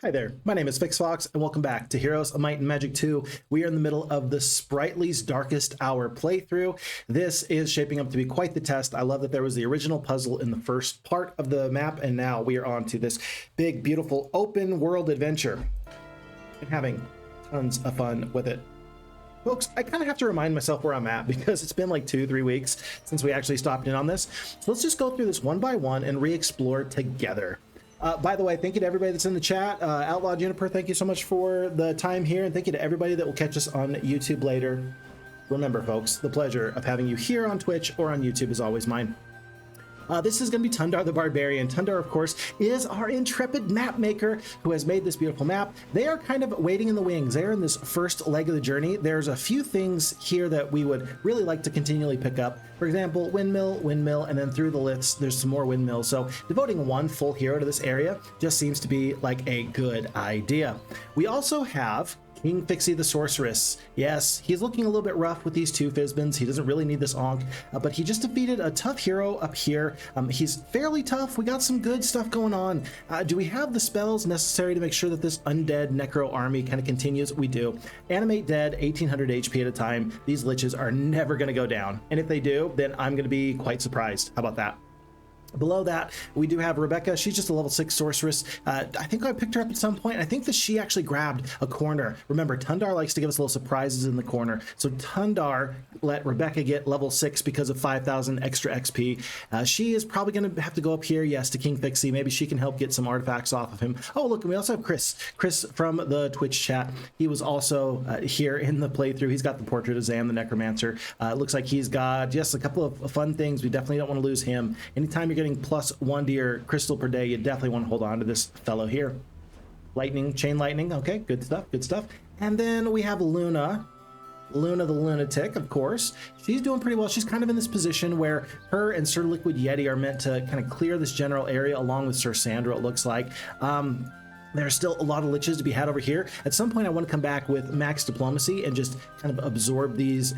Hi there, my name is Fixxy, and welcome back to Heroes of Might and Magic 2. We are in the middle of the Spritely's Darkest Hour playthrough. This is shaping up to be quite the test. I love that there was the original puzzle in the first part of the map, and now we are on to this big, beautiful open world adventure. And having tons of fun with it. Folks, I kind of have to remind myself where I'm at because it's been like 2-3 weeks since we actually stopped in on this. So let's just go through this one by one and re-explore together. By the way, thank you to everybody that's in the chat. Outlaw Juniper, thank you so much for the time here, and thank you to everybody that will catch us on YouTube later. Remember, folks, the pleasure of having you here on Twitch or on YouTube is always mine. This is going to be Tundar the Barbarian. Tundar, of course, is our intrepid map maker who has made this beautiful map. They are kind of waiting in the wings. They're in this first leg of the journey. There's a few things here that we would really like to continually pick up. For example, windmill, and then through the lifts, there's some more windmills. So devoting one full hero to this area just seems to be like a good idea. We also have King Phixxy the Sorceress. Yes, he's looking a little bit rough with these two Fizbins. He doesn't really need this Onk, but he just defeated a tough hero up here. He's fairly tough. We got some good stuff going on. Do we have the spells necessary to make sure that this undead necro army kind of continues? We do. Animate dead, 1800 HP at a time. These Liches are never going to go down. And if they do, then I'm going to be quite surprised. How about that? Below that, we do have Rebecca. She's just a level 6 sorceress. I think I picked her up at some point. I think that she actually grabbed a corner. Remember, Tundar likes to give us little surprises in the corner. So Tundar let Rebecca get level 6 because of 5,000 extra XP. She is probably going to have to go up here, yes, to King Phixxy. Maybe she can help get some artifacts off of him. Oh, look, and we also have Chris. Chris from the Twitch chat. He was also here in the playthrough. He's got the portrait of Zam the Necromancer. It looks like he's got, yes, a couple of fun things. We definitely don't want to lose him. Anytime you're getting +1 to your crystal per day, you definitely want to hold on to this fellow here. Lightning, chain lightning. Okay, good stuff, good stuff. And then we have Luna the lunatic, of course. She's doing pretty well. She's kind of in this position where her and Sir Liquid Yeti are meant to kind of clear this general area along with Sir Sandra, it looks like. There's still a lot of Liches to be had over here. At some point I want to come back with max diplomacy and just kind of absorb these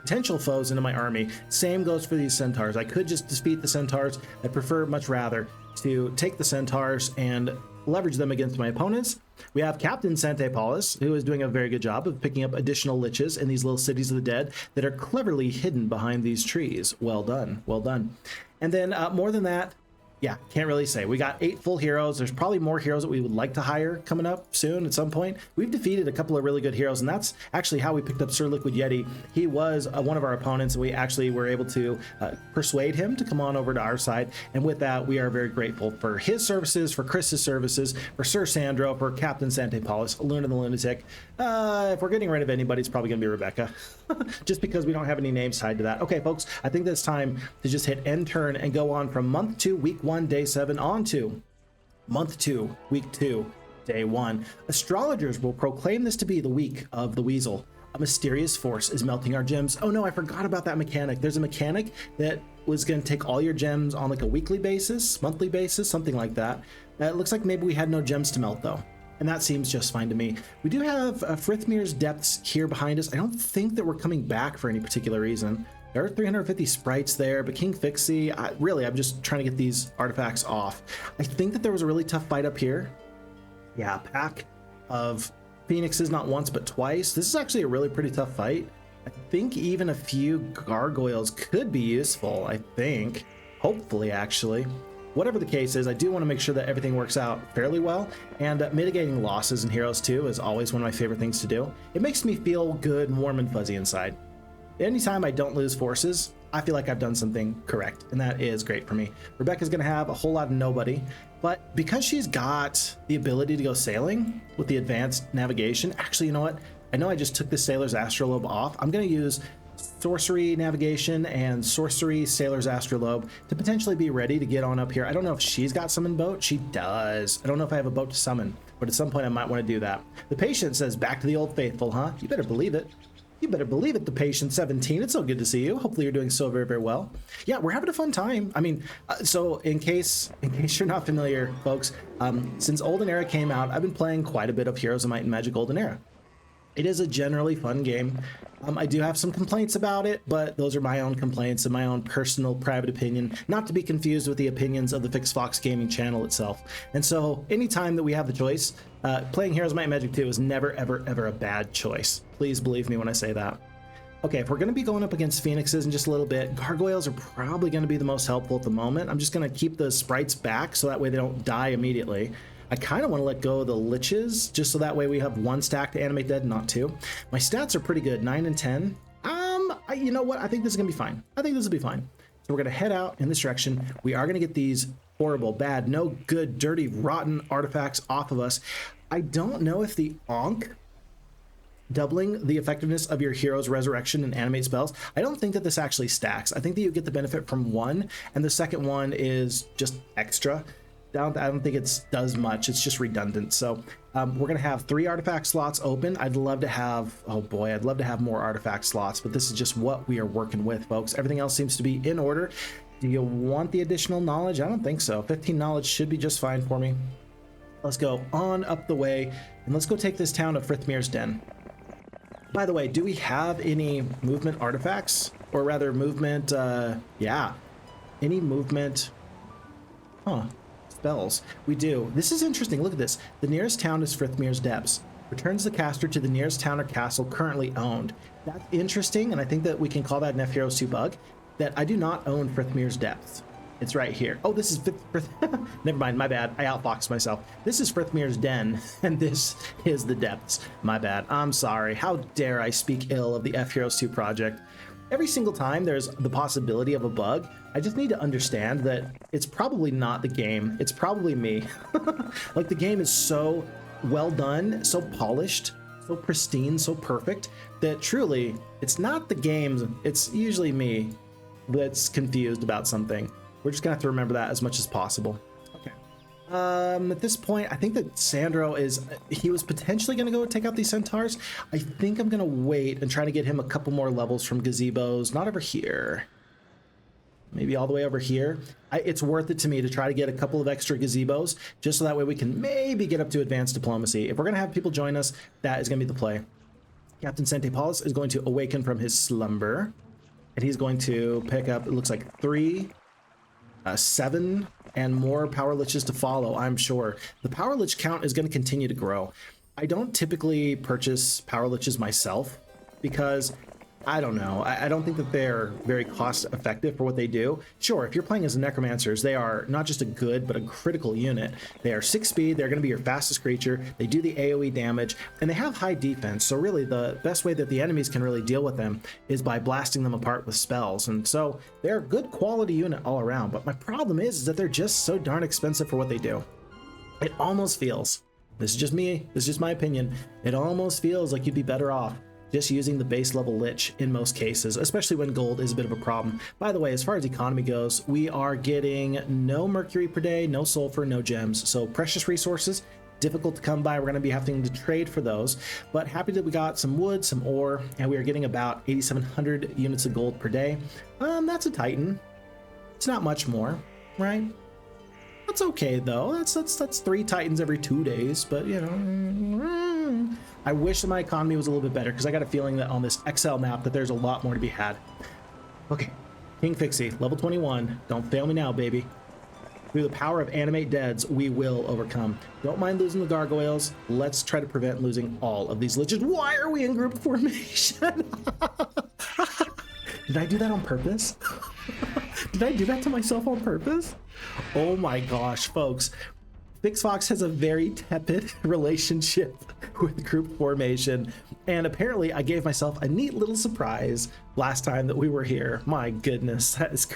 potential foes into my army. Same goes for these centaurs. I could just defeat the centaurs. I'd prefer much rather to take the centaurs and leverage them against my opponents. We have Captain Sante Paulus, who is doing a very good job of picking up additional Liches in these little cities of the dead that are cleverly hidden behind these trees. Well done, well done. And then more than that, yeah, can't really say. We got 8 full heroes. There's probably more heroes that we would like to hire coming up soon at some point. We've defeated a couple of really good heroes, and that's actually how we picked up Sir Liquid Yeti. He was one of our opponents, and we actually were able to persuade him to come on over to our side. And with that, we are very grateful for his services, for Chris's services, for Sir Sandro, for Captain Sante Paulus, Luna the Lunatic. If we're getting rid of anybody, it's probably going to be Rebecca, just because we don't have any names tied to that. Okay, folks, I think that's time to just hit end turn and go on from month 2, week 1, day 7 on to month 2, week 2, day 1. Astrologers will proclaim this to be the week of the Weasel. A mysterious force is melting our gems. Oh no, I forgot about that mechanic. There's a mechanic that was going to take all your gems on like a weekly basis, monthly basis, something like that. It looks like maybe we had no gems to melt though, and that seems just fine to me. We do have Frithmir's Depths here behind us. I don't think that we're coming back for any particular reason. There are 350 sprites there, but King Phixxy, I'm just trying to get these artifacts off. I think that there was a really tough fight up here. Yeah, a pack of phoenixes, not once, but twice. This is actually a really pretty tough fight. I think even a few gargoyles could be useful, I think. Hopefully, actually. Whatever the case is, I do want to make sure that everything works out fairly well, and mitigating losses in Heroes 2 is always one of my favorite things to do. It makes me feel good and warm and fuzzy inside. Anytime I don't lose forces, I feel like I've done something correct, and that is great for me. Rebecca's going to have a whole lot of nobody, but because she's got the ability to go sailing with the advanced navigation, actually, you know what? I know I just took the Sailor's Astrolabe off. I'm going to use Sorcery Navigation and Sorcery Sailor's Astrolabe to potentially be ready to get on up here. I don't know if she's got summon boat. She does. I don't know if I have a boat to summon, but at some point I might want to do that. The Patient says, back to the old faithful, huh? You better believe it. You better believe it, the Patient 17. It's so good to see you. Hopefully you're doing so very, very well. Yeah, we're having a fun time. I mean, so in case you're not familiar, folks, since Olden Era came out, I've been playing quite a bit of Heroes of Might and Magic Golden Era. It is a generally fun game. I do have some complaints about it, but those are my own complaints and my own personal private opinion, not to be confused with the opinions of the FixxFox gaming channel itself. And so anytime that we have the choice, playing Heroes Might and Magic 2 is never, ever, ever a bad choice. Please believe me when I say that. Okay, if we're going to be going up against Phoenixes in just a little bit, Gargoyles are probably going to be the most helpful at the moment. I'm just going to keep the sprites back so that way they don't die immediately. I kind of want to let go of the Liches, just so that way we have 1 stack to animate dead, not 2. My stats are pretty good, 9 and 10. You know what? I think this is going to be fine. I think this will be fine. So we're going to head out in this direction. We are going to get these horrible, bad, no good, dirty, rotten artifacts off of us. I don't know if the Ankh doubling the effectiveness of your hero's resurrection and animate spells, I don't think that this actually stacks. I think that you get the benefit from 1, and the second one is just extra. I don't think it does much. It's just redundant. So we're going to have 3 artifact slots open. I'd love to have, oh boy, I'd love to have more artifact slots, but this is just what we are working with, folks. Everything else seems to be in order. Do you want the additional knowledge? I don't think so. 15 knowledge should be just fine for me. Let's go on up the way, and let's go take this town of Frithmir's Den. By the way, do we have any movement artifacts? Or rather movement, yeah. Any movement, spells. We do. This is interesting. Look at this. The nearest town is Frithmir's Depths. Returns the caster to the nearest town or castle currently owned. That's interesting, and I think that we can call that an FHeroes2 bug, that I do not own Frithmir's Depths. It's right here. Oh, this is never mind, my bad. I outfoxed myself. This is Frithmir's Den, and this is the Depths. My bad. I'm sorry. How dare I speak ill of the FHeroes2 project. Every single time there's the possibility of a bug, I just need to understand that it's probably not the game. It's probably me. Like, the game is so well done, so polished, so pristine, so perfect, that truly, it's not the game, it's usually me that's confused about something. We're just gonna have to remember that as much as possible. Okay. At this point, I think that Sandro he was potentially gonna go take out these centaurs. I think I'm gonna wait and try to get him a couple more levels from gazebos. Not over here. Maybe all the way over here. It's worth it to me to try to get a couple of extra gazebos, just so that way we can maybe get up to advanced diplomacy. If we're gonna have people join us, that is gonna be the play. Captain Sante Paulus is going to awaken from his slumber, and he's going to pick up, it looks like 3, 7, and more power liches to follow, I'm sure. The power lich count is going to continue to grow. I don't typically purchase power liches myself because, I don't know, I don't think that they're very cost effective for what they do. Sure, if you're playing as necromancers, they are not just a good, but a critical unit. They are 6 speed, they're going to be your fastest creature, they do the AoE damage, and they have high defense, so really the best way that the enemies can really deal with them is by blasting them apart with spells, and so they're a good quality unit all around, but my problem is that they're just so darn expensive for what they do. It almost feels, this is just me, this is just my opinion, it almost feels like you'd be better off just using the base level lich in most cases, especially when gold is a bit of a problem. By the way, as far as economy goes, we are getting no mercury per day, no sulfur, no gems. So precious resources, difficult to come by. We're going to be having to trade for those, but happy that we got some wood, some ore, and we are getting about 8,700 units of gold per day. That's a Titan. It's not much more, right? That's okay though. That's 3 Titans every 2 days, but you know, I wish that my economy was a little bit better because I got a feeling that on this XL map that there's a lot more to be had. Okay, King Phixxy, level 21. Don't fail me now, baby. Through the power of animate deads, we will overcome. Don't mind losing the gargoyles. Let's try to prevent losing all of these liches. Why are we in group formation? Did I do that on purpose? Did I do that to myself on purpose? Oh my gosh, folks. FixxFox has a very tepid relationship with group formation, and apparently I gave myself a neat little surprise last time that we were here. My goodness, that is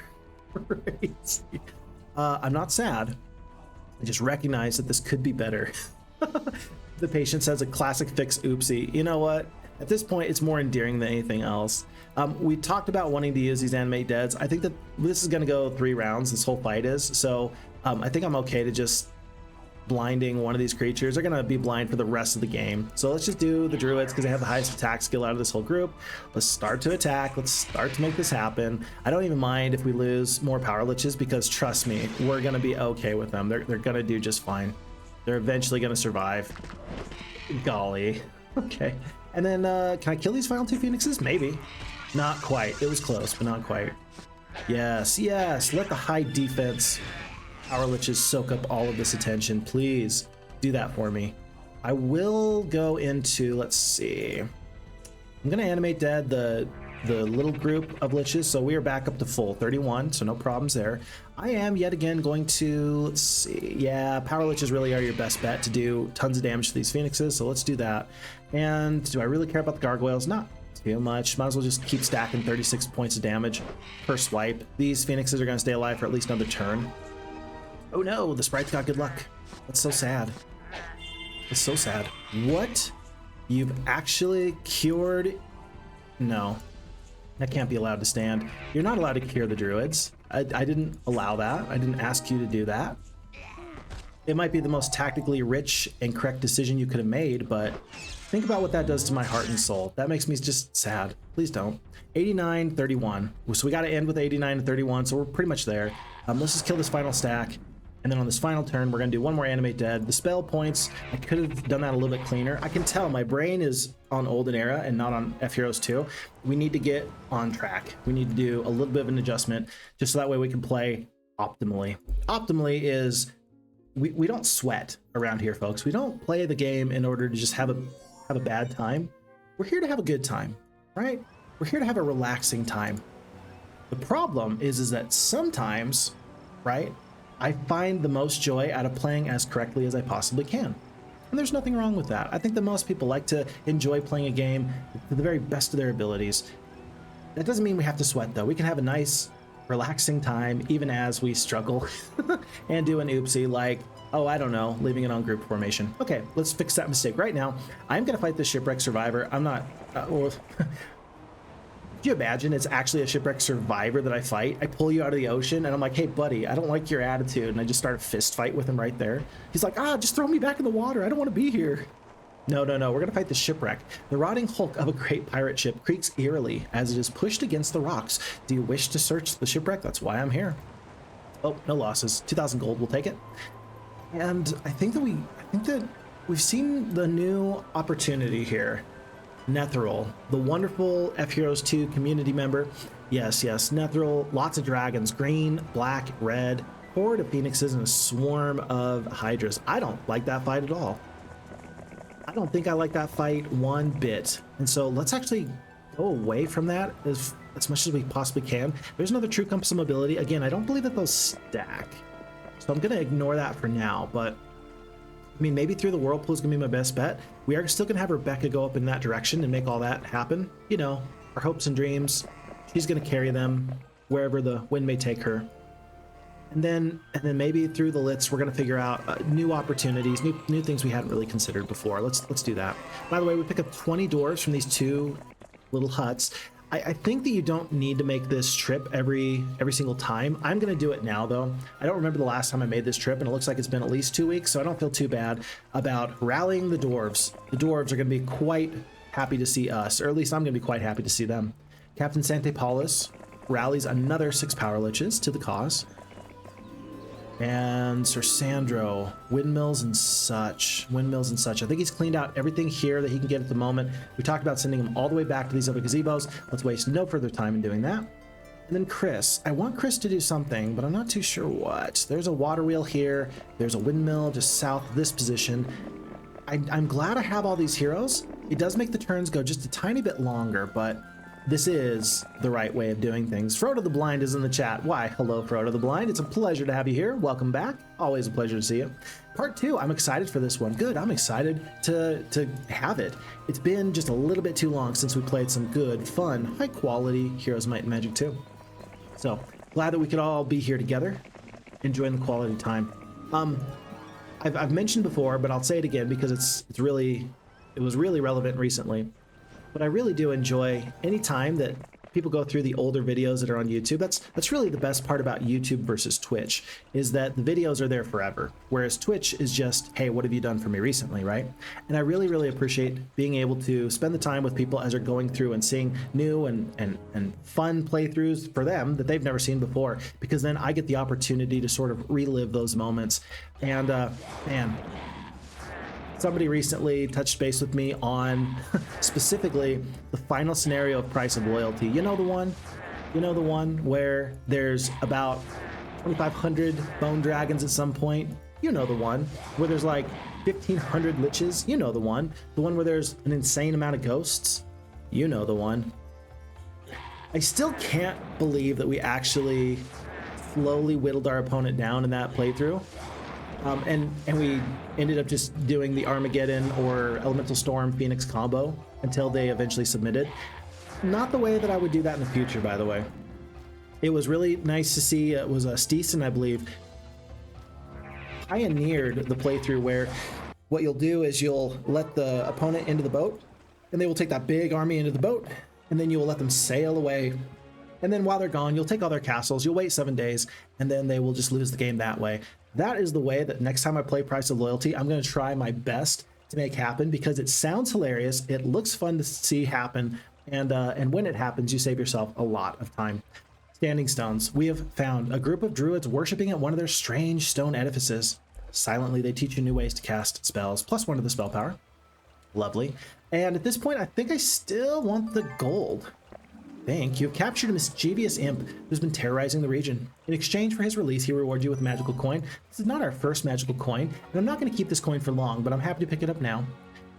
crazy. I'm not sad. I just recognize that this could be better. The patient says a classic fix oopsie. You know what? At this point, it's more endearing than anything else. We talked about wanting to use these animate deads. I think that this is going to go 3 rounds, this whole fight is, so I think I'm okay to just blinding one of these creatures. They're going to be blind for the rest of the game. So let's just do the druids because they have the highest attack skill out of this whole group. Let's start to attack. Let's start to make this happen. I don't even mind if we lose more power liches because trust me, we're going to be okay with them. They're going to do just fine. They're eventually going to survive. Golly. Okay. And then, can I kill these final 2 Phoenixes? Maybe. Not quite. It was close, but not quite. Yes, yes. Let the high defense Power Liches soak up all of this attention. Please do that for me. I will go into, let's see. I'm going to animate dead the little group of Liches, so we are back up to full 31, so no problems there. I am yet again going to, let's see, yeah, Power Liches really are your best bet to do tons of damage to these Phoenixes, so let's do that. And do I really care about the Gargoyles? Not too much. Might as well just keep stacking 36 points of damage per swipe. These Phoenixes are going to stay alive for at least another turn. Oh no, the sprites got good luck. That's so sad. It's so sad. What? You've actually cured? No. That can't be allowed to stand. You're not allowed to cure the druids. I didn't allow that. I didn't ask you to do that. It might be the most tactically rich and correct decision you could have made, but think about what that does to my heart and soul. That makes me just sad. Please don't. 89, 31. So we got to end with 89 and 31, so we're pretty much there. Let's just kill this final stack. And then on this final turn, we're going to do one more animate dead. The spell points, I could have done that a little bit cleaner. I can tell my brain is on Olden Era and not on FHeroes2. We need to get on track. We need to do a little bit of an adjustment just so that way we can play optimally. Optimally is we don't sweat around here, folks. We don't play the game in order to just have a bad time. We're here to have a good time, right? We're here to have a relaxing time. The problem is that sometimes, right, I find the most joy out of playing as correctly as I possibly can. And there's nothing wrong with that. I think that most people like to enjoy playing a game to the very best of their abilities. That doesn't mean we have to sweat, though. We can have a nice, relaxing time even as we struggle and do an oopsie like, oh, I don't know, leaving it on group formation. Okay, let's fix that mistake right now. I'm going to fight this shipwreck survivor. I'm not... Could you imagine it's actually a shipwreck survivor that I fight? I pull you out of the ocean and I'm like, hey buddy, I don't like your attitude. And I just start a fist fight with him right there. He's like, just throw me back in the water. I don't want to be here. No, we're gonna fight the shipwreck. The rotting hulk of a great pirate ship creaks eerily as it is pushed against the rocks. Do you wish to search the shipwreck? That's why I'm here. Oh, no losses. 2,000 gold, we'll take it. And I think that we've seen the new opportunity here. Netheril, the wonderful FHeroes2 community member. Yes, Netheril, lots of dragons, green, black, red, horde of phoenixes, and a swarm of hydras. I don't like that fight at all. I don't think I like that fight one bit. And so let's actually go away from that as much as we possibly can. There's another true compass of mobility. Again, I don't believe that those stack. So I'm going to ignore that for now, but I mean, maybe through the whirlpool is going to be my best bet. We are still going to have Rebecca go up in that direction and make all that happen. You know, our hopes and dreams. She's going to carry them wherever the wind may take her. And then maybe through the Lits, we're going to figure out new opportunities, new things we hadn't really considered before. Let's do that. By the way, we pick up 20 dwarves from these 2 little huts. I think that you don't need to make this trip every single time. I'm going to do it now, though. I don't remember the last time I made this trip, and it looks like it's been at least 2 weeks, so I don't feel too bad about rallying the dwarves. The dwarves are going to be quite happy to see us, or at least I'm going to be quite happy to see them. Captain Sante Paulus rallies another 6 power liches to the cause. And Sir Sandro, windmills and such. I think he's cleaned out everything here that he can get at the moment. We talked about sending him all the way back to these other gazebos. Let's waste no further time in doing that. And then Chris. I want Chris to do something, but I'm not too sure what. There's a water wheel here. There's a windmill just south of this position. I'm glad I have all these heroes. It does make the turns go just a tiny bit longer, but this is the right way of doing things. Frodo the Blind is in the chat. Why, hello, Frodo the Blind. It's a pleasure to have you here. Welcome back. Always a pleasure to see you. Part 2, I'm excited for this one. Good, I'm excited to have it. It's been just a little bit too long since we played some good, fun, high-quality Heroes, Might, and Magic 2. So, glad that we could all be here together, enjoying the quality time. I've mentioned before, but I'll say it again because it was really relevant recently. But I really do enjoy any time that people go through the older videos that are on YouTube. That's really the best part about YouTube versus Twitch, is that the videos are there forever. Whereas Twitch is just, hey, what have you done for me recently, right? And I really appreciate being able to spend the time with people as they're going through and seeing new and fun playthroughs for them that they've never seen before, because then I get the opportunity to sort of relive those moments. And man, somebody recently touched base with me on specifically the final scenario of Price of Loyalty. You know the one? You know the one where there's about 2,500 bone dragons at some point? You know the one where there's like 1,500 liches? You know the one. The one where there's an insane amount of ghosts? You know the one. I still can't believe that we actually slowly whittled our opponent down in that playthrough. And we ended up just doing the Armageddon or Elemental Storm Phoenix combo until they eventually submitted. Not the way that I would do that in the future, by the way. It was really nice to see. It was a Stisen, I believe, pioneered the playthrough where what you'll do is you'll let the opponent into the boat, and they will take that big army into the boat, and then you will let them sail away. And then while they're gone, you'll take all their castles, you'll wait 7 days, and then they will just lose the game that way. That is the way that next time I play Price of Loyalty, I'm going to try my best to make happen, because it sounds hilarious, it looks fun to see happen, and when it happens, you save yourself a lot of time. Standing stones. We have found a group of druids worshiping at one of their strange stone edifices. Silently, they teach you new ways to cast spells, plus 1 of the spell power. Lovely. And at this point, I think I still want the gold. You have captured a mischievous imp who's been terrorizing the region. In exchange for his release, he rewards you with a magical coin. This is not our first magical coin, and I'm not going to keep this coin for long, but I'm happy to pick it up now.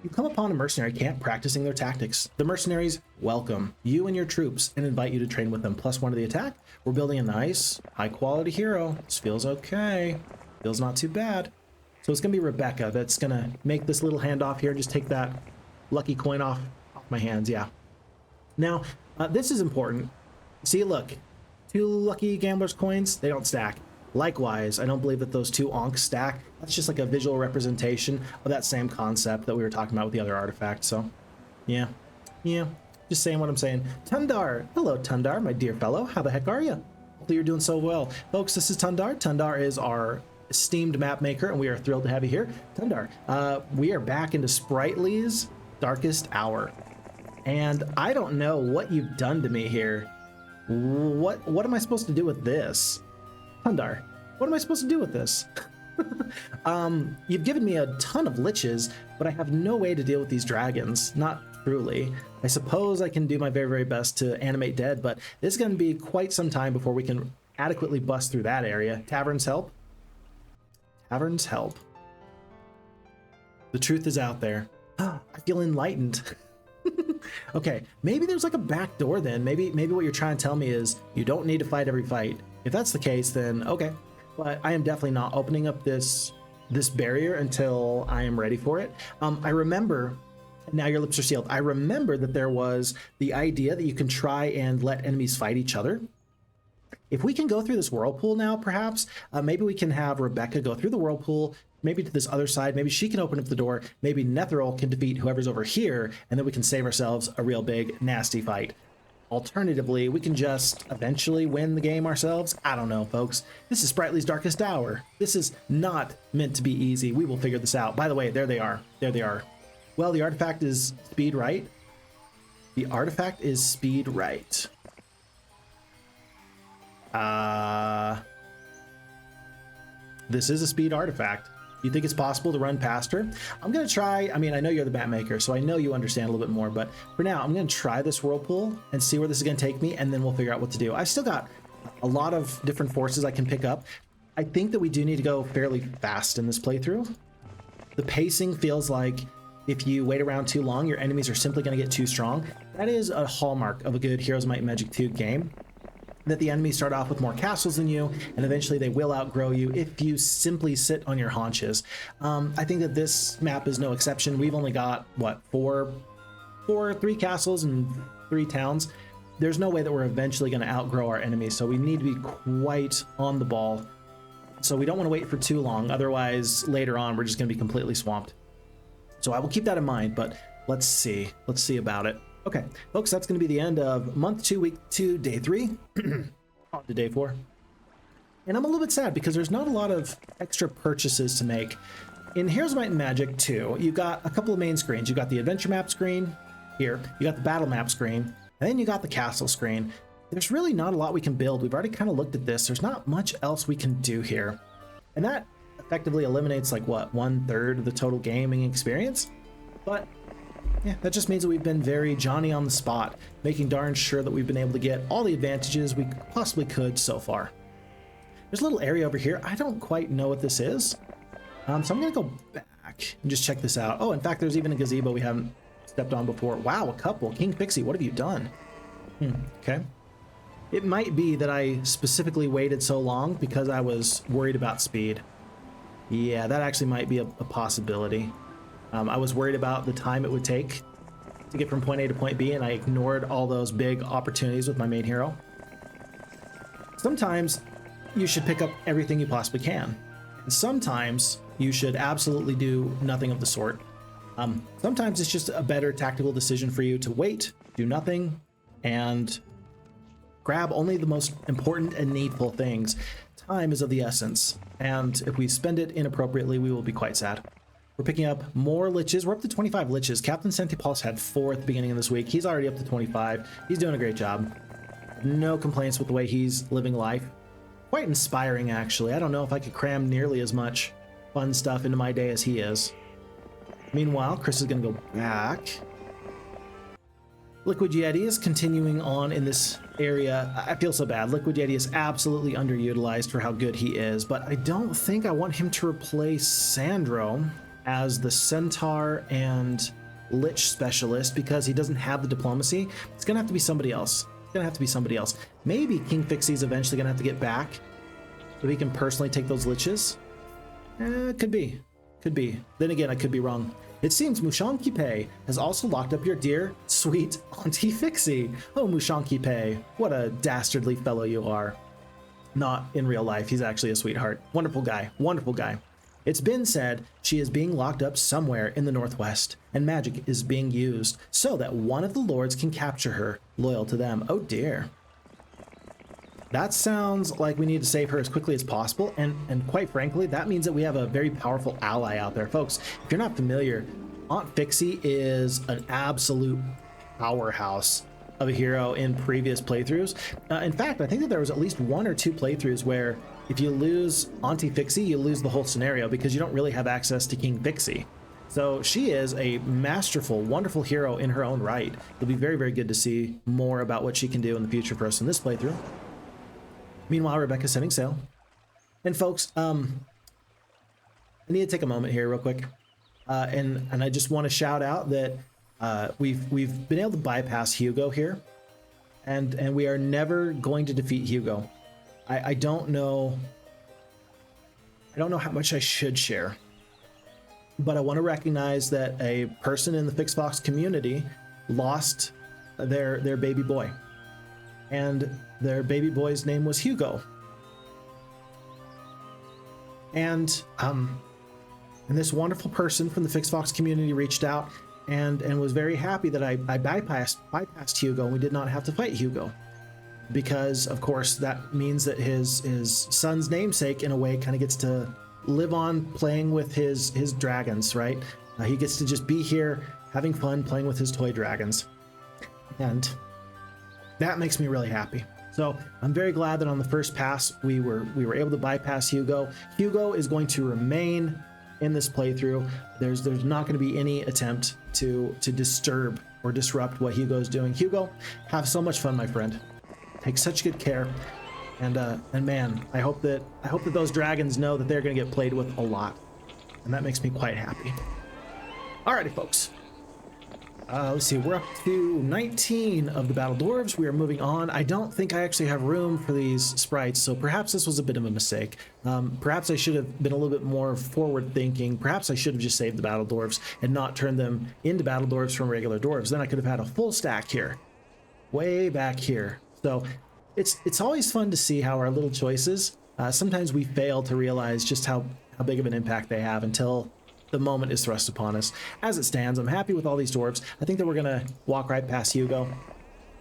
You come upon a mercenary camp practicing their tactics. The mercenaries welcome you and your troops and invite you to train with them, plus 1 to the attack. We're building a nice, high-quality hero. This feels okay. Feels not too bad. So it's going to be Rebecca that's going to make this little handoff here and just take that lucky coin off my hands, yeah. Now, this is important. See, look, 2 lucky gamblers coins, they don't stack. Likewise, I don't believe that those 2 onks stack. That's just like a visual representation of that same concept that we were talking about with the other artifact. So, yeah, just saying what I'm saying. Tundar, hello Tundar, my dear fellow. How the heck are you? Hopefully you're doing so well. Folks, this is Tundar. Tundar is our esteemed map maker, and we are thrilled to have you here. Tundar, we are back into Spritely's Darkest Hour. And I don't know what you've done to me here. What am I supposed to do with this? Tundar, what am I supposed to do with this? You've given me a ton of liches, but I have no way to deal with these dragons. Not truly. I suppose I can do my very, very best to animate dead, but this is going to be quite some time before we can adequately bust through that area. Taverns help. Taverns help. The truth is out there. I feel enlightened. Okay, maybe there's like a back door then. Maybe what you're trying to tell me is you don't need to fight every fight. If that's the case, then okay. But I am definitely not opening up this barrier until I am ready for it. I remember, now your lips are sealed. I remember that there was the idea that you can try and let enemies fight each other. If we can go through this whirlpool now, perhaps, maybe we can have Rebecca go through the whirlpool, maybe to this other side. Maybe she can open up the door. Maybe Netheril can defeat whoever's over here, and then we can save ourselves a real big, nasty fight. Alternatively, we can just eventually win the game ourselves. I don't know, folks. This is Spritely's Darkest Hour. This is not meant to be easy. We will figure this out. By the way, there they are. There they are. Well, the artifact is speed right. The artifact is speed right. This is a speed artifact. You think it's possible to run past her? I'm going to try. I mean, I know you're the bat maker, so I know you understand a little bit more, but for now, I'm going to try this whirlpool and see where this is going to take me, and then we'll figure out what to do. I've still got a lot of different forces I can pick up. I think that we do need to go fairly fast in this playthrough. The pacing feels like if you wait around too long, your enemies are simply going to get too strong. That is a hallmark of a good Heroes of Might and Magic 2 game. That the enemies start off with more castles than you, and eventually they will outgrow you if you simply sit on your haunches. I think that this map is no exception. We've only got, what, three castles and 3 towns. There's no way that we're eventually going to outgrow our enemies, so we need to be quite on the ball. So we don't want to wait for too long, otherwise later on we're just going to be completely swamped. So I will keep that in mind, but let's see about it. Okay, folks, that's going to be the end of month 2, week 2, day 3, on to day 4. And I'm a little bit sad because there's not a lot of extra purchases to make. In Heroes of Might and Magic 2, you've got a couple of main screens. You've got the adventure map screen here, you got the battle map screen, and then you got the castle screen. There's really not a lot we can build. We've already kind of looked at this. There's not much else we can do here. And that effectively eliminates like what, 1/3 of the total gaming experience. But yeah, that just means that we've been very Johnny on the spot, making darn sure that we've been able to get all the advantages we possibly could so far. There's a little area over here. I don't quite know what this is. So I'm gonna go back and just check this out. Oh, in fact, there's even a gazebo we haven't stepped on before. Wow, a couple. King Phixxy, what have you done? Okay. It might be that I specifically waited so long because I was worried about speed. Yeah, that actually might be a possibility. I was worried about the time it would take to get from point A to point B, and I ignored all those big opportunities with my main hero. Sometimes you should pick up everything you possibly can. And sometimes you should absolutely do nothing of the sort. Sometimes it's just a better tactical decision for you to wait, do nothing, and grab only the most important and needful things. Time is of the essence, and if we spend it inappropriately, we will be quite sad. We're picking up more Liches. We're up to 25 Liches. Captain Santipulse had 4 at the beginning of this week. He's already up to 25. He's doing a great job. No complaints with the way he's living life. Quite inspiring, actually. I don't know if I could cram nearly as much fun stuff into my day as he is. Meanwhile, Chris is going to go back. Liquid Yeti is continuing on in this area. I feel so bad. Liquid Yeti is absolutely underutilized for how good he is, but I don't think I want him to replace Sandro as the Centaur and Lich specialist because he doesn't have the diplomacy. It's going to have to be somebody else. It's going to have to be somebody else. Maybe King Phixxy is eventually going to have to get back so he can personally take those Liches. Could be. Could be. Then again, I could be wrong. It seems Mushankipe has also locked up your dear, sweet Auntie Phixxy. Oh, Mushankipe, what a dastardly fellow you are. Not in real life. He's actually a sweetheart. Wonderful guy. Wonderful guy. It's been said she is being locked up somewhere in the Northwest, and magic is being used so that one of the lords can capture her, loyal to them. Oh dear. That sounds like we need to save her as quickly as possible, and quite frankly, that means that we have a very powerful ally out there. Folks, if you're not familiar, Aunt Phixxy is an absolute powerhouse of a hero in previous playthroughs. In fact, I think that there was at least 1 or 2 playthroughs where if you lose Auntie Phixxy, you lose the whole scenario because you don't really have access to King Phixxy. So she is a masterful, wonderful hero in her own right. It'll be very, very good to see more about what she can do in the future for us in this playthrough. Meanwhile, Rebecca's setting sail. And folks, I need to take a moment here real quick. And I just want to shout out that we've been able to bypass Hugo here. And we are never going to defeat Hugo. I don't know how much I should share. But I want to recognize that a person in the FixFox community lost their baby boy. And their baby boy's name was Hugo. And this wonderful person from the FixFox community reached out and was very happy that I bypassed Hugo and we did not have to fight Hugo. Because, of course, that means that his son's namesake, in a way, kind of gets to live on playing with his dragons, right? He gets to just be here, having fun, playing with his toy dragons. And that makes me really happy. So I'm very glad that on the first pass, we were able to bypass Hugo. Hugo is going to remain in this playthrough. There's not going to be any attempt to disturb or disrupt what Hugo's doing. Hugo, have so much fun, my friend. Take such good care, and man, I hope that those dragons know that they're going to get played with a lot, and that makes me quite happy. Alrighty, folks. Let's see, we're up to 19 of the Battle Dwarves. We are moving on. I don't think I actually have room for these sprites, so perhaps this was a bit of a mistake. Perhaps I should have been a little bit more forward thinking. Perhaps I should have just saved the Battle Dwarves and not turned them into Battle Dwarves from regular Dwarves. Then I could have had a full stack here, way back here. So it's always fun to see how our little choices, sometimes we fail to realize just how big of an impact they have until the moment is thrust upon us. As it stands, I'm happy with all these dwarves. I think that we're gonna walk right past Hugo,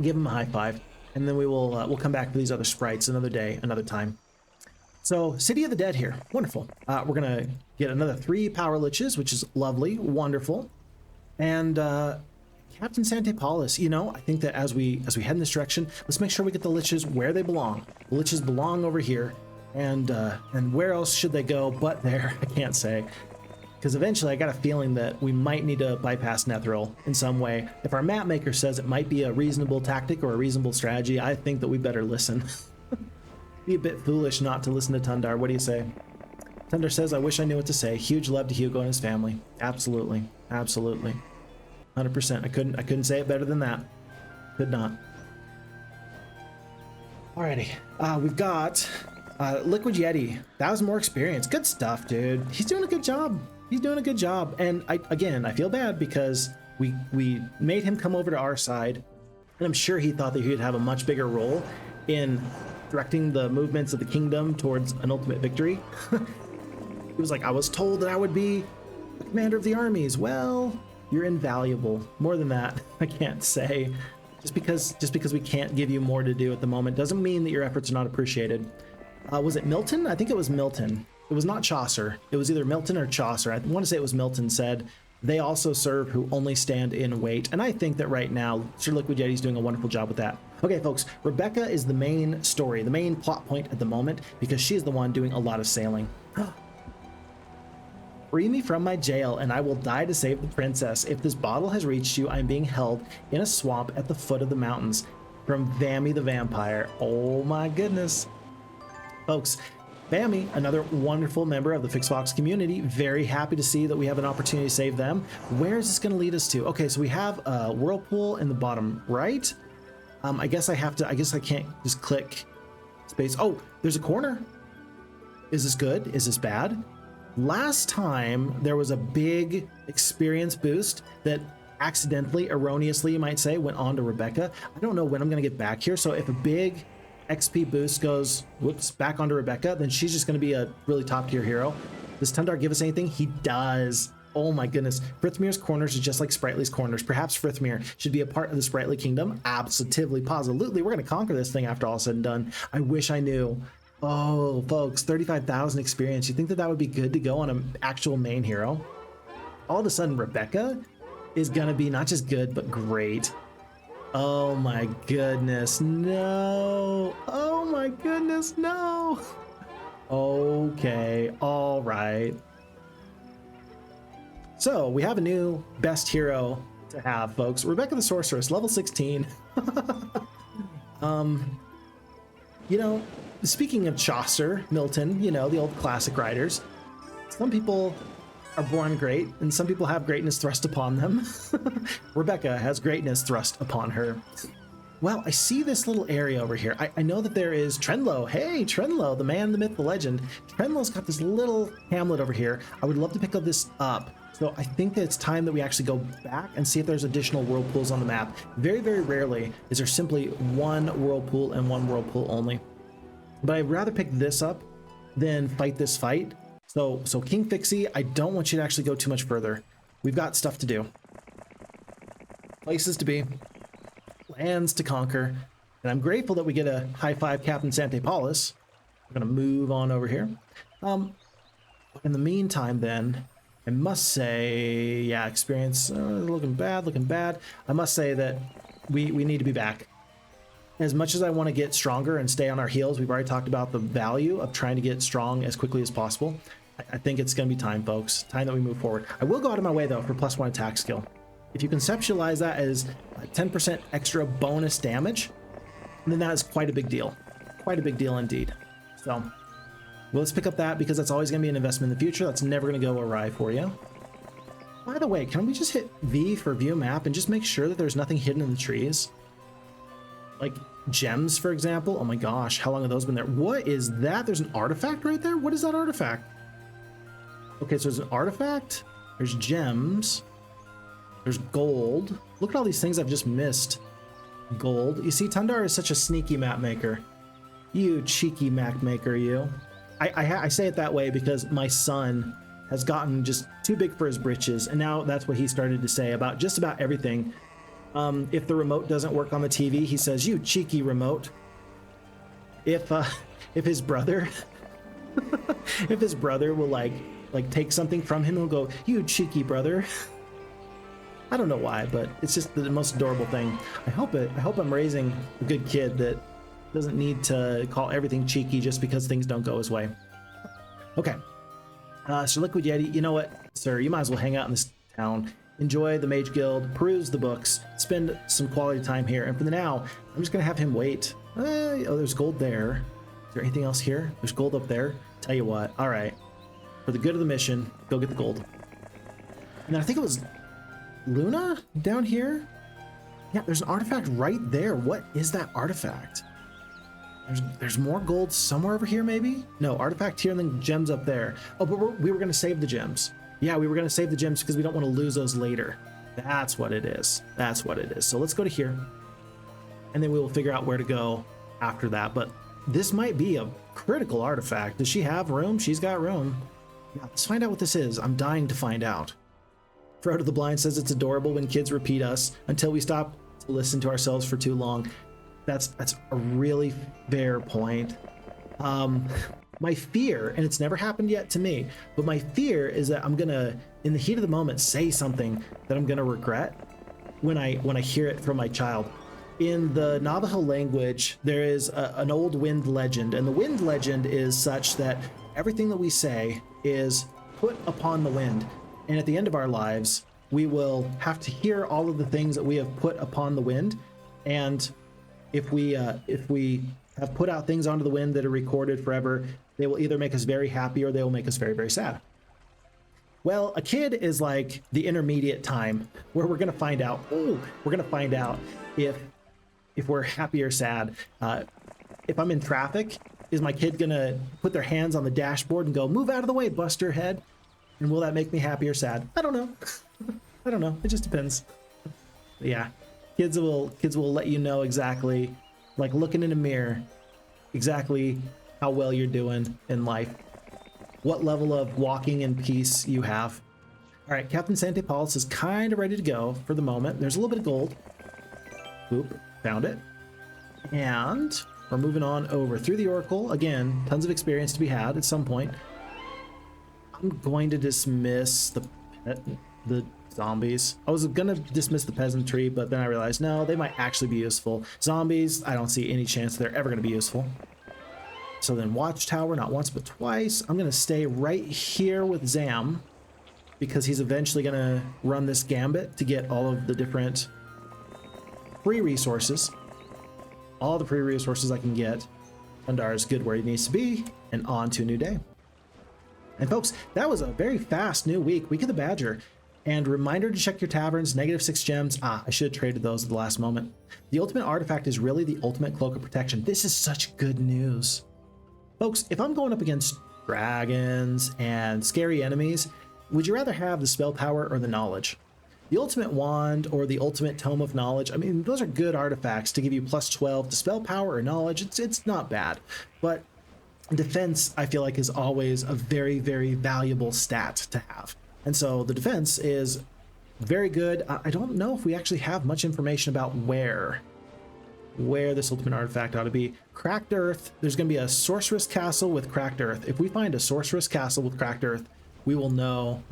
give him a high five, and then we'll come back to these other sprites another day, another time. So, City of the Dead here, wonderful. We're gonna get another 3 power liches, which is lovely, wonderful, and Captain Santipulse, you know, I think that as we head in this direction, let's make sure we get the liches where they belong. The liches belong over here, And where else should they go but there? I can't say. Because eventually I got a feeling that we might need to bypass Netheril in some way. If our map maker says it might be a reasonable tactic or a reasonable strategy, I think that we better listen. Be a bit foolish not to listen to Tundar. What do you say? Tundar says, I wish I knew what to say. Huge love to Hugo and his family. Absolutely. Absolutely. 100%. I couldn't say it better than that. Could not. Alrighty. We've got Liquid Yeti. 1,000 more experience. Good stuff, dude. He's doing a good job. He's doing a good job. And I feel bad because we made him come over to our side, and I'm sure he thought that he would have a much bigger role in directing the movements of the kingdom towards an ultimate victory. He was like, I was told that I would be the commander of the armies. Well, you're invaluable. More than that, I can't say. Just because we can't give you more to do at the moment doesn't mean that your efforts are not appreciated. Was it Milton? I think it was Milton. It was not Chaucer. It was either Milton or Chaucer. I want to say it was Milton said, they also serve who only stand in wait. And I think that right now, Sir Liquid Yeti's doing a wonderful job with that. Okay, folks, Rebecca is the main story, the main plot point at the moment, because she's the one doing a lot of sailing. Free me from my jail, and I will die to save the princess. If this bottle has reached you, I am being held in a swamp at the foot of the mountains. From Vammy the vampire. Oh my goodness. Folks, Vammy, another wonderful member of the FixxFox community. Very happy to see that we have an opportunity to save them. Where is this going to lead us to? Okay, so we have a whirlpool in the bottom right. I guess I can't just click space. Oh, there's a corner. Is this good? Is this bad? Last time there was a big experience boost that accidentally, erroneously, you might say, went on to Rebecca. I don't know when I'm going to get back here. So if a big XP boost goes, whoops, back onto Rebecca, then she's just going to be a really top tier hero. Does Tundar give us anything? He does. Oh my goodness. Frithmir's corners is just like Spritely's corners. Perhaps Frithmir should be a part of the Spritely kingdom. Absolutely, positively. We're going to conquer this thing after all is said and done. I wish I knew. Oh, folks, 35,000 experience. You think that would be good to go on an actual main hero? All of a sudden, Rebecca is going to be not just good, but great. Oh my goodness, no. Oh my goodness, no. Okay, all right. So we have a new best hero to have, folks. Rebecca the Sorceress, level 16. You know, speaking of Chaucer, Milton, you know, the old classic writers, some people are born great and some people have greatness thrust upon them. Rebecca has greatness thrust upon her. Well, I see this little area over here. I know that there is Trenlow. Hey, Trenlow, the man, the myth, the legend. Trenlow's got this little hamlet over here. I would love to pick this up. So I think that it's time that we actually go back and see if there's additional whirlpools on the map. Very, very rarely is there simply one whirlpool and one whirlpool only. But I'd rather pick this up than fight this fight. So King Phixxy, I don't want you to actually go too much further. We've got stuff to do. Places to be. Lands to conquer. And I'm grateful that we get a high five Captain Sante Paulus. We're going to move on over here. In the meantime then, I must say, yeah, experience looking bad. I must say that we need to be back. As much as I want to get stronger and stay on our heels, we've already talked about the value of trying to get strong as quickly as possible. I think it's going to be time, folks. Time that we move forward. I will go out of my way, though, for +1 attack skill. If you conceptualize that as 10% extra bonus damage, then that is quite a big deal. Quite a big deal indeed. So, well, let's pick up that because that's always going to be an investment in the future. That's never going to go awry for you. By the way, can we just hit V for view map and just make sure that there's nothing hidden in the trees? Like gems, for example. Oh my gosh, how long have those been there? What is that? There's an artifact right there? What is that artifact? Okay, so there's an artifact. There's gems. There's gold. Look at all these things I've just missed. Gold. You see, Tundar is such a sneaky map maker. You cheeky map maker, you. I say it that way because my son has gotten just too big for his britches, and now that's what he started to say about just about everything. If the remote doesn't work on the TV, he says, "You cheeky remote." If his brother, if his brother will like take something from him, he'll go, "You cheeky brother." I don't know why, but it's just the most adorable thing. I hope I'm raising a good kid that Doesn't need to call everything cheeky just because things don't go his way. Okay. Sir Liquid Yeti, you know what, sir? You might as well hang out in this town. Enjoy the Mage Guild, peruse the books, spend some quality time here. And for the now, I'm just going to have him wait. Oh, there's gold there. Is there anything else here? There's gold up there. Tell you what. All right. For the good of the mission, go get the gold. And then I think it was Luna down here. Yeah, there's an artifact right there. What is that artifact? There's more gold somewhere over here, maybe? No, artifact here and then gems up there. Oh, but we were going to save the gems. Yeah, we were going to save the gems because we don't want to lose those later. That's what it is. That's what it is. So let's go to here. And then we will figure out where to go after that. But this might be a critical artifact. Does she have room? She's got room. Yeah, let's find out what this is. I'm dying to find out. Frodo the Blind says it's adorable when kids repeat us until we stop to listen to ourselves for too long. That's a really fair point. My fear, and it's never happened yet to me, but my fear is that I'm gonna, in the heat of the moment, say something that I'm gonna regret when I hear it from my child. In the Navajo language, there is an old wind legend, and the wind legend is such that everything that we say is put upon the wind, and at the end of our lives, we will have to hear all of the things that we have put upon the wind, and if we have put out things onto the wind that are recorded forever, they will either make us very happy or they will make us very, very sad. Well, a kid is like the intermediate time where we're going to find out. We're going to find out if we're happy or sad. If I'm in traffic, is my kid going to put their hands on the dashboard and go, "Move out of the way, Buster head"? And will that make me happy or sad? I don't know. I don't know. It just depends. But yeah. Kids will let you know exactly, like looking in a mirror, exactly how well you're doing in life, what level of walking in peace you have. All right, Captain Sante Paulus is kind of ready to go for the moment. There's a little bit of gold. Oop, found it. And we're moving on over through the Oracle. Again, tons of experience to be had at some point. I'm going to dismiss the zombies. I was gonna dismiss the peasantry, but then I realized no, they might actually be useful. Zombies, I don't see any chance they're ever gonna be useful. So then Watchtower, not once but twice. I'm gonna stay right here with Zam because he's eventually gonna run this gambit to get all of the different free resources. All the free resources I can get. Tundar is good where he needs to be, and on to a new day. And folks, that was a very fast new week of the Badger. And reminder to check your taverns, -6 gems. I should have traded those at the last moment. The ultimate artifact is really the ultimate cloak of protection. This is such good news. Folks, if I'm going up against dragons and scary enemies, would you rather have the spell power or the knowledge? The ultimate wand or the ultimate tome of knowledge, I mean, those are good artifacts to give you +12 to spell power or knowledge. It's not bad. But defense, I feel like, is always a very, very valuable stat to have. And so the defense is very good. I don't know if we actually have much information about where this ultimate artifact ought to be. Cracked Earth, there's going to be a sorceress castle with Cracked Earth. If we find a sorceress castle with Cracked Earth, we will know,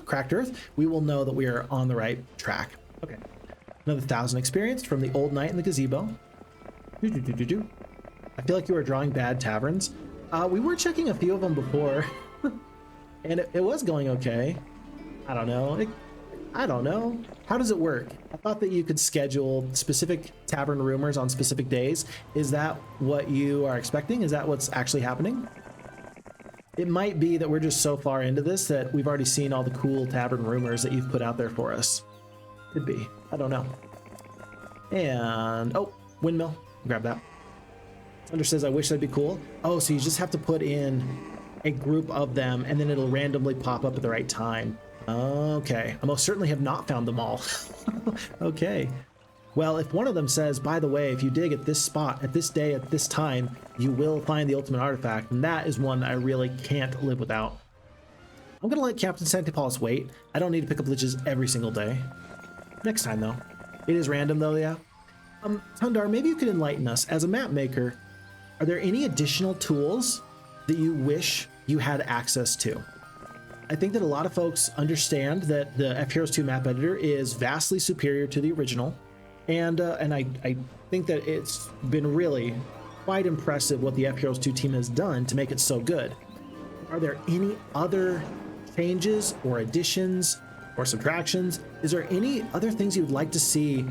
Cracked Earth, we will know that we are on the right track. Okay. Another 1,000 experience from the old knight in the gazebo. I feel like you are drawing bad taverns. We were checking a few of them before. And it was going okay. I don't know. I don't know. How does it work? I thought that you could schedule specific tavern rumors on specific days. Is that what you are expecting? Is that what's actually happening? It might be that we're just so far into this that we've already seen all the cool tavern rumors that you've put out there for us. Could be. I don't know. And, oh, windmill. Grab that. Thunder says, I wish that'd be cool. Oh, so you just have to put in a group of them and then it'll randomly pop up at the right time. Okay, I most certainly have not found them all. Okay, well, if one of them says, by the way, if you dig at this spot at this day at this time, you will find the ultimate artifact, and that is one that I really can't live without. I'm gonna let Captain Sante Paulus wait. I don't need to pick up liches every single day. Next time though. It is random though. Yeah. Tundar, maybe you could enlighten us as a map maker. Are there any additional tools that you wish you had access to? I think that a lot of folks understand that the FHeroes2 map editor is vastly superior to the original, and I think that it's been really quite impressive what the FHeroes2 team has done to make it so good. Are there any other changes or additions or subtractions? Is there any other things you'd like to see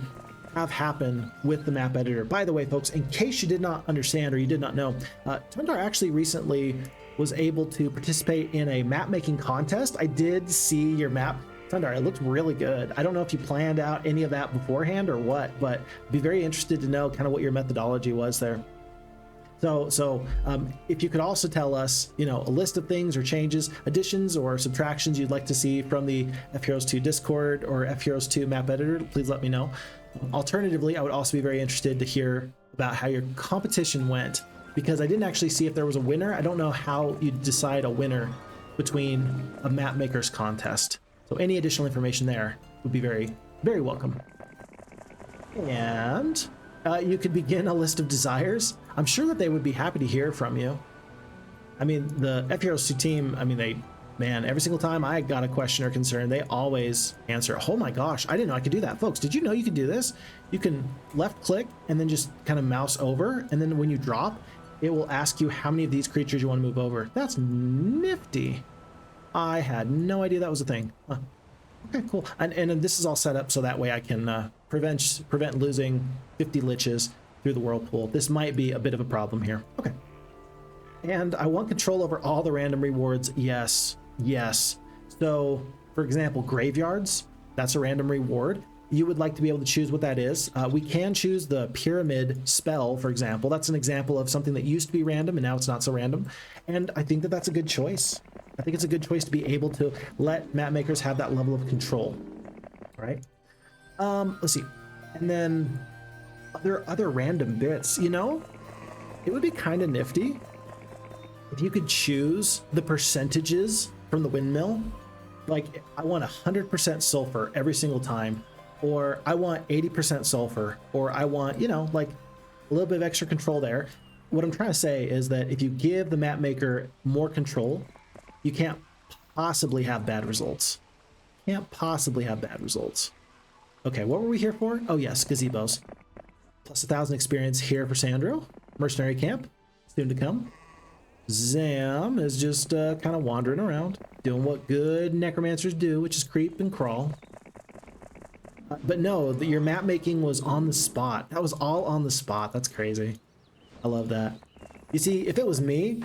have happen with the map editor? By the way, folks, in case you did not understand or you did not know, Tundar actually recently was able to participate in a map making contest. I did see your map, Tundar. It looked really good. I don't know if you planned out any of that beforehand or what, but I'd be very interested to know kind of what your methodology was there. So if you could also tell us, you know, a list of things or changes, additions or subtractions you'd like to see from the FHeroes2 Discord or FHeroes2 map editor, please let me know. Alternatively, I would also be very interested to hear about how your competition went, because I didn't actually see if there was a winner. I don't know how you decide a winner between a map maker's contest. So any additional information there would be very, very welcome. And you could begin a list of desires. I'm sure that they would be happy to hear from you. I mean, the FHeroes2 team, I mean, man, every single time I got a question or concern, they always answer. Oh my gosh, I didn't know I could do that. Folks, did you know you could do this? You can left click and then just kind of mouse over. And then when you drop, it will ask you how many of these creatures you want to move over. That's nifty. I had no idea that was a thing. Huh. Okay, cool. And this is all set up so that way I can prevent losing 50 liches through the whirlpool. This might be a bit of a problem here. Okay. And I want control over all the random rewards. Yes, yes. So, for example, graveyards, that's a random reward. You would like to be able to choose what that is. We can choose the pyramid spell, for example. That's an example of something that used to be random and now it's not so random. And I think that that's a good choice. I think it's a good choice to be able to let map makers have that level of control, right? Let's see. And then other random bits, you know, it would be kind of nifty if you could choose the percentages from the windmill. Like, I want 100% sulfur every single time, or I want 80% sulfur, or I want, you know, like a little bit of extra control there. What I'm trying to say is that if you give the map maker more control, you can't possibly have bad results. Can't possibly have bad results. Okay, what were we here for? Oh yes, gazebos. Plus 1,000 experience here for Sandro. Mercenary camp, soon to come. Zam is just kind of wandering around, doing what good necromancers do, which is creep and crawl. But no, your map making was on the spot. That was all on the spot. That's crazy. I love that. You see, if it was me,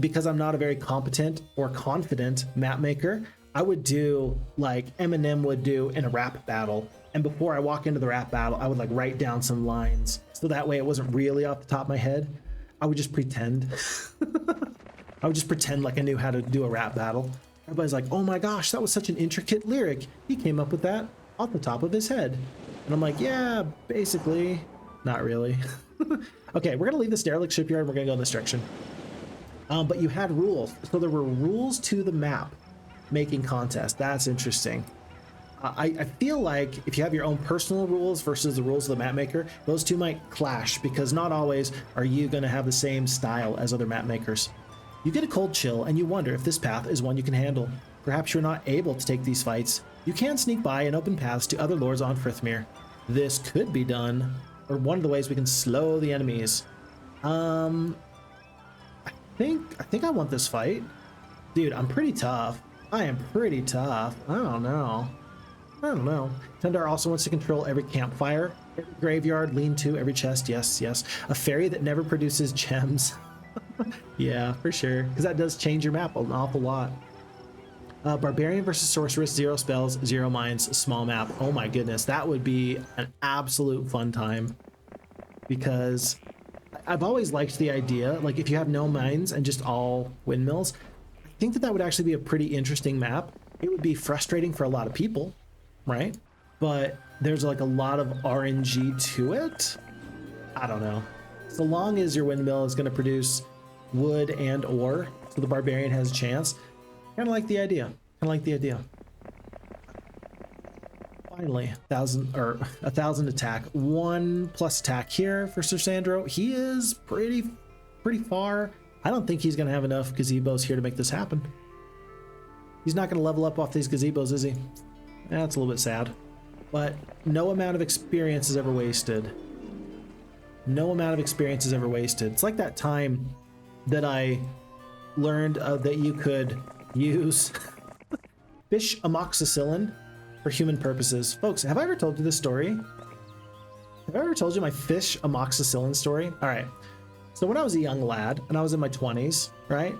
because I'm not a very competent or confident map maker, I would do like Eminem would do in a rap battle. And before I walk into the rap battle, I would like write down some lines. So that way it wasn't really off the top of my head. I would just pretend. I would just pretend like I knew how to do a rap battle. Everybody's like, oh my gosh, that was such an intricate lyric. He came up with that off the top of his head. And I'm like, yeah, basically, not really. Okay, we're gonna leave this derelict shipyard and we're gonna go in this direction. But you had rules. So there were rules to the map making contest. That's interesting. I feel like if you have your own personal rules versus the rules of the map maker, those two might clash, because not always are you going to have the same style as other map makers. You get a cold chill and you wonder if this path is one you can handle. Perhaps you're not able to take these fights. You can sneak by and open paths to other lords on Frithmere. This could be done, or one of the ways we can slow the enemies. I think I want this fight. Dude, I'm pretty tough. I am pretty tough. I don't know. Tundar also wants to control every campfire, every graveyard, lean-to, every chest. Yes, yes. A fairy that never produces gems. Yeah, for sure. Because that does change your map an awful lot. Barbarian versus Sorceress, 0 spells, 0 mines, small map. Oh my goodness, that would be an absolute fun time. Because I've always liked the idea, like if you have no mines and just all windmills, I think that would actually be a pretty interesting map. It would be frustrating for a lot of people, right? But there's like a lot of RNG to it. I don't know. So long as your windmill is going to produce wood and ore, so the barbarian has a chance. Kind of like the idea. Finally, 1,000 attack. 1+ attack here for Sir Sandro. He is pretty far. I don't think he's going to have enough gazebos here to make this happen. He's not going to level up off these gazebos, is he? That's a little bit sad. But no amount of experience is ever wasted. no amount of experience is ever wasted. It's like that time that I learned that you could use fish amoxicillin for human purposes. Folks, have I ever told you this story? Have I ever told you my fish amoxicillin story? All right. So when I was a young lad and I was in my 20s, right?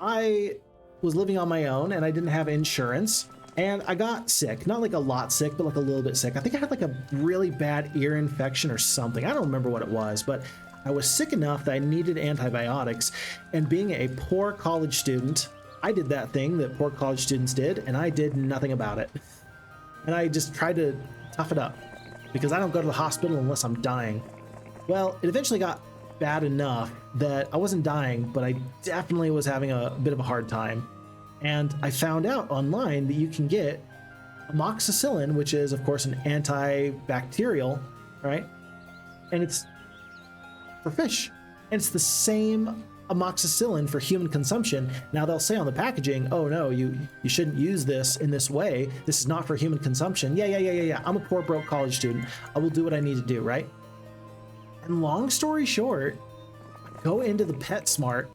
I was living on my own and I didn't have insurance and I got sick. Not like a lot sick, but like a little bit sick. I think I had like a really bad ear infection or something. I don't remember what it was, but I was sick enough that I needed antibiotics. And being a poor college student, I did that thing that poor college students did, and I did nothing about it. And I just tried to tough it up because I don't go to the hospital unless I'm dying. Well, it eventually got bad enough that I wasn't dying, but I definitely was having a bit of a hard time. And I found out online that you can get amoxicillin, which is, of course, an antibacterial, right? And it's for fish. And it's the same amoxicillin for human consumption. Now they'll say on the packaging, oh no, you shouldn't use this in this way. This is not for human consumption. Yeah. I'm a poor broke college student. I will do what I need to do, right? And long story short, I go into the PetSmart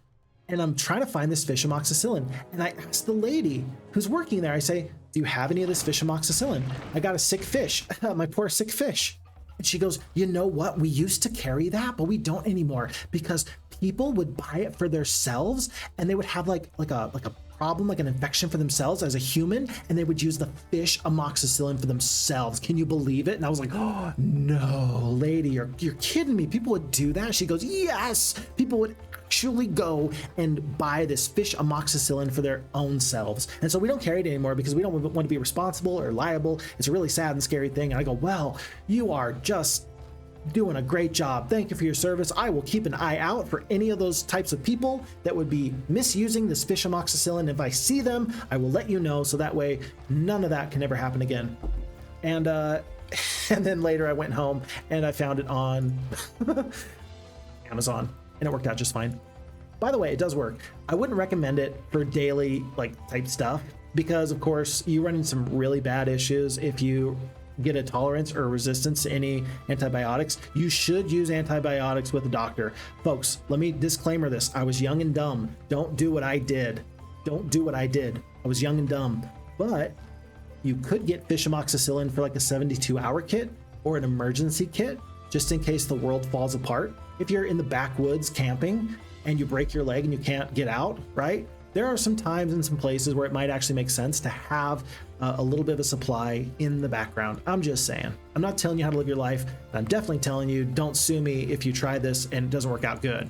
and I'm trying to find this fish amoxicillin. And I ask the lady who's working there, I say, do you have any of this fish amoxicillin? I got a sick fish, my poor sick fish. And she goes, you know what? We used to carry that, but we don't anymore because people would buy it for themselves and they would have like a problem, like an infection for themselves as a human, and they would use the fish amoxicillin for themselves. Can you believe it? And I was like, oh no, lady, you're kidding me. People would do that? She goes, yes, people would actually go and buy this fish amoxicillin for their own selves. And so we don't carry it anymore because we don't want to be responsible or liable. It's a really sad and scary thing. And I go, well, you are just doing a great job. Thank you for your service. I will keep an eye out for any of those types of people that would be misusing this fish amoxicillin. If I see them, I will let you know, so that way none of that can ever happen again. And then later I went home and I found it on Amazon, and it worked out just fine. By the way, it does work. I wouldn't recommend it for daily type stuff because, of course, you run into some really bad issues if you get a tolerance or resistance to any antibiotics. You should use antibiotics with a doctor. Folks, let me disclaimer this. I was young and dumb. Don't do what I did. Don't do what I did. I was young and dumb. But you could get fish amoxicillin for like a 72-hour kit or an emergency kit, just in case the world falls apart. If you're in the backwoods camping and you break your leg and you can't get out, right? There are some times and some places where it might actually make sense to have a little bit of a supply in the background. I'm just saying. I'm not telling you how to live your life, but I'm definitely telling you, don't sue me if you try this and it doesn't work out good.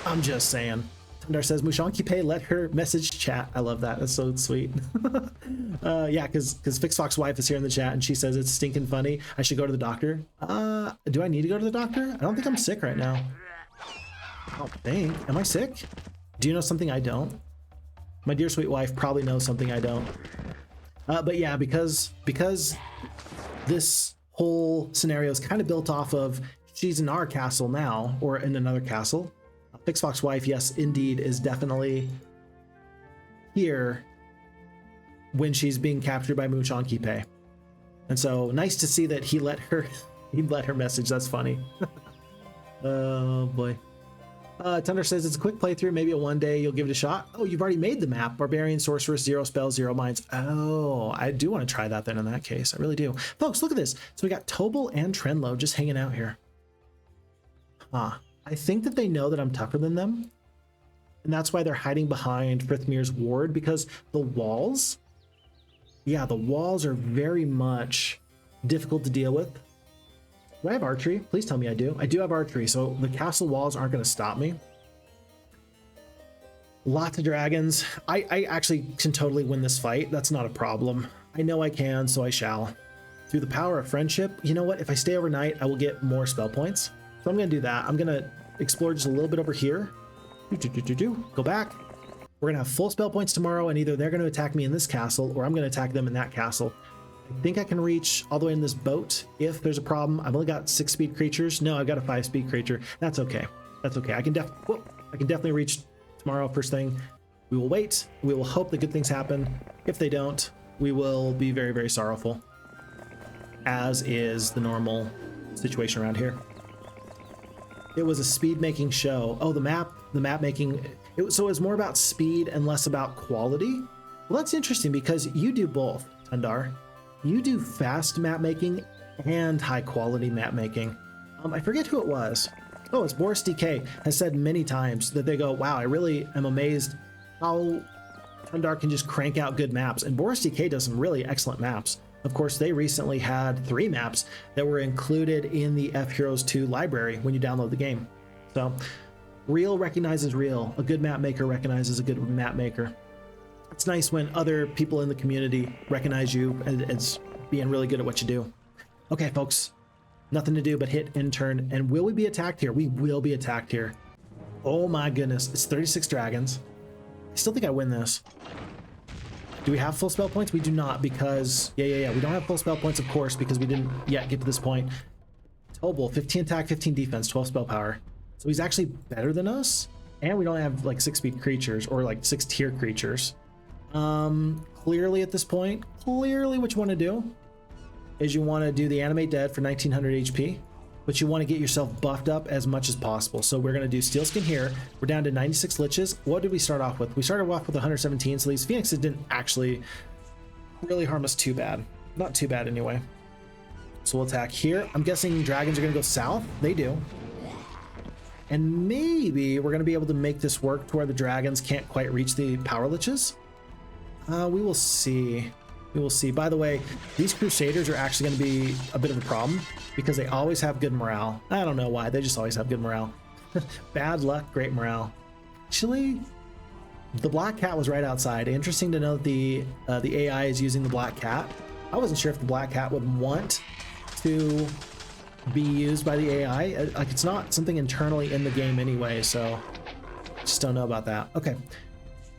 I'm just saying. Tundar says, Mushanki Pay, let her message chat. I love that. That's so sweet. Yeah, because FixFox's wife is here in the chat and she says it's stinking funny. I should go to the doctor. Do I need to go to the doctor? I don't think I'm sick right now. I don't think. Am I sick? Do you know something I don't? My dear sweet wife probably knows something I don't. But yeah, because this whole scenario is kind of built off of she's in our castle now, or in another castle. FixFox's wife, yes, indeed, is definitely here when she's being captured by Mushan Kipe. And so nice to see that he let her message. That's funny. Oh boy. Tundar says it's a quick playthrough. Maybe one day you'll give it a shot. Oh, you've already made the map. Barbarian, Sorceress, 0 spells, 0 mines. Oh, I do want to try that then in that case. I really do. Folks, look at this. So we got Tobal and Trenlo just hanging out here. I think that they know that I'm tougher than them. And that's why they're hiding behind Frithmir's ward, because the walls, yeah, the walls are very much difficult to deal with. Do I have archery? Please tell me I do. I do have archery, so the castle walls aren't going to stop me. Lots of dragons. I actually can totally win this fight. That's not a problem. I know I can, so I shall. Through the power of friendship, you know what? If I stay overnight, I will get more spell points. So I'm going to do that. I'm going to explore just a little bit over here. Go back. We're going to have full spell points tomorrow, and either they're going to attack me in this castle, or I'm going to attack them in that castle. I think I can reach all the way in this boat if there's a problem. I've only got 6-speed creatures. No, I've got a 5-speed creature. That's okay. That's okay. I can definitely reach tomorrow first thing. We will wait. We will hope that good things happen. If they don't, we will be very, very sorrowful, as is the normal situation around here. it was a speed making show. Oh, the map making, so it was more about speed and less about quality. Well, that's interesting because you do both, Tundar. You do fast map making and high quality map making. I forget who it was. Oh, it's Boris DK has said many times that they go, wow, I really am amazed how Tundar can just crank out good maps. And Boris DK does some really excellent maps. Of course, they recently had 3 maps that were included in the FHeroes2 library when you download the game. So real recognizes real. A good map maker recognizes a good map maker. It's nice when other people in the community recognize you as being really good at what you do. Okay, folks, nothing to do but hit intern. And will we be attacked here? We will be attacked here. Oh my goodness, it's 36 dragons. I still think I win this. Do we have full spell points? We do not because, yeah. We don't have full spell points, of course, because we didn't yet get to this point. Tobal, 15 attack, 15 defense, 12 spell power. So he's actually better than us. And we don't have like 6-speed creatures or like 6-tier creatures. Clearly at this point, what you want to do is you want to do the animate dead for 1900 HP, but you want to get yourself buffed up as much as possible. So we're going to do steel skin here. We're down to 96 liches. What did we start off with? We started off with 117. So these phoenixes didn't actually really harm us too bad. Not too bad anyway. So we'll attack here. I'm guessing dragons are going to go south. They do. And maybe we're going to be able to make this work to where the dragons can't quite reach the power liches. We will see. We will see. By the way, these Crusaders are actually going to be a bit of a problem because they always have good morale. I don't know why. They just always have good morale. Bad luck, great morale. Actually, the Black Cat was right outside. Interesting to know that the AI is using the Black Cat. I wasn't sure if the Black Cat would want to be used by the AI. Like, it's not something internally in the game anyway, so just don't know about that. Okay.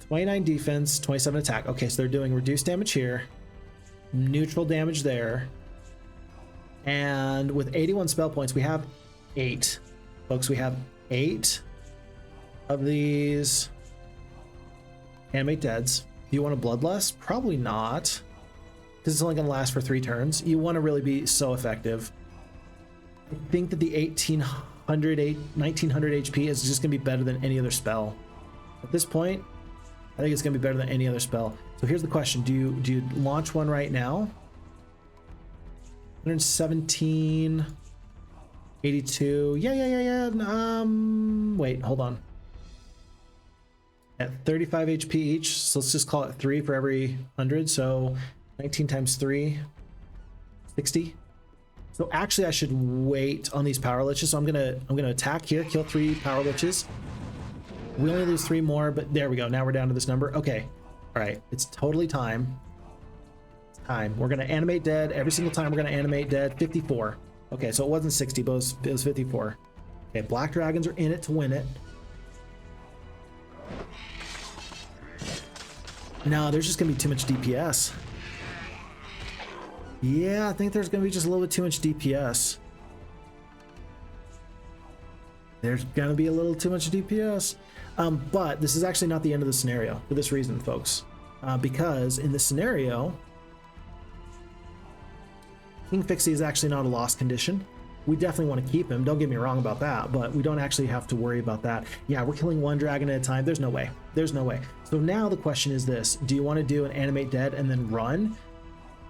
29 defense, 27 attack. Okay, so they're doing reduced damage here, neutral damage there, and with 81 spell points, we have 8. Folks, we have 8 of these animate deads. Do you want a bloodlust? Probably not, because it's only going to last for 3 turns. You want to really be so effective. I think that the 1900 HP is just going to be better than any other spell. At this point, I think it's going to be better than any other spell. So here's the question. Do you launch one right now? 117, 82. Yeah. Wait, hold on. At 35 HP each, so let's just call it 3 for every 100. So 19 times 3, 60. So actually I should wait on these power liches. So I'm gonna attack here, kill 3 power liches. We only lose 3 more, but there we go. Now we're down to this number. Okay. All right. It's totally time. It's time. We're going to animate dead. Every single time we're going to animate dead. 54. Okay, so it wasn't 60, but it was 54. Okay, black dragons are in it to win it. No, there's just going to be too much DPS. Yeah, I think there's going to be just a little bit too much DPS. There's going to be a little too much DPS. But this is actually not the end of the scenario for this reason, folks. Because in this scenario, King Phixxy is actually not a lost condition. We definitely want to keep him. Don't get me wrong about that, but we don't actually have to worry about that. Yeah, we're killing 1 dragon at a time. There's no way. There's no way. So now the question is this. Do you want to do an animate dead and then run?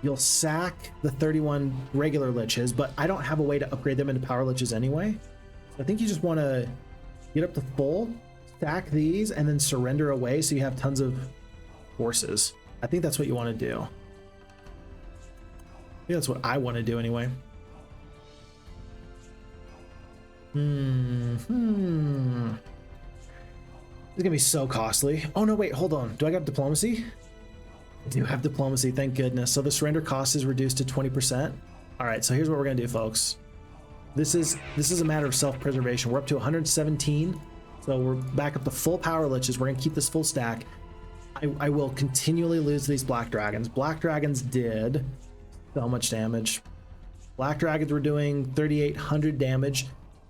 You'll sack the 31 regular liches, but I don't have a way to upgrade them into power liches anyway. So I think you just want to get up to full, stack these, and then surrender away so you have tons of forces. I think that's what you want to do. Yeah, that's what I want to do anyway. It's gonna be so costly. Oh no, wait, hold on. Do I got diplomacy? I do have diplomacy, thank goodness. So the surrender cost is reduced to 20%. All right, so here's what we're gonna do, folks. This is a matter of self-preservation. We're up to 117, so we're back up to full power liches. We're gonna keep this full stack. I will continually lose these black dragons. Black dragons did so much damage. Black dragons were doing 3,800 damage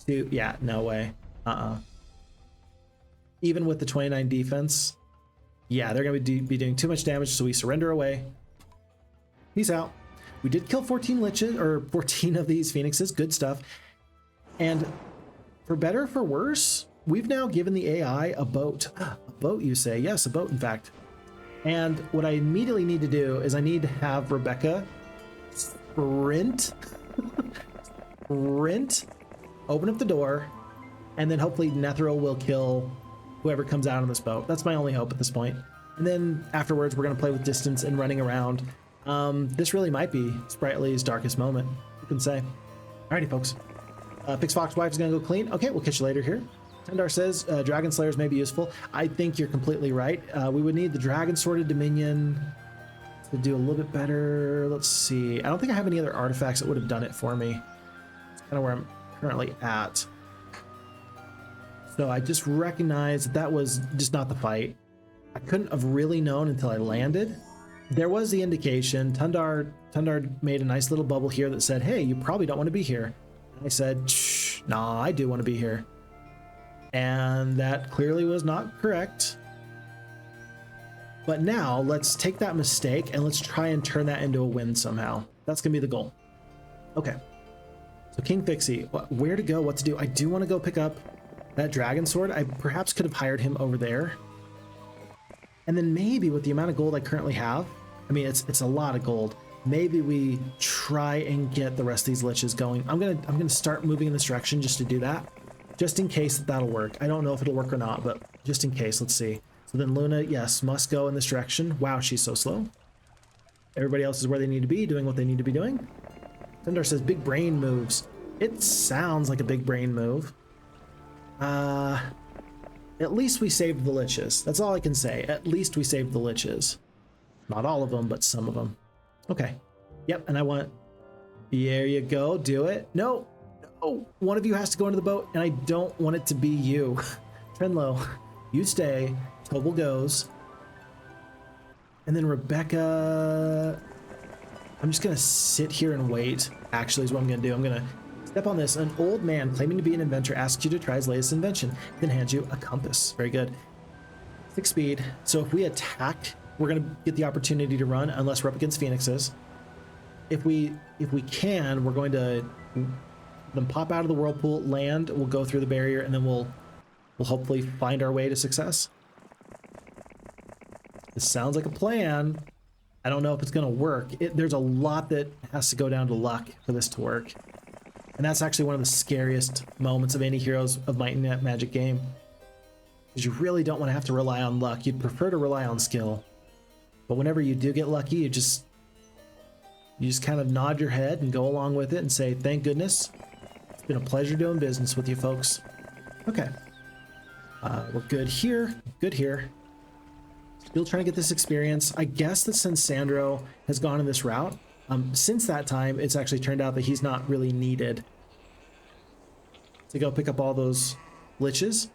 to, yeah, no way. Even with the 29 defense, yeah, they're gonna be doing too much damage, so we surrender away. Peace out. We did kill 14 liches, or 14 of these phoenixes, good stuff. And For better or for worse, we've now given the AI a boat. A boat, you say? Yes, a boat, in fact. And what I immediately need to do is I need to have Rebecca sprint, open up the door, and then hopefully Netheril will kill whoever comes out on this boat. That's my only hope at this point. And then afterwards, we're going to play with distance and running around. This really might be Spritely's darkest moment, you can say. Alrighty, folks. Pixfox wife is going to go clean. Okay, we'll catch you later here. Tundar says Dragon Slayers may be useful. I think you're completely right. We would need the Dragon Sworded Dominion to do a little bit better. Let's see. I don't think I have any other artifacts that would have done it for me. It's kind of where I'm currently at. So I just recognized that was just not the fight. I couldn't have really known until I landed. There was the indication. Tundar made a nice little bubble here that said, hey, you probably don't want to be here. And I said, shh, nah, I do want to be here. And that clearly was not correct. But now let's take that mistake and let's try and turn that into a win somehow. That's going to be the goal. Okay. So King Phixxy, where to go, what to do? I do want to go pick up that dragon sword. I perhaps could have hired him over there. And then maybe with the amount of gold I currently have, I mean, it's a lot of gold. Maybe we try and get the rest of these liches going. I'm gonna start moving in this direction just to do that, just in case that'll work. I don't know if it'll work or not, but just in case, let's see. So then Luna, yes, must go in this direction. Wow, she's so slow. Everybody else is where they need to be, doing what they need to be doing. Tundar says big brain moves. It sounds like a big brain move. At least we saved the liches. That's all I can say. At least we saved the liches. Not all of them, but some of them. Okay. Yep, and I want... There you go. Do it. No. No. One of you has to go into the boat, and I don't want it to be you. Trenlo, you stay. Tobal goes. And then Rebecca... I'm just going to sit here and wait, actually, is what I'm going to do. I'm going to step on this. An old man claiming to be an inventor asks you to try his latest invention, then hands you a compass. Very good. 6 speed. So if we attack, we're going to get the opportunity to run unless we're up against phoenixes. If we can, we're going to then pop out of the whirlpool, land, we'll go through the barrier, and then we'll hopefully find our way to success. This sounds like a plan. I don't know if it's going to work. There's a lot that has to go down to luck for this to work. And that's actually one of the scariest moments of any Heroes of Might and Magic game. Because you really don't want to have to rely on luck. You'd prefer to rely on skill. But whenever you do get lucky, you just kind of nod your head and go along with it and say, thank goodness. It's been a pleasure doing business with you folks. Okay. We're good here. Good here. Still trying to get this experience. I guess that since Sandro has gone in this route, since that time, it's actually turned out that he's not really needed to go pick up all those liches.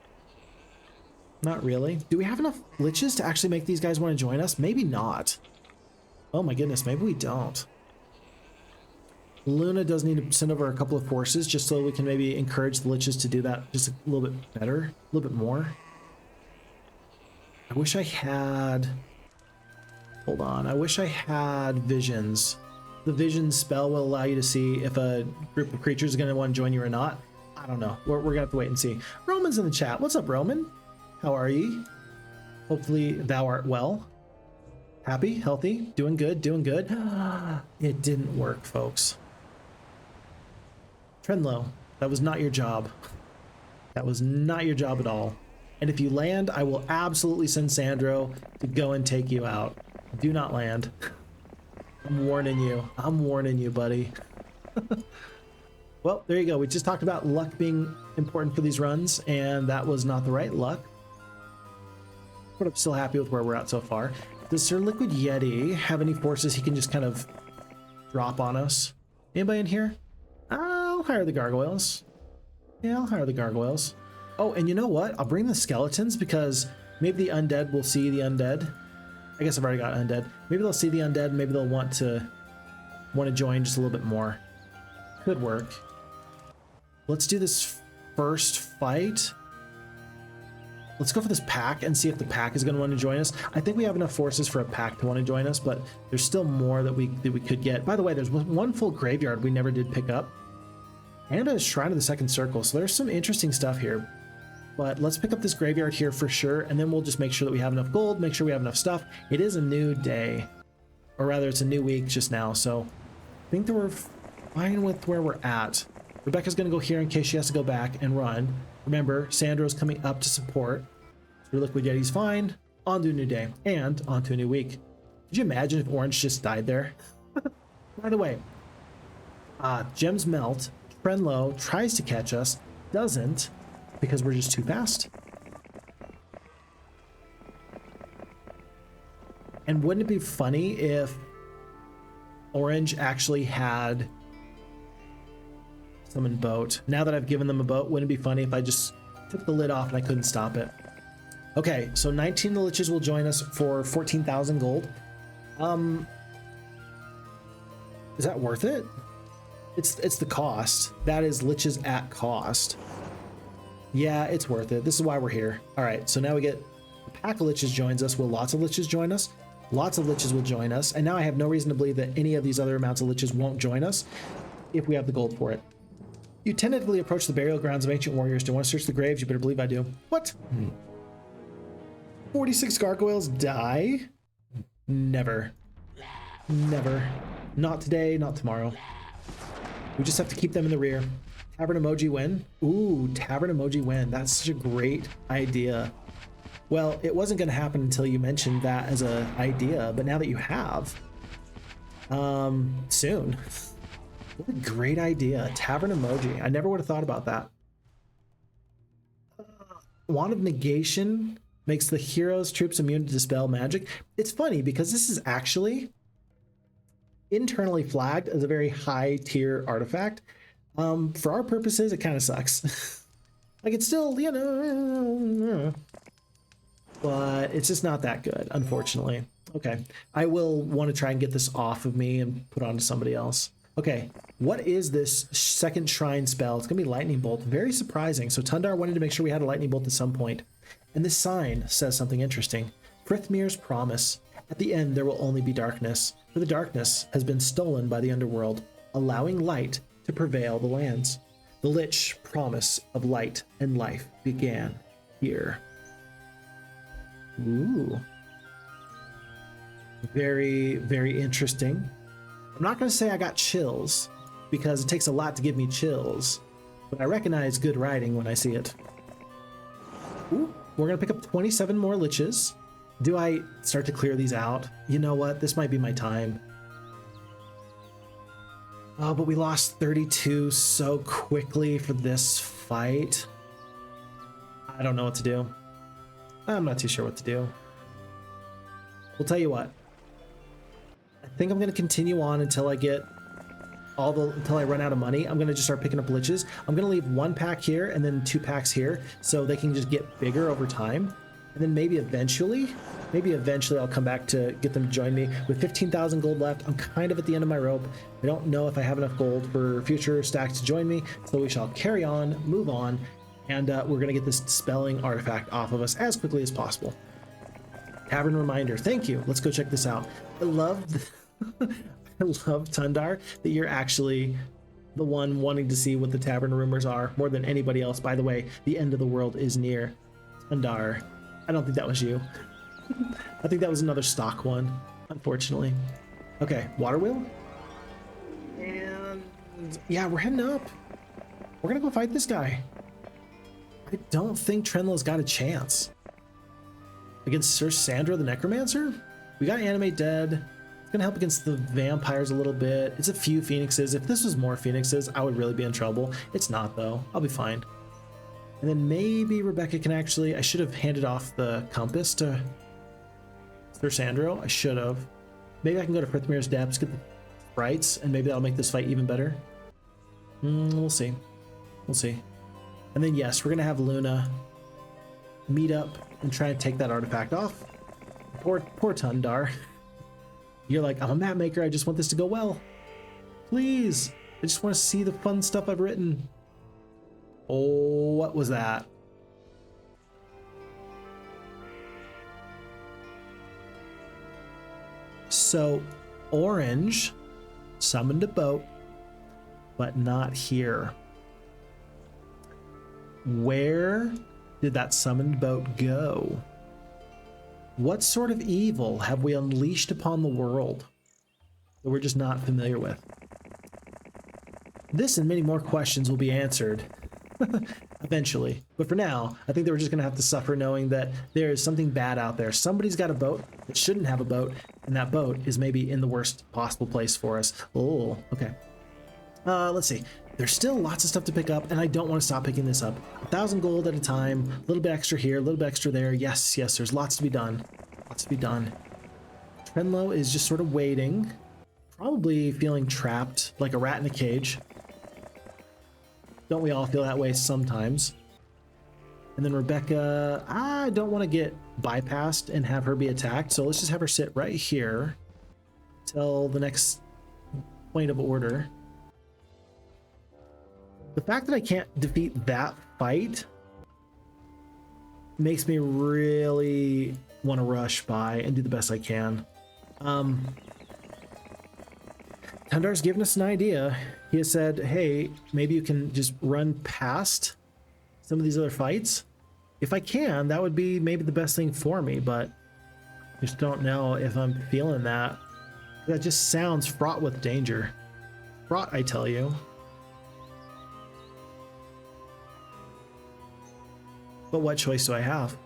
Not really. Do we have enough liches to actually make these guys want to join us? Maybe not. Oh my goodness, maybe we don't. Luna does need to send over a couple of forces just so we can maybe encourage the liches to do that just a little bit better, a little bit more. I wish I had... Hold on. I wish I had visions. The vision spell will allow you to see if a group of creatures is going to want to join you or not. I don't know. We're going to have to wait and see. Roman's in the chat. What's up, Roman? How are ye? Hopefully thou art well. Happy, healthy, doing good, doing good. It didn't work, folks. Trenlo, that was not your job. That was not your job at all. And if you land, I will absolutely send Sandro to go and take you out. Do not land. I'm warning you. I'm warning you, buddy. Well, there you go. We just talked about luck being important for these runs, and that was not the right luck. But I'm still happy with where we're at so far. Does Sir Liquid Yeti have any forces he can just kind of drop on us? Anybody in here? I'll hire the gargoyles. Yeah, I'll hire the gargoyles. Oh, and you know what? I'll bring the skeletons because maybe the undead will see the undead. I guess I've already got undead. Maybe they'll see the undead. Maybe they'll want to join just a little bit more. Could work. Let's do this first fight. Let's go for this pack and see if the pack is going to want to join us. I think we have enough forces for a pack to want to join us, but there's still more that we could get. By the way, there's one full graveyard we never did pick up. and a Shrine of the Second Circle. So there's some interesting stuff here. But let's pick up this graveyard here for sure, and then we'll just make sure that we have enough gold, make sure we have enough stuff. It is a new day, or rather it's a new week just now, so I think that we're fine with where we're at. Rebecca's going to go here in case she has to go back and run. Remember, Sandro's coming up to support. So Liquid Yeti's fine. On to a new day, and on to a new week. Could you imagine if Orange just died there? By the way, Gems Melt, Trenlow tries to catch us, doesn't, because we're just too fast. And wouldn't it be funny if Orange actually had summon boat? Now that I've given them a boat, wouldn't it be funny if I just took the lid off and I couldn't stop it? Okay, so 19 of the Liches will join us for 14,000 gold. Is that worth it? It's the cost. That is Liches at cost. Yeah, it's worth it. This is why we're here. All right, so now we get a pack of Liches joins us. Will lots of Liches join us? Lots of Liches will join us. And now I have no reason to believe that any of these other amounts of Liches won't join us if we have the gold for it. You tentatively approach the burial grounds of ancient warriors. Do you want to search the graves? You better believe I do. What? 46 gargoyles die? Never. Never. Not today, not tomorrow. We just have to keep them in the rear. Tavern emoji win. Ooh, tavern emoji win. That's such a great idea. Well, it wasn't going to happen until you mentioned that as an idea, but now that you have, soon. What a great idea. Tavern emoji. I never would have thought about that. Wand of Negation makes the hero's troops immune to dispel magic. It's funny because this is actually internally flagged as a very high tier artifact. For our purposes, it kind of sucks. Like, it's still, you know, but it's just not that good, unfortunately. Okay, I will want to try and get this off of me and put on to somebody else. Okay, what is this second shrine spell? It's gonna be Lightning Bolt. Very surprising. So Tundar wanted to make sure we had a Lightning Bolt at some point. And this sign says something interesting. Frithmir's promise. At the end, there will only be darkness, for the darkness has been stolen by the underworld, allowing light to prevail the lands. The Lich promise of light and life began here. Ooh. Very, very interesting. I'm not going to say I got chills, because it takes a lot to give me chills, but I recognize good writing when I see it. Ooh, we're going to pick up 27 more Liches. Do I start to clear these out? You know what? This might be my time. Oh, but we lost 32 so quickly for this fight. I don't know what to do. I'm not too sure what to do. We'll tell you what. I think I'm going to continue on until I get until I run out of money. I'm going to just start picking up Liches. I'm going to leave one pack here and then 2 packs here so they can just get bigger over time. And then maybe eventually I'll come back to get them to join me. With 15,000 gold left, I'm kind of at the end of my rope. I don't know if I have enough gold for future stacks to join me, so we shall carry on, move on, and we're going to get this dispelling artifact off of us as quickly as possible. Tavern reminder. Thank you. Let's go check this out. I love Tundar, that you're actually the one wanting to see what the tavern rumors are more than anybody else. By the way, the end of the world is near. Tundar. I don't think that was you. I think that was another stock one, unfortunately. Okay, water wheel. And yeah, we're heading up. We're gonna go fight this guy. I don't think Trenlow's got a chance against Sir Sandra the Necromancer. We got Animate dead. It's gonna help against the vampires a little bit. It's a few phoenixes. If this was more phoenixes, I would really be in trouble. It's not though. I'll be fine. And then maybe Rebecca can actually, I should have handed off the compass to Sir Sandro. I should have. Maybe I can go to Frithmir's Depths, get the sprites, and maybe that'll make this fight even better. We'll see. We'll see. And then yes, we're gonna have Luna meet up and try and take that artifact off. Poor Tundar. You're like, I'm a map maker, I just want this to go well. Please. I just want to see the fun stuff I've written. Oh, what was that? So, Orange summoned a boat, but not here. Where did that summoned boat go? What sort of evil have we unleashed upon the world that we're just not familiar with? This and many more questions will be answered eventually. But for now, I think that we're just going to have to suffer knowing that there is something bad out there. Somebody's got a boat that shouldn't have a boat, and that boat is maybe in the worst possible place for us. Oh, okay. Let's see. There's still lots of stuff to pick up, and I don't want to stop picking this up. 1,000 gold at a time, a little bit extra here, a little bit extra there. Yes, yes, there's lots to be done. Lots to be done. Trenlo is just sort of waiting, probably feeling trapped like a rat in a cage. Don't we all feel that way sometimes? And then Rebecca, I don't want to get bypassed and have her be attacked, so let's just have her sit right here till the next point of order. The fact that I can't defeat that fight makes me really want to rush by and do the best I can. Tundar's given us an idea. He has said, hey, maybe you can just run past some of these other fights. If I can, that would be maybe the best thing for me, but I just don't know if I'm feeling that. That just sounds fraught with danger. Fraught, I tell you. But what choice do I have?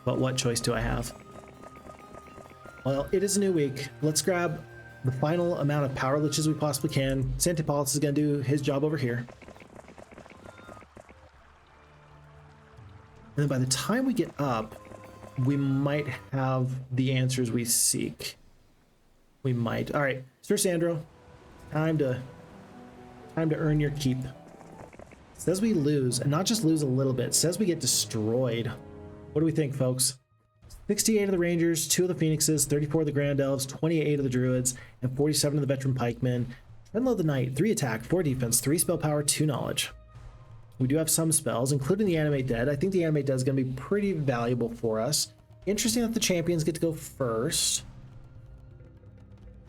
But what choice do I have? Well, it is a new week. Let's grab the final amount of power liches we possibly can. Santipolis is going to do his job over here. And then by the time we get up, we might have the answers we seek. We might. All right, Sir Sandro, time to earn your keep. Says we lose, and not just lose a little bit. Says we get destroyed. What do we think, folks? 68 of the Rangers, 2 of the Phoenixes, 34 of the Grand Elves, 28 of the Druids, and 47 of the Veteran Pikemen. Trenlo the Knight, 3 attack, 4 defense, 3 spell power, 2 knowledge. We do have some spells, including the Animate Dead. I think the Animate Dead is going to be pretty valuable for us. Interesting that the champions get to go first.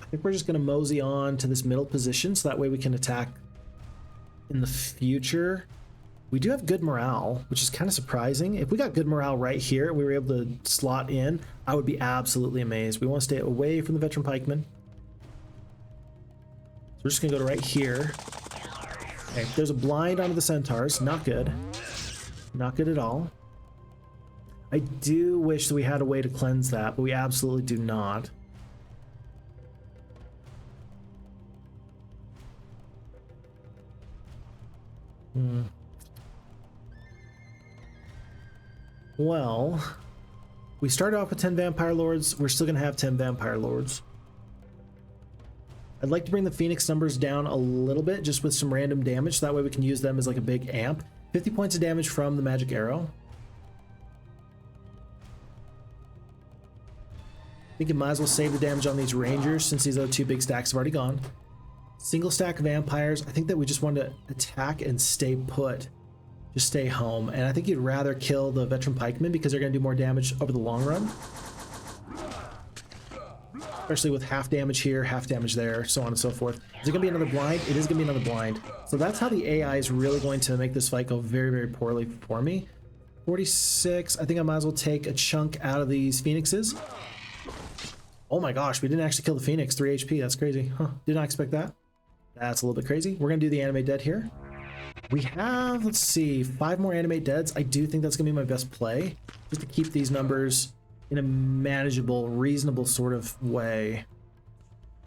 I think we're just going to mosey on to this middle position, so that way we can attack in the future. We do have good morale, which is kind of surprising. If we got good morale right here and we were able to slot in, I would be absolutely amazed. We want to stay away from the Veteran Pikemen. So we're just going to go to right here. Okay, there's a blind onto the Centaurs. Not good. Not good at all. I do wish that we had a way to cleanse that, but we absolutely do not. Well, we started off with 10 Vampire Lords. We're still going to have 10 Vampire Lords. I'd like to bring the Phoenix numbers down a little bit, just with some random damage, so that way we can use them as like a big amp. 50 points of damage from the magic arrow. I think you might as well save the damage on these Rangers, since these other 2 big stacks have already gone. Single stack Vampires. I think that we just want to attack and stay put. Just stay home. And I think you'd rather kill the Veteran Pikemen because they're going to do more damage over the long run. Especially with half damage here, half damage there, so on and so forth. Is it going to be another blind? It is going to be another blind. So that's how the AI is really going to make this fight go very, very poorly for me. 46. I think I might as well take a chunk out of these Phoenixes. Oh my gosh, we didn't actually kill the Phoenix. 3 HP. That's crazy. Huh. Did not expect that. That's a little bit crazy. We're going to do the Animate Dead here. We have, let's see, 5 more Animate Deads. I do think that's going to be my best play, just to keep these numbers in a manageable, reasonable sort of way.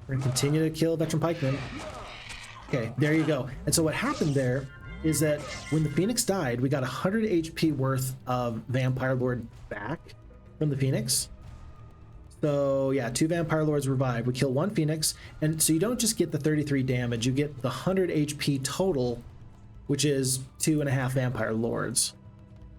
We're going to continue to kill Veteran Pikemen. Okay, there you go. And so what happened there is that when the Phoenix died, we got 100 HP worth of Vampire Lord back from the Phoenix. So yeah, 2 Vampire Lords revived. We kill 1 Phoenix, and so you don't just get the 33 damage, you get the 100 HP total, which is 2.5 Vampire Lords.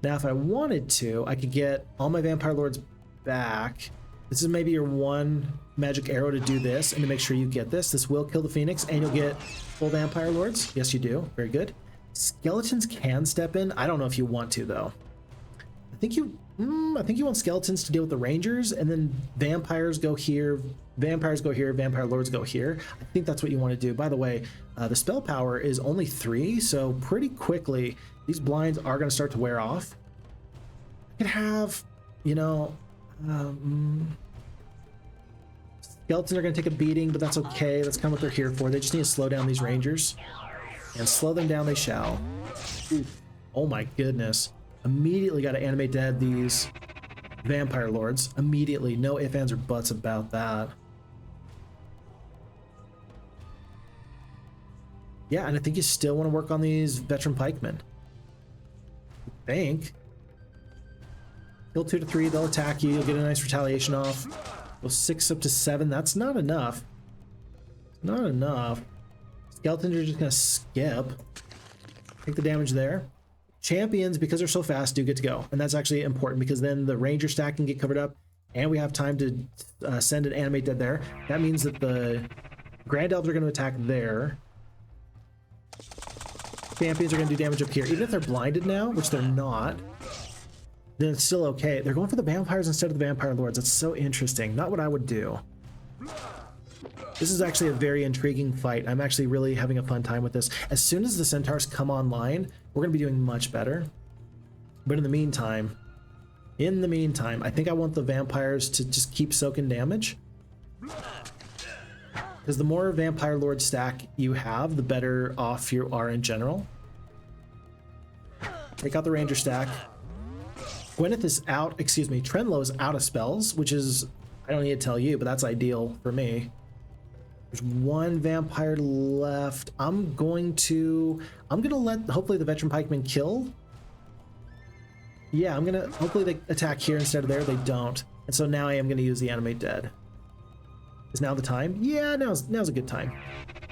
Now, if I wanted to, I could get all my Vampire Lords back. This is maybe your 1 magic arrow to do this, and to make sure you get this. This will kill the Phoenix, and you'll get full Vampire Lords. Yes, you do. Very good. Skeletons can step in. I don't know if you want to, though. I think you want skeletons to deal with the rangers, and then vampires go here, vampire lords go here. I think that's what you want to do. By the way, the spell power is only 3, so pretty quickly these blinds are going to start to wear off. I could have, you know, skeletons are going to take a beating, but that's okay. That's kind of what they're here for. They just need to slow down these rangers, and slow them down they shall. Oh my goodness. Immediately got to animate dead these vampire lords. Immediately. No ifs, ands, or buts about that. Yeah, and I think you still want to work on these veteran pikemen. I think. Kill 2 to 3, they'll attack you. You'll get a nice retaliation off. Go 6 up to 7. That's not enough. Not enough. Skeletons are just going to skip. Take the damage there. Champions, because they're so fast, do get to go, and that's actually important because then the ranger stack can get covered up, and we have time to send an animate dead there. That means that the grand elves are going to attack there. Champions are going to do damage up here, even if they're blinded now, which they're not. Then it's still okay. They're going for the vampires instead of the vampire lords. That's so interesting. Not what I would do. This is actually a very intriguing fight. I'm actually really having a fun time with this. As soon as the centaurs come online, we're going to be doing much better. But in the meantime, I think I want the vampires to just keep soaking damage. Because the more vampire lord stack you have, the better off you are in general. Take out the ranger stack. Gwyneth is out, Trenlo is out of spells, which is, I don't need to tell you, but that's ideal for me. There's 1 vampire left. I'm gonna let hopefully the veteran pikemen kill. Yeah, hopefully they attack here instead of there. They don't. And so now I am gonna use the animate dead. Is now the time? Yeah, now's a good time.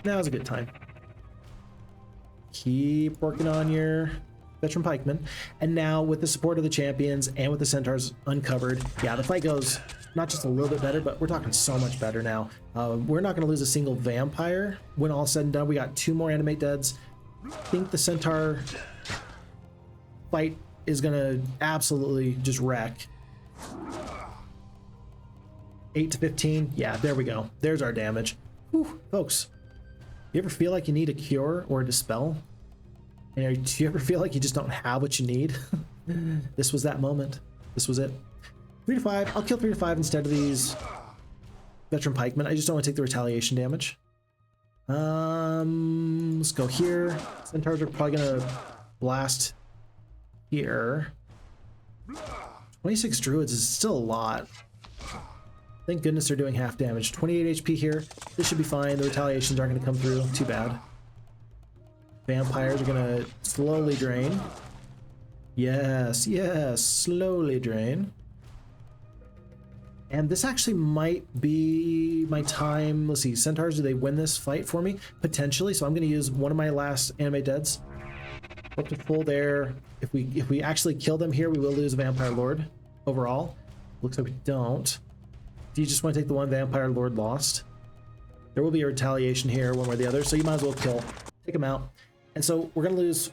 Now's a good time. Keep working on your veteran pikemen. And now with the support of the champions and with the centaurs uncovered, yeah, the fight goes not just a little bit better, but we're talking so much better now. We're not going to lose a single vampire when all said and done. We got 2 more animate deads. I think the centaur fight is going to absolutely just wreck. 8 to 15. Yeah, there we go. There's our damage. Whew, folks, you ever feel like you need a cure or a dispel? And do you ever feel like you just don't have what you need? This was that moment. This was it. 3 to 5. I'll kill 3 to 5 instead of these veteran pikemen. I just don't want to take the retaliation damage. Let's go here. Centaurs are probably gonna blast here. 26 druids is still a lot. Thank goodness they're doing half damage. 28 HP here. This should be fine. The retaliations aren't gonna come through. Too bad. Vampires are gonna slowly drain. Yes, slowly drain. And this actually might be my time. Let's see, centaurs, do they win this fight for me? Potentially, so I'm gonna use one of my last animate deads. Up to full there. If we actually kill them here, we will lose a vampire lord overall. Looks like we don't. Do you just want to take the 1 vampire lord lost? There will be a retaliation here, one way or the other, so you might as well kill. Take them out. And so we're gonna lose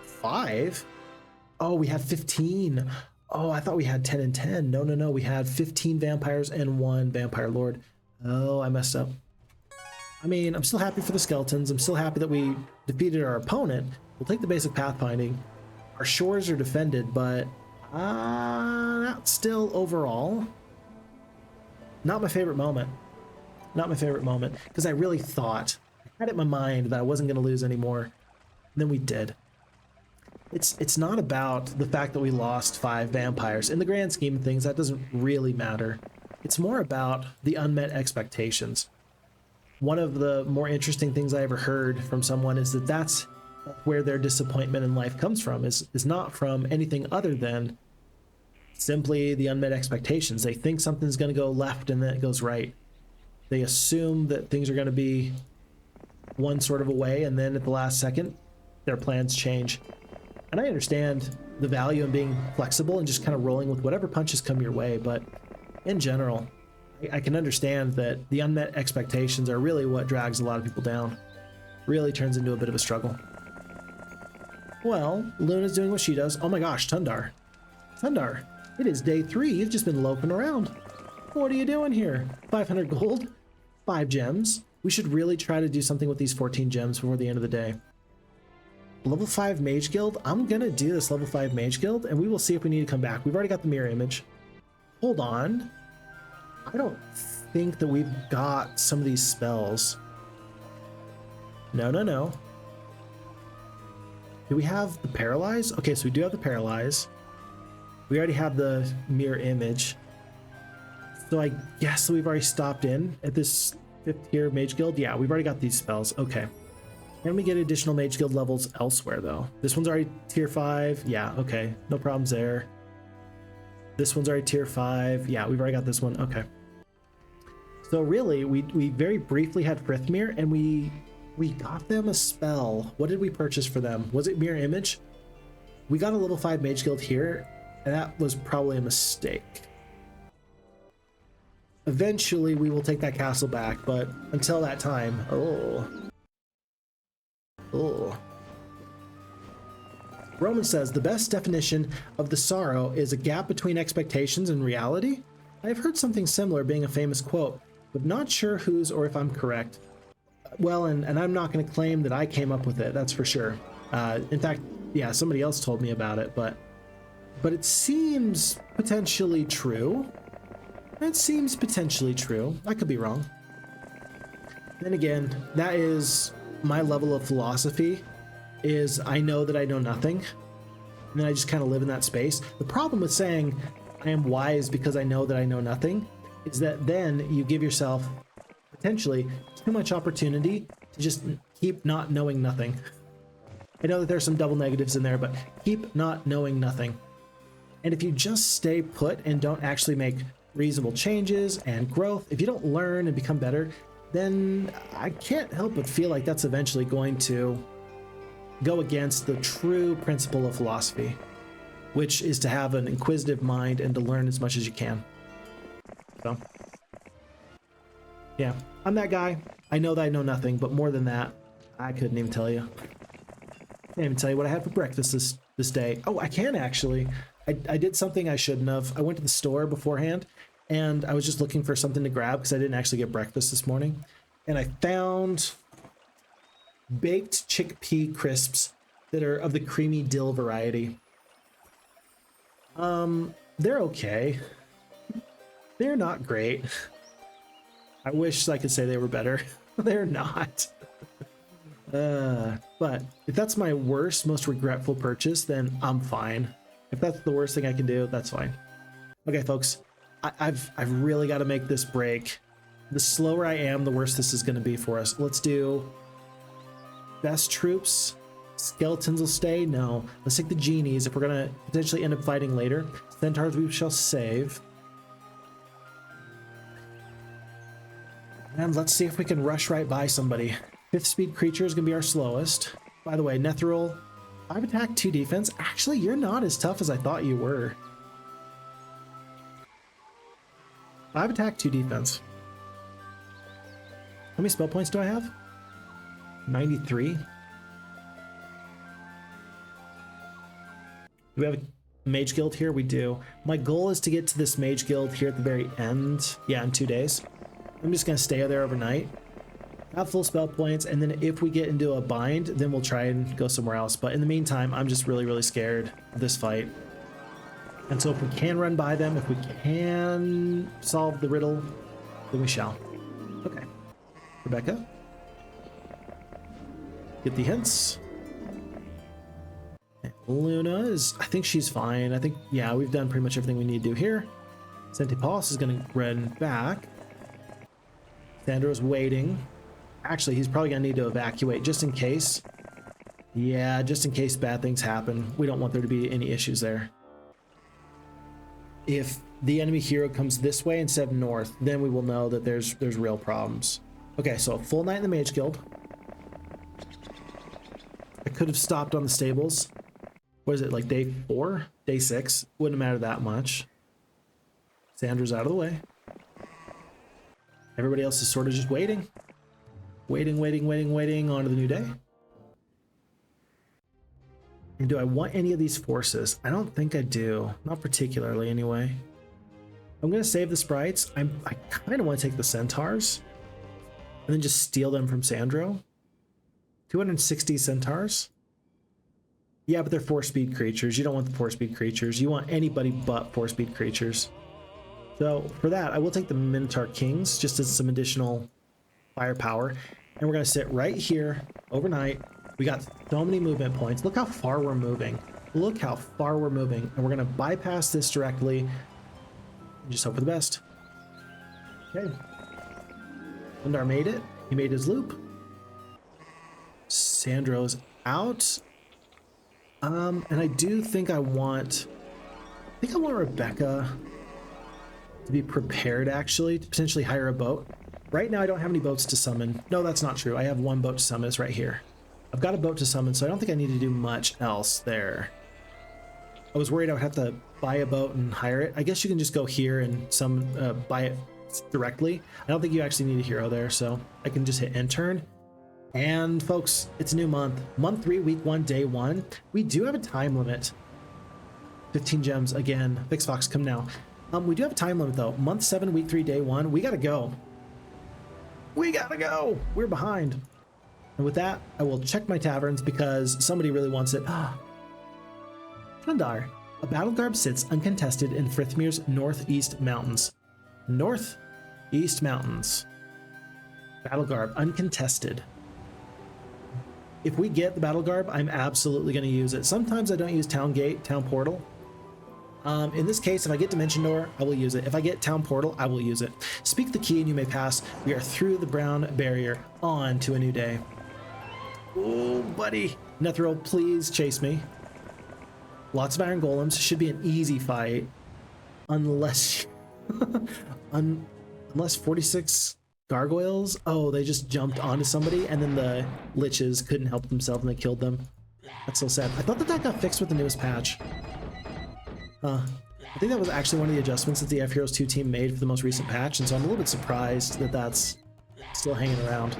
5. Oh, we have 15. Oh, I thought we had 10 and 10. No. We had 15 vampires and 1 vampire lord. Oh, I messed up. I mean, I'm still happy for the skeletons. I'm still happy that we defeated our opponent. We'll take the basic pathfinding. Our shores are defended, but that's still overall not my favorite moment. Not my favorite moment, because I really thought, I had it in my mind that I wasn't going to lose anymore. And then we did. It's not about the fact that we lost 5 vampires. In the grand scheme of things, that doesn't really matter. It's more about the unmet expectations. One of the more interesting things I ever heard from someone is that that's where their disappointment in life comes from, is not from anything other than simply the unmet expectations. They think something's going to go left and then it goes right. They assume that things are going to be one sort of a way, and then at the last second, their plans change. And I understand the value in being flexible and just kind of rolling with whatever punches come your way, but in general, I can understand that the unmet expectations are really what drags a lot of people down. Really turns into a bit of a struggle. Well, Luna's doing what she does. Oh my gosh, Tundar. Tundar, it is day 3. You've just been loafing around. What are you doing here? 500 gold, 5 gems. We should really try to do something with these 14 gems before the end of the day. Level 5 Mage Guild. I'm gonna do this level 5 Mage Guild, and we will see if we need to come back. We've already got the mirror image. Hold on. I don't think that we've got some of these spells. No, no, no. Do we have the Paralyze? Okay, so we do have the Paralyze. We already have the mirror image. So I guess we've already stopped in at this 5th tier Mage Guild. Yeah, we've already got these spells. Okay. Can we get additional Mage Guild levels elsewhere, though? This one's already tier 5. Yeah, okay. No problems there. This one's already tier 5. Yeah, we've already got this one. Okay. So really, we very briefly had Frithmere, and we got them a spell. What did we purchase for them? Was it Mirror Image? We got a level 5 Mage Guild here, and that was probably a mistake. Eventually, we will take that castle back, but until that time, oh. Roman says, the best definition of the sorrow is a gap between expectations and reality. I have heard something similar being a famous quote, but not sure whose or if I'm correct. Well, and I'm not going to claim that I came up with it, that's for sure. In fact, yeah, somebody else told me about it, but it seems potentially true. It seems potentially true. I could be wrong. Then again, that is my level of philosophy, is I know that I know nothing, and then I just kind of live in that space. The problem with saying I am wise because I know that I know nothing is that then you give yourself potentially too much opportunity to just keep not knowing nothing. I know that there's some double negatives in there, but keep not knowing nothing. And if you just stay put and don't actually make reasonable changes and growth, if you don't learn and become better, then I can't help but feel like that's eventually going to go against the true principle of philosophy, which is to have an inquisitive mind and to learn as much as you can. So, yeah, I'm that guy. I know that I know nothing, but more than that, I couldn't even tell you. Can't even tell you what I had for breakfast this day. Oh, I can actually. I did something I shouldn't have. I went to the store beforehand, and I was just looking for something to grab because I didn't actually get breakfast this morning. And I found baked chickpea crisps that are of the creamy dill variety. They're okay. They're not great. I wish I could say they were better. They're not. But if that's my worst, most regretful purchase, then I'm fine. If that's the worst thing I can do, that's fine. Okay, folks, I've really got to make this break. The slower I am, the worse this is going to be for us. Let's do best troops. Skeletons will stay. No, let's take the genies if we're going to potentially end up fighting later. Centaurs we shall save. And let's see if we can rush right by somebody. 5th speed creature is going to be our slowest. By the way, Netheril, 5 attack, 2 defense. Actually, you're not as tough as I thought you were. 5 attack, 2 defense. How many spell points do I have? 93. Do we have a mage guild here? We do. My goal is to get to this mage guild here at the very end. Yeah, in 2 days. I'm just going to stay there overnight. Have full spell points, and then if we get into a bind, then we'll try and go somewhere else. But in the meantime, I'm just really, really scared of this fight. And so if we can run by them, if we can solve the riddle, then we shall. Okay. Rebecca. Get the hints. And Luna is, I think she's fine. I think, yeah, we've done pretty much everything we need to do here. Centipaus is going to run back. Sandro's waiting. Actually, he's probably going to need to evacuate just in case. Yeah, just in case bad things happen. We don't want there to be any issues there. If the enemy hero comes this way instead of north, then we will know that there's real problems. Okay, so a full night in the Mage Guild. I could have stopped on the stables. What is it, like day 4? Day 6? Wouldn't matter that much. Sandra's out of the way. Everybody else is sort of just waiting. Waiting on to the new day. And do I want any of these forces? I don't think I do. Not particularly, anyway. I'm going to save the sprites. I kind of want to take the centaurs and then just steal them from Sandro. 260 centaurs. Yeah, but they're 4-speed creatures. You don't want the 4-speed creatures. You want anybody but 4-speed creatures. So for that, I will take the Minotaur Kings just as some additional firepower. And we're going to sit right here overnight. We got so many movement points. Look how far we're moving. Look how far we're moving. And we're going to bypass this directly and just hope for the best. Okay. Tundar made it. He made his loop. Sandro's out. And I do think I want Rebecca to be prepared, actually, to potentially hire a boat. Right now, I don't have any boats to summon. No, that's not true. I have one boat to summon. It's right here. I've got a boat to summon, so I don't think I need to do much else there. I was worried I would have to buy a boat and hire it. I guess you can just go here and buy it directly. I don't think you actually need a hero there, so I can just hit end turn. And folks, it's a new month. Month 3, week 1, day 1. We do have a time limit. 15 gems again. Fox, come now. We do have a time limit though. Month 7, week 3, day 1. We gotta go. We gotta go. We're behind. And with that, I will check my taverns because somebody really wants it. Tundar. A Battlegarb sits uncontested in Frithmir's northeast mountains. Northeast mountains. Battlegarb uncontested. If we get the Battlegarb, I'm absolutely going to use it. Sometimes I don't use Town Gate, Town Portal. In this case, if I get Dimension Door, I will use it. If I get Town Portal, I will use it. Speak the key and you may pass. We are through the brown barrier, on to a new day. Oh, buddy. Netheril, please chase me. Lots of Iron Golems. Should be an easy fight. Unless... unless 46... Gargoyles? Oh, they just jumped onto somebody and then the Liches couldn't help themselves and they killed them. That's so sad. I thought that got fixed with the newest patch. I think that was actually one of the adjustments that the FHeroes2 team made for the most recent patch, and so I'm a little bit surprised that that's still hanging around.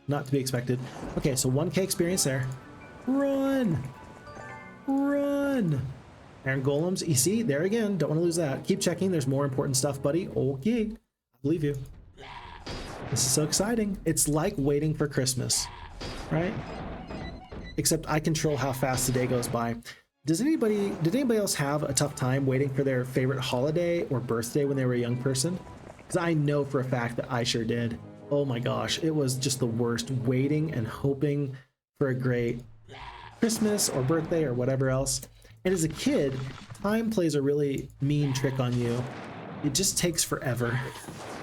Not to be expected. Okay, so 1k experience there. Run! Run! Iron Golems, you see, there again, don't want to lose that. Keep checking, there's more important stuff, buddy. Okay, I believe you. This is so exciting. It's like waiting for Christmas, right? Except I control how fast the day goes by. Did anybody else have a tough time waiting for their favorite holiday or birthday when they were a young person? Because I know for a fact that I sure did. Oh my gosh, it was just the worst, waiting and hoping for a great Christmas or birthday or whatever else. And as a kid, time plays a really mean trick on you. It just takes forever.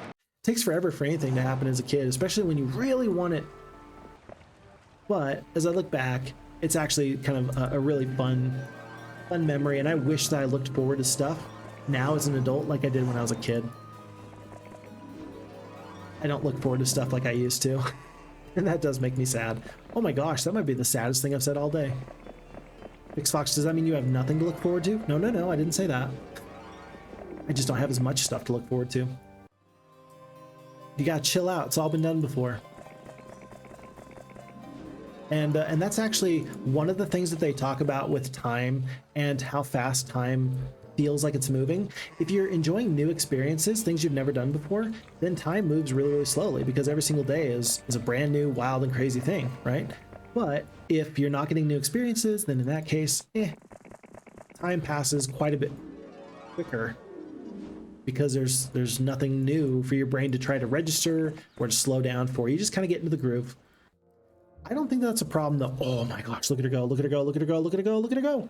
It takes forever for anything to happen as a kid, especially when you really want it. But as I look back, it's actually kind of a really fun memory, and I wish that I looked forward to stuff now as an adult like I did when I was a kid. I don't look forward to stuff like I used to, and that does make me sad. Oh my gosh, that might be the saddest thing I've said all day. Fox, does that mean you have nothing to look forward to? No, I didn't say that. I just don't have as much stuff to look forward to. You gotta chill out, it's all been done before. And that's actually one of the things that they talk about with time and how fast time feels like it's moving. If you're enjoying new experiences, things you've never done before, then time moves really, really slowly because every single day is a brand new, wild, and crazy thing, right? But if you're not getting new experiences, then in that case, time passes quite a bit quicker because there's nothing new for your brain to try to register or to slow down for. You just kind of get into the groove. I don't think that's a problem though. Oh my gosh, look at her go, look at her go, look at her go, look at her go, look at her go.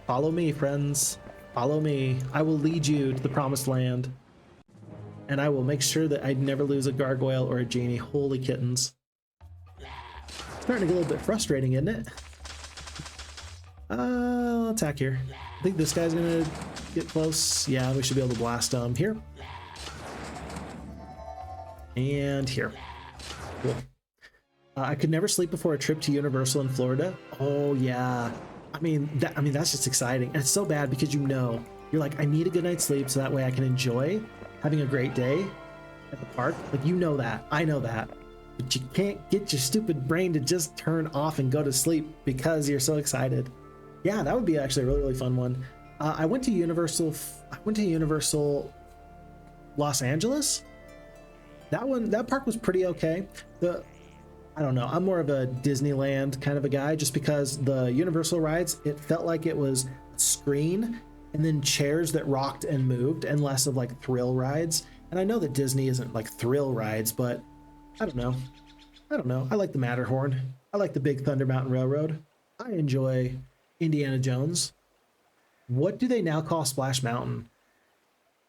Follow me, friends. Follow me. I will lead you to the promised land. And I will make sure that I never lose a gargoyle or a genie. Holy kittens. Starting to get a little bit frustrating, isn't it? Attack here. I think this guy's gonna get close. Yeah, we should be able to blast him here. And here. Cool. I could never sleep before a trip to Universal in Florida. Oh yeah. I mean that's just exciting. And it's so bad because you're like, I need a good night's sleep so that way I can enjoy having a great day at the park. Like, you know that. I know that. but you can't get your stupid brain to just turn off and go to sleep because you're so excited. Yeah, that would be actually a really, really fun one. I went to Universal Los Angeles. That park was pretty okay. I don't know, I'm more of a Disneyland kind of a guy, just because the Universal rides, it felt like it was a screen and then chairs that rocked and moved, and less of like thrill rides. And I know that Disney isn't like thrill rides, but I don't know. I like the Matterhorn. I like the Big Thunder Mountain Railroad. I enjoy Indiana Jones. What do they now call Splash Mountain?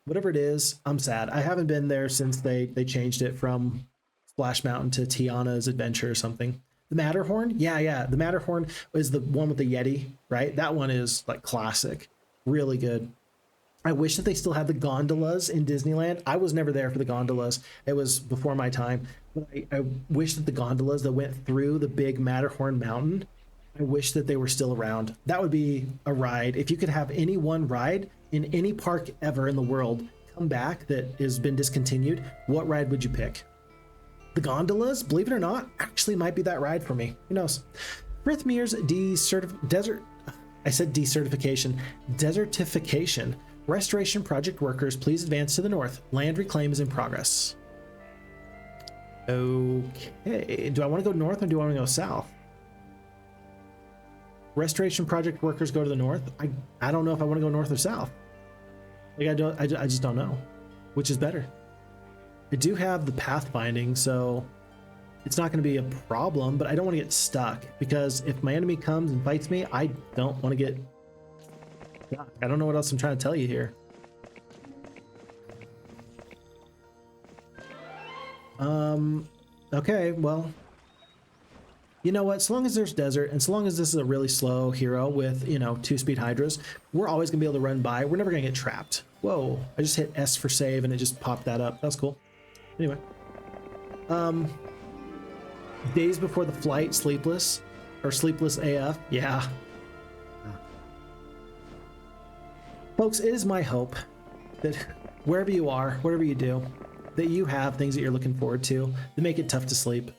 Whatever it is, I'm sad. I haven't been there since they changed it from Splash Mountain to Tiana's Adventure or something. The Matterhorn? Yeah. The Matterhorn is the one with the Yeti, right? That one is like classic. Really good. I wish that they still had the gondolas in Disneyland. I was never there for the gondolas. It was before my time. But I wish that the gondolas that went through the big Matterhorn mountain, I wish that they were still around. That would be a ride. If you could have any one ride in any park ever in the world come back that has been discontinued, what ride would you pick? The gondolas, believe it or not, actually might be that ride for me. Who knows? Frithmir's desertification. Restoration project workers, please advance to the north. Land reclaim is in progress. Okay. Do I want to go north or do I want to go south? Restoration project workers go to the north. I don't know if I want to go north or south. Like I just don't know. Which is better? I do have the pathfinding, so it's not going to be a problem, but I don't want to get stuck, because if my enemy comes and fights me, I don't want to get stuck. I don't know what else I'm trying to tell you here. Okay, well, you know what? So long as there's desert, and so long as this is a really slow hero with, 2-speed Hydras, we're always going to be able to run by. We're never going to get trapped. Whoa, I just hit S for save, and it just popped that up. That's cool. Anyway. Days before the flight, sleepless AF. Yeah. Folks, it is my hope that wherever you are, whatever you do, that you have things that you're looking forward to that make it tough to sleep.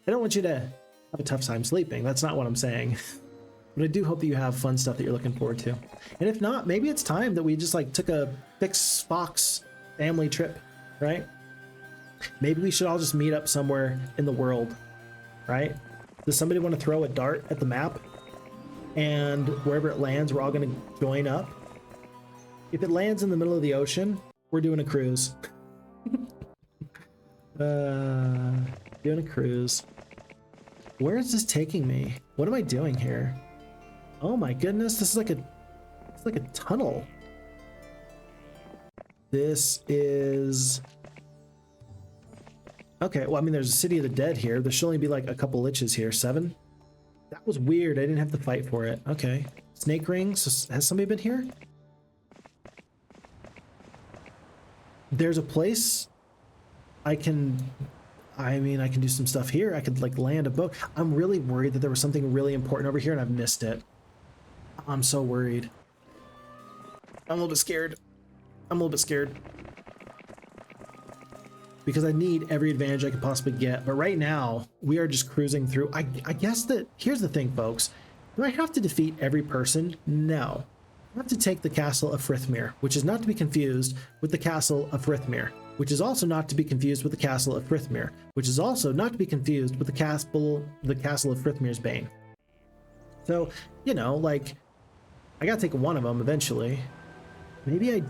I don't want you to have a tough time sleeping. That's not what I'm saying. But I do hope that you have fun stuff that you're looking forward to. And if not, maybe it's time that we just like took a Fix Fox family trip, right? Maybe we should all just meet up somewhere in the world, right? Does somebody want to throw a dart at the map? And wherever it lands, we're all going to join up. If it lands in the middle of the ocean, we're doing a cruise. Doing a cruise. Where is this taking me? What am I doing here? Oh my goodness, this is like a tunnel. This is... Okay, well, I mean, there's a City of the Dead here. There should only be like a couple liches here. 7? That was weird. I didn't have to fight for it. Okay. Snake rings. Has somebody been here? There's a place I can do some stuff here. I could like land a boat. I'm really worried that there was something really important over here and I've missed it. I'm so worried. I'm a little bit scared. Because I need every advantage I could possibly get. But right now, we are just cruising through. I guess that, here's the thing, folks. Do I have to defeat every person? No. I have to take the Castle of Frithmere, which is not to be confused with the Castle of Frithmere, which is also not to be confused with the Castle of Frithmere, which is also not to be confused with the Castle of Frithmere's Bane. So, like, I gotta take one of them eventually. Maybe I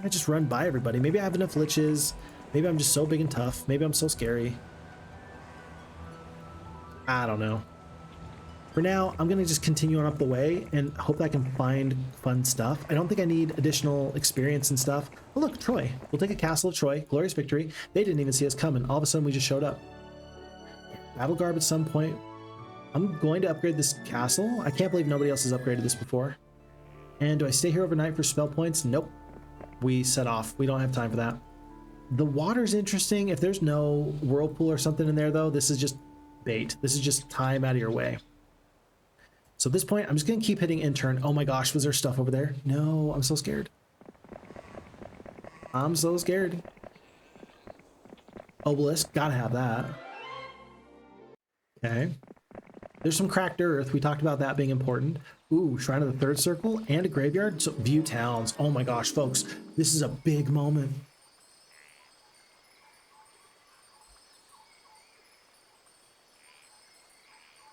just run by everybody. Maybe I have enough liches. Maybe I'm just so big and tough. Maybe I'm so scary. I don't know. For now, I'm gonna just continue on up the way and hope that I can find fun stuff. I don't think I need additional experience and stuff. Oh look, Troy. We'll take a Castle of Troy. Glorious victory. They didn't even see us coming. All of a sudden, we just showed up. Battlegarb at some point. I'm going to upgrade this castle. I can't believe nobody else has upgraded this before. And do I stay here overnight for spell points? Nope. We set off. We don't have time for that. The water's interesting. If there's no whirlpool or something in there, though, this is just bait. This is just time out of your way. So at this point, I'm just going to keep hitting intern. Oh my gosh, was there stuff over there? No, I'm so scared. I'm so scared. Obelisk, gotta have that. Okay. There's some cracked earth. We talked about that being important. Ooh, Shrine of the Third Circle and a graveyard. So view towns. Oh my gosh, folks. This is a big moment.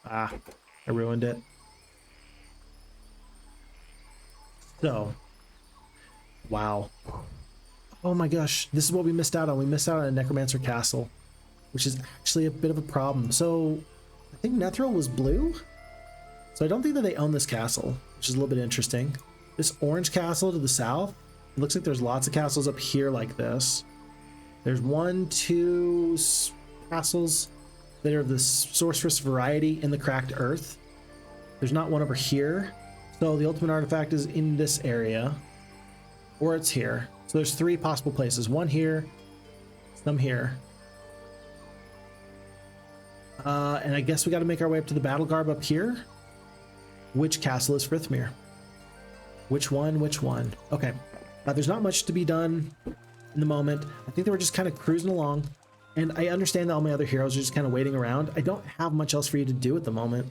Ah, I ruined it. So, wow. Oh my gosh, this is what we missed out on. We missed out on a Necromancer Castle, which is actually a bit of a problem. So, I think Netheril was blue? So I don't think that they own this castle, which is a little bit interesting. This orange castle to the south, it looks like there's lots of castles up here like this. There's 1, 2 castles that are of the sorceress variety in the cracked earth. There's not one over here. So the ultimate artifact is in this area, or it's here. So there's 3 possible places. One here, some here. And I guess we got to make our way up to the Battlegarb up here. Which castle is Frithmere? Which one? Which one? Okay. There's not much to be done in the moment. I think they were just kind of cruising along. And I understand that all my other heroes are just kind of waiting around. I don't have much else for you to do at the moment.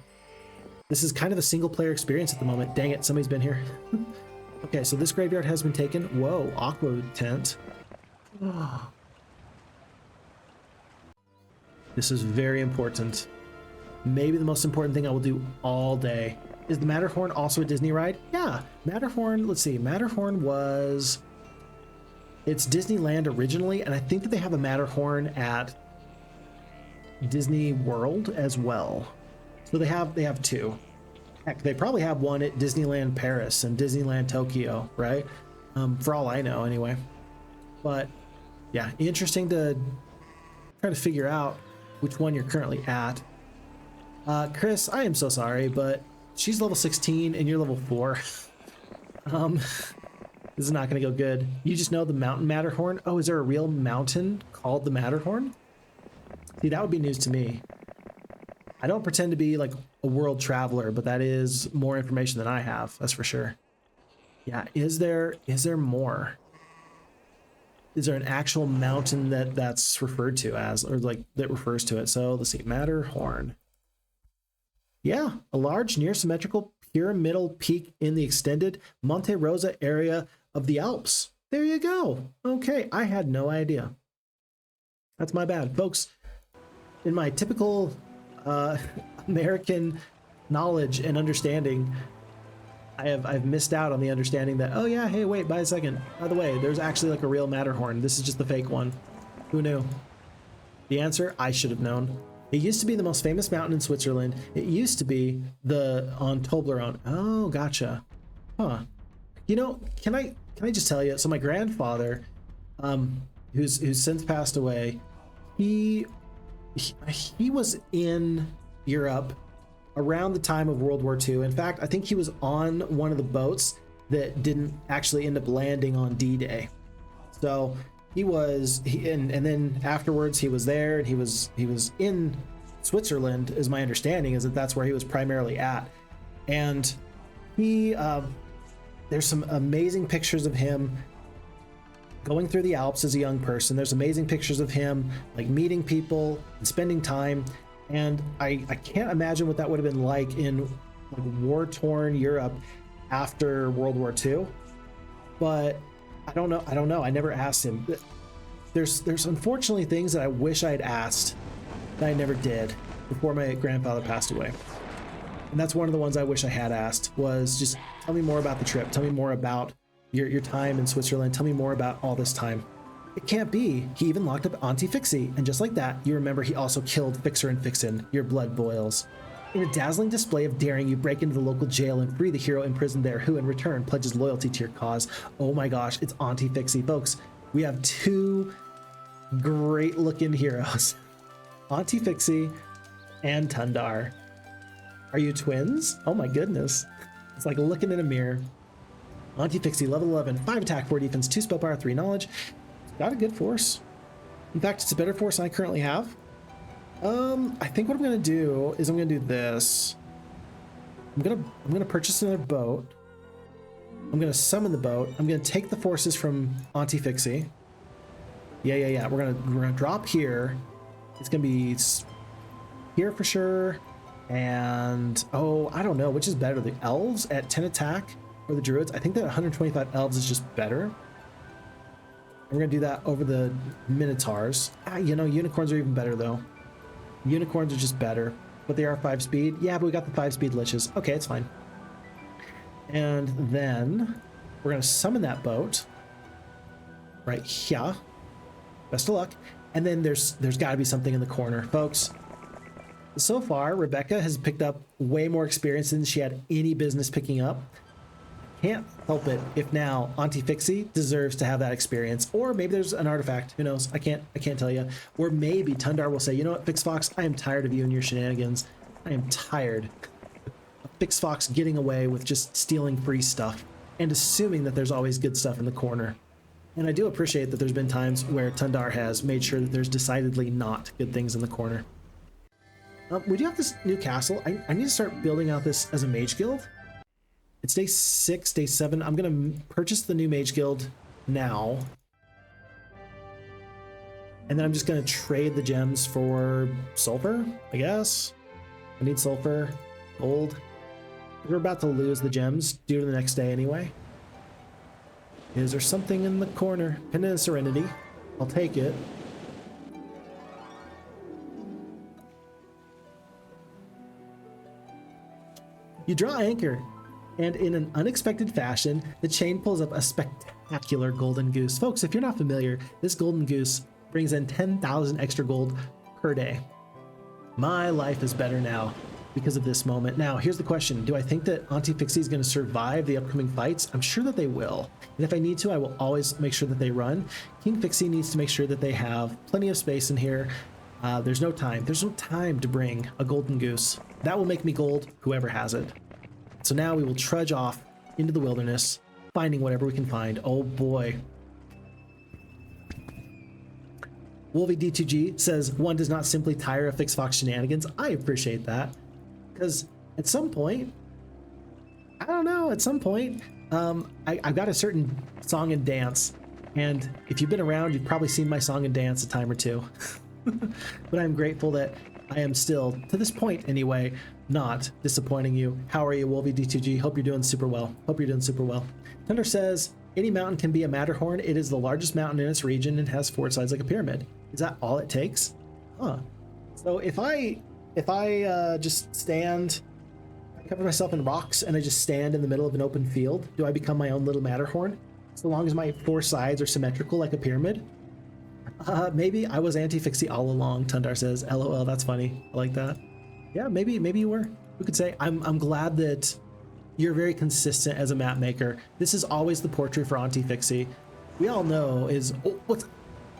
This is kind of a single player experience at the moment. Dang it, somebody's been here. Okay, so this graveyard has been taken. Whoa, aqua tent. Oh. This is very important. Maybe the most important thing I will do all day. Is the Matterhorn also a Disney ride? Yeah, Matterhorn, let's see, Matterhorn was... It's Disneyland originally, and I think that they have a Matterhorn at Disney World as well. So they have 2. Heck, they probably have one at Disneyland Paris and Disneyland Tokyo, right? For all I know, anyway. But yeah, interesting to try to figure out which one you're currently at. Chris, I am so sorry, but she's level 16 and you're level 4. This is not going to go good. You just know the mountain Matterhorn? Oh, is there a real mountain called the Matterhorn? See, that would be news to me. I don't pretend to be like a world traveler, but that is more information than I have, that's for sure. Yeah, is there more? Is there an actual mountain that's referred to as, or like that refers to it? So let's see, Matterhorn. Yeah, a large near symmetrical pyramidal peak in the extended Monte Rosa area of the Alps. There you go. Okay, I had no idea. That's my bad, folks. In my typical American knowledge and understanding, I've missed out on the understanding that, oh yeah, hey, wait, by a second. By the way, there's actually like a real Matterhorn. This is just the fake one. Who knew? The answer, I should have known. It used to be the most famous mountain in Switzerland. It used to be on Toblerone. Oh, gotcha. Huh. You know, can I just tell you? So my grandfather, who's since passed away, he was in Europe around the time of World War II. In fact, I think he was on one of the boats that didn't actually end up landing on D-Day. So and then afterwards he was there, and he was in Switzerland, is my understanding, is that's where he was primarily at. And he there's some amazing pictures of him going through the Alps as a young person. There's amazing pictures of him like meeting people and spending time, and I can't imagine what that would have been like in like war-torn Europe after World War II. But I don't know. I never asked him. There's unfortunately things that I wish I had asked that I never did before my grandfather passed away. And that's one of the ones I wish I had asked, was just tell me more about the trip. Tell me more about your time in Switzerland. Tell me more about all this time. It can't be. He even locked up Auntie Phixxy. And just like that, you remember he also killed Fixer and Fixin. Your blood boils. In a dazzling display of daring, you break into the local jail and free the hero imprisoned there, who in return pledges loyalty to your cause. Oh my gosh, it's Auntie Phixxy. Folks, we have 2 great looking heroes. Auntie Phixxy and Tundar. Are you twins? Oh my goodness. It's like looking in a mirror. Auntie Phixxy, level 11, 5 attack, 4 defense, 2 spell power, 3 knowledge. Got a good force. In fact, it's a better force than I currently have. I think what I'm gonna do is I'm gonna do this. I'm gonna purchase another boat. I'm gonna summon the boat. I'm gonna take the forces from Auntie Phixxy. Yeah. We're gonna drop here. It's gonna be here for sure. And, oh, I don't know, which is better, the elves at 10 attack or the druids? I think that 125 elves is just better. We're gonna do that over the minotaurs. You know, unicorns are even better though. Unicorns are just better, but they are 5 speed. Yeah, but we got the 5 speed liches. Okay, it's fine. And then we're gonna summon that boat right here. Best of luck. And then there's got to be something in the corner, folks. So far, Rebecca has picked up way more experience than she had any business picking up. Can't help it if now Auntie Phixxy deserves to have that experience, or maybe there's an artifact. Who knows? I can't tell you. Or maybe Tundar will say, you know what, FixFox, I am tired of you and your shenanigans. I am tired of FixFox getting away with just stealing free stuff and assuming that there's always good stuff in the corner. And I do appreciate that there's been times where Tundar has made sure that there's decidedly not good things in the corner. We do have this new castle. I need to start building out this as a mage guild. It's day 6, day 7. I'm going to purchase the new mage guild now. And then I'm just going to trade the gems for sulfur, I guess. I need sulfur, gold. We're about to lose the gems due to the next day anyway. Is there something in the corner? Pendant of Serenity. I'll take it. You draw anchor, and in an unexpected fashion, the chain pulls up a spectacular golden goose. Folks, if you're not familiar, this golden goose brings in 10,000 extra gold per day. My life is better now because of this moment. Now, here's the question. Do I think that Auntie Phixxy is going to survive the upcoming fights? I'm sure that they will. And if I need to, I will always make sure that they run. King Phixxy needs to make sure that they have plenty of space in here. There's no time. There's no time to bring a golden goose. That will make me gold, whoever has it. So now we will trudge off into the wilderness, finding whatever we can find. Oh boy. Wolvie D2G says, one does not simply tire of FixFox shenanigans. I appreciate that. Because at some point, I don't know, at some point, I've got a certain song and dance. And if you've been around, you've probably seen my song and dance a time or two. But I'm grateful that I am still, to this point anyway, not disappointing you. How are you, Wolvie D2G? Hope you're doing super well. Hope you're doing super well. Tundar says, any mountain can be a Matterhorn. It is the largest mountain in its region and has 4 sides like a pyramid. Is that all it takes? Huh. So if I just stand, I cover myself in rocks and I just stand in the middle of an open field, do I become my own little Matterhorn? So long as my 4 sides are symmetrical like a pyramid? Maybe I was Auntie Phixxy all along, Tundar says. LOL, that's funny. I like that. Yeah, maybe you were. Who could say? I'm glad that you're very consistent as a map maker. This is always the portrait for Auntie Phixxy. We all know is... Oh, what's...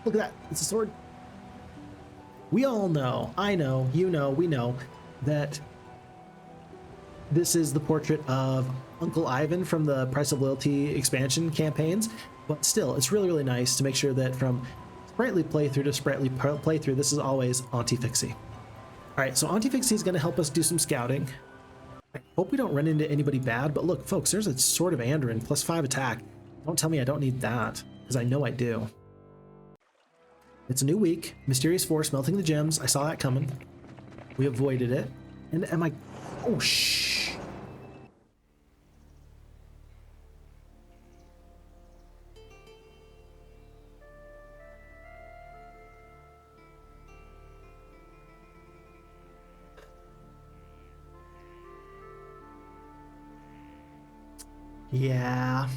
Look at that. It's a sword. We all know, I know, you know, we know that this is the portrait of Uncle Ivan from the Price of Loyalty expansion campaigns, but still, it's really, really nice to make sure that from Spritely playthrough to Spritely playthrough, this is always Auntie Phixxy. All right, so Auntie Phixxy is going to help us do some scouting. I hope we don't run into anybody bad, but look, folks, there's a Sword of Andurin, plus 5 attack. Don't tell me I don't need that, because I know I do. It's a new week. Mysterious Force melting the gems. I saw that coming. We avoided it. And am I... Oh, shh. Yeah.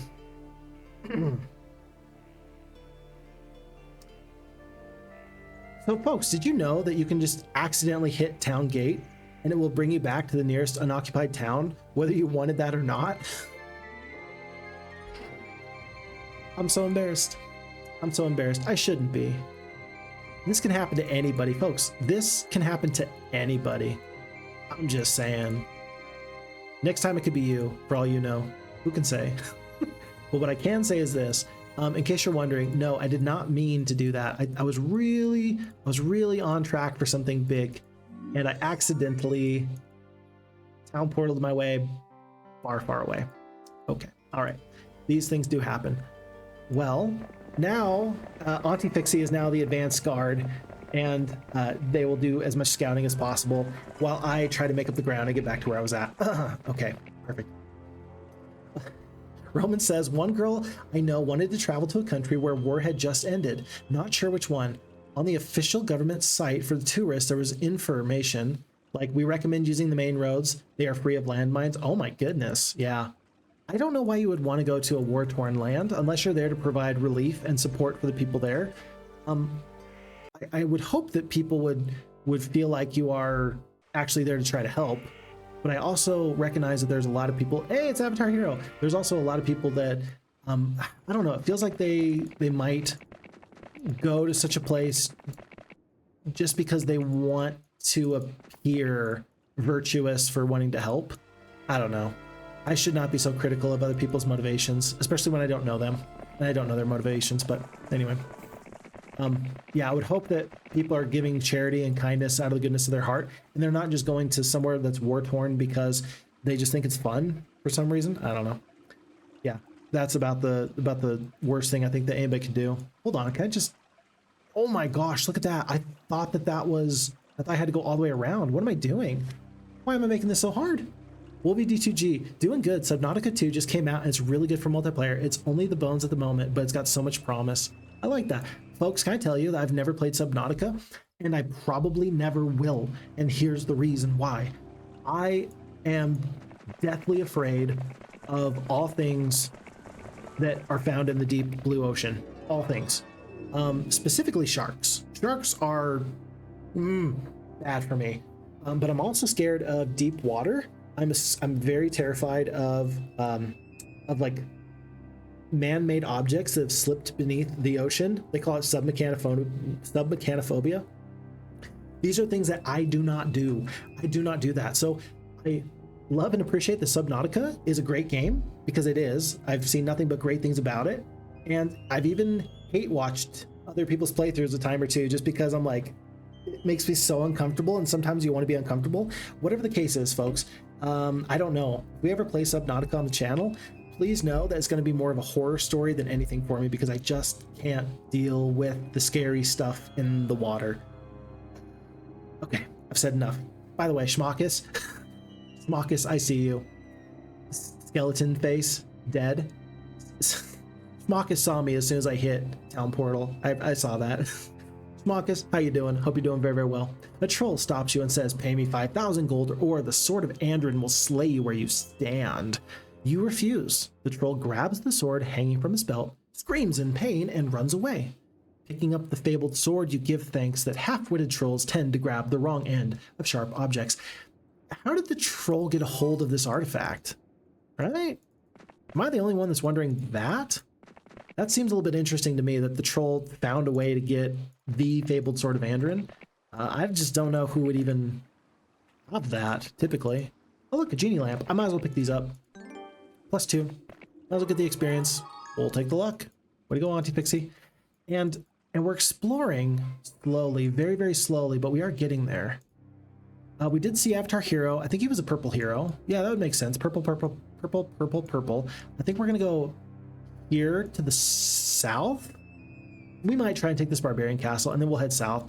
So folks, did you know that you can just accidentally hit town gate and it will bring you back to the nearest unoccupied town, whether you wanted that or not? I'm so embarrassed. I'm so embarrassed. I shouldn't be. This can happen to anybody, folks. This can happen to anybody. I'm just saying. Next time it could be you, for all you know. Who can say? Well, what I can say is this. In case you're wondering, no, I did not mean to do that. I was really on track for something big, and I accidentally town portaled my way far away. Okay, all right. These things do happen. Well, now Auntie Phixxy is now the advanced guard, and they will do as much scouting as possible while I try to make up the ground and get back to where I was at. Okay, perfect. Roman says, one girl I know wanted to travel to a country where war had just ended. Not sure which one. On the official government site for the tourists, there was information like, we recommend using the main roads. They are free of landmines. Oh my goodness. Yeah. I don't know why you would want to go to a war-torn land unless you're there to provide relief and support for the people there. I would hope that people would feel like you are actually there to try to help. But I also recognize that there's a lot of people. Hey, it's Avatar Hero. There's also a lot of people that, I don't know, it feels like they might go to such a place just because they want to appear virtuous for wanting to help. I don't know. I should not be so critical of other people's motivations, especially when I don't know them and I don't know their motivations. But anyway, yeah, I would hope that people are giving charity and kindness out of the goodness of their heart, and they're not just going to somewhere that's war-torn because they just think it's fun for some reason. I don't know. Yeah, that's about the worst thing I think that anybody can do. Hold on, can I just... Oh my gosh, look at that. I thought I had to go all the way around. What am I doing? Why am I making this so hard? Wolby D2G, doing good. Subnautica 2 just came out and it's really good for multiplayer. It's only the bones at the moment, but it's got so much promise. I like that. Folks, can I tell you that I've never played Subnautica, and I probably never will, and here's the reason why. I am deathly afraid of all things that are found in the deep blue ocean. All things. Specifically sharks. Sharks are bad for me. But I'm also scared of deep water. I'm very terrified of like man-made objects that have slipped beneath the ocean. They call it submechanophobia. These are things that I do not do. I do not do that. So I love and appreciate the Subnautica is a great game, because it is. I've seen nothing but great things about it. And I've even hate watched other people's playthroughs a time or two, just because I'm like, it makes me so uncomfortable, and sometimes you want to be uncomfortable. Whatever the case is, folks, I don't know. If we ever play Subnautica on the channel, please know that it's going to be more of a horror story than anything for me, because I just can't deal with the scary stuff in the water. Okay, I've said enough. By the way, Schmockus, Schmockus, I see you. Skeleton face, dead. Schmockus saw me as soon as I hit town portal. I saw that. Schmockus, how you doing? Hope you're doing very, very well. A troll stops you and says, pay me 5,000 gold or the sword of Andrin will slay you where you stand. You refuse. The troll grabs the sword hanging from his belt, screams in pain, and runs away. Picking up the fabled sword, you give thanks that half-witted trolls tend to grab the wrong end of sharp objects. How did the troll get a hold of this artifact? Right? Am I the only one that's wondering that? That seems a little bit interesting to me, that the troll found a way to get the fabled sword of Andrin. I just don't know who would even have that, typically. Oh look, a genie lamp. I might as well pick these up. +2. Might as well get the experience. We'll take the luck. Way to go, Auntie Phixxy. And we're exploring slowly, very, very slowly, but we are getting there. We did see Avatar Hero. I think he was a purple hero. Yeah, that would make sense. Purple, purple, purple, purple, purple. I think we're going to go here to the south. We might try and take this barbarian castle, and then we'll head south.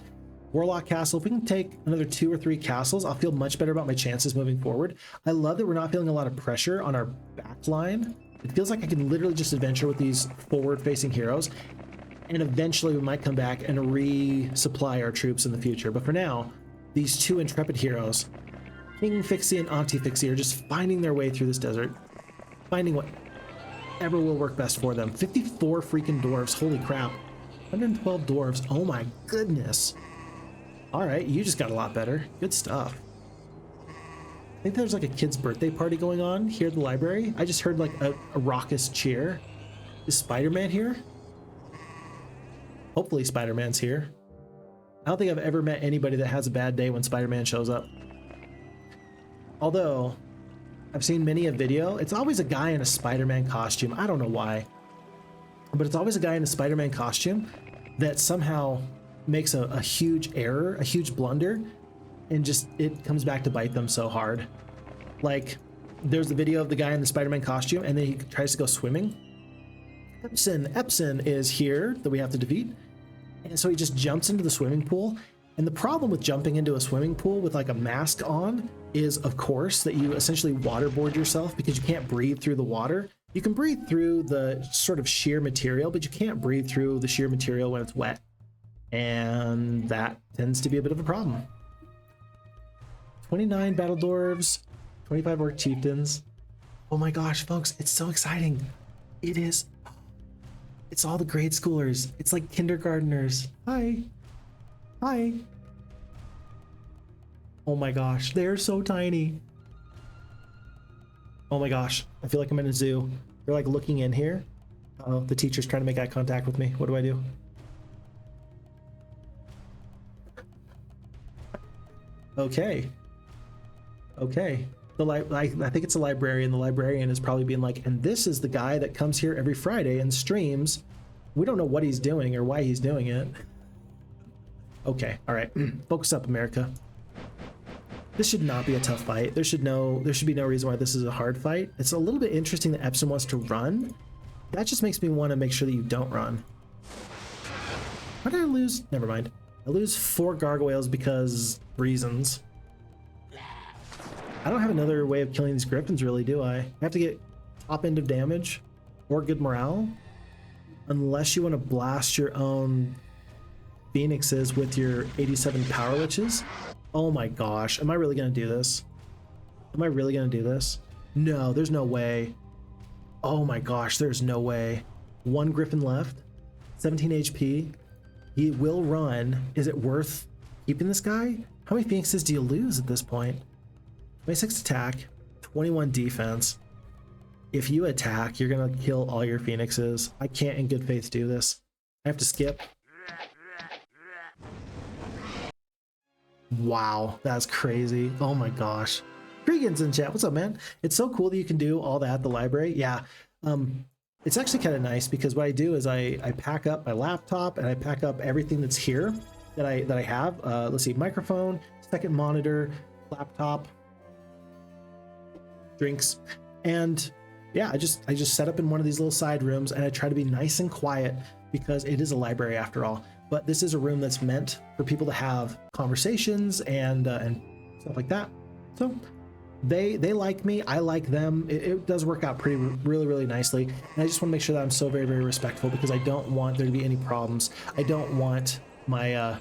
Warlock Castle. If we can take another 2 or 3 castles, I'll feel much better about my chances moving forward. I love that we're not feeling a lot of pressure on our back line. It feels like I can literally just adventure with these forward-facing heroes, and eventually we might come back and resupply our troops in the future. But for now, these 2 intrepid heroes, King Phixxy and Auntie Phixxy, are just finding their way through this desert, finding whatever will work best for them. 54 freaking dwarves. Holy crap. 112 dwarves. Oh my goodness. All right, you just got a lot better. Good stuff. I think there's like a kid's birthday party going on here at the library. I just heard like a raucous cheer. Is Spider-Man here? Hopefully Spider-Man's here. I don't think I've ever met anybody that has a bad day when Spider-Man shows up. Although, I've seen many a video. It's always a guy in a Spider-Man costume. I don't know why. But it's always a guy in a Spider-Man costume that somehow makes a huge error, a huge blunder, and just it comes back to bite them so hard. Like, there's the video of the guy in the Spider-Man costume, and then he tries to go swimming. Epson is here that we have to defeat. And so he just jumps into the swimming pool, And the problem with jumping into a swimming pool with like a mask on is, of course, that you essentially waterboard yourself because you can't breathe through the water. You can breathe through the sort of sheer material, but you can't breathe through the sheer material when it's wet. And that tends to be a bit of a problem. 29 battle dwarves, 25 orc chieftains. Oh my gosh, folks, it's so exciting. It is. It's all the grade schoolers. It's like kindergarteners. Hi. Hi. Oh my gosh, they're so tiny. Oh my gosh, I feel like I'm in a zoo. They're like looking in here. Oh, the teacher's trying to make eye contact with me. What do I do? Okay. Okay. I think it's a librarian. The librarian is probably being like, and this is the guy that comes here every Friday and streams. We don't know what he's doing or why he's doing it. Okay, all right. Focus up, America. This should not be a tough fight. There should be no reason why this is a hard fight. It's a little bit interesting that Epsom wants to run. That just makes me want to make sure that you don't run. Why did I lose? Never mind. I lose 4 gargoyles because reasons. I don't have another way of killing these griffins, really, do I? I have to get top end of damage or good morale, unless you want to blast your own phoenixes with your 87 power liches. Oh my gosh, am I really gonna do this? Am I really gonna do this? No, there's no way. Oh my gosh, there's no way. 1 griffin left, 17 HP. He will run. Is it worth keeping this guy? How many phoenixes do you lose at this point? 26 attack, 21 defense. If you attack, you're gonna kill all your phoenixes. I can't in good faith do this. I have to skip. Wow, that's crazy. Oh my gosh. Regan's in chat. What's up, man? It's so cool that you can do all that at the library. Yeah. It's actually kind of nice because what I do is I pack up my laptop and I pack up everything that's here that I have. Let's see, microphone, second monitor, laptop, drinks, and yeah, I just set up in one of these little side rooms and I try to be nice and quiet because it is a library after all. But this is a room that's meant for people to have conversations and stuff like that. So they like me, I like them. It does work out really nicely. And I just want to make sure that I'm so very respectful because I don't want there to be any problems. I don't want I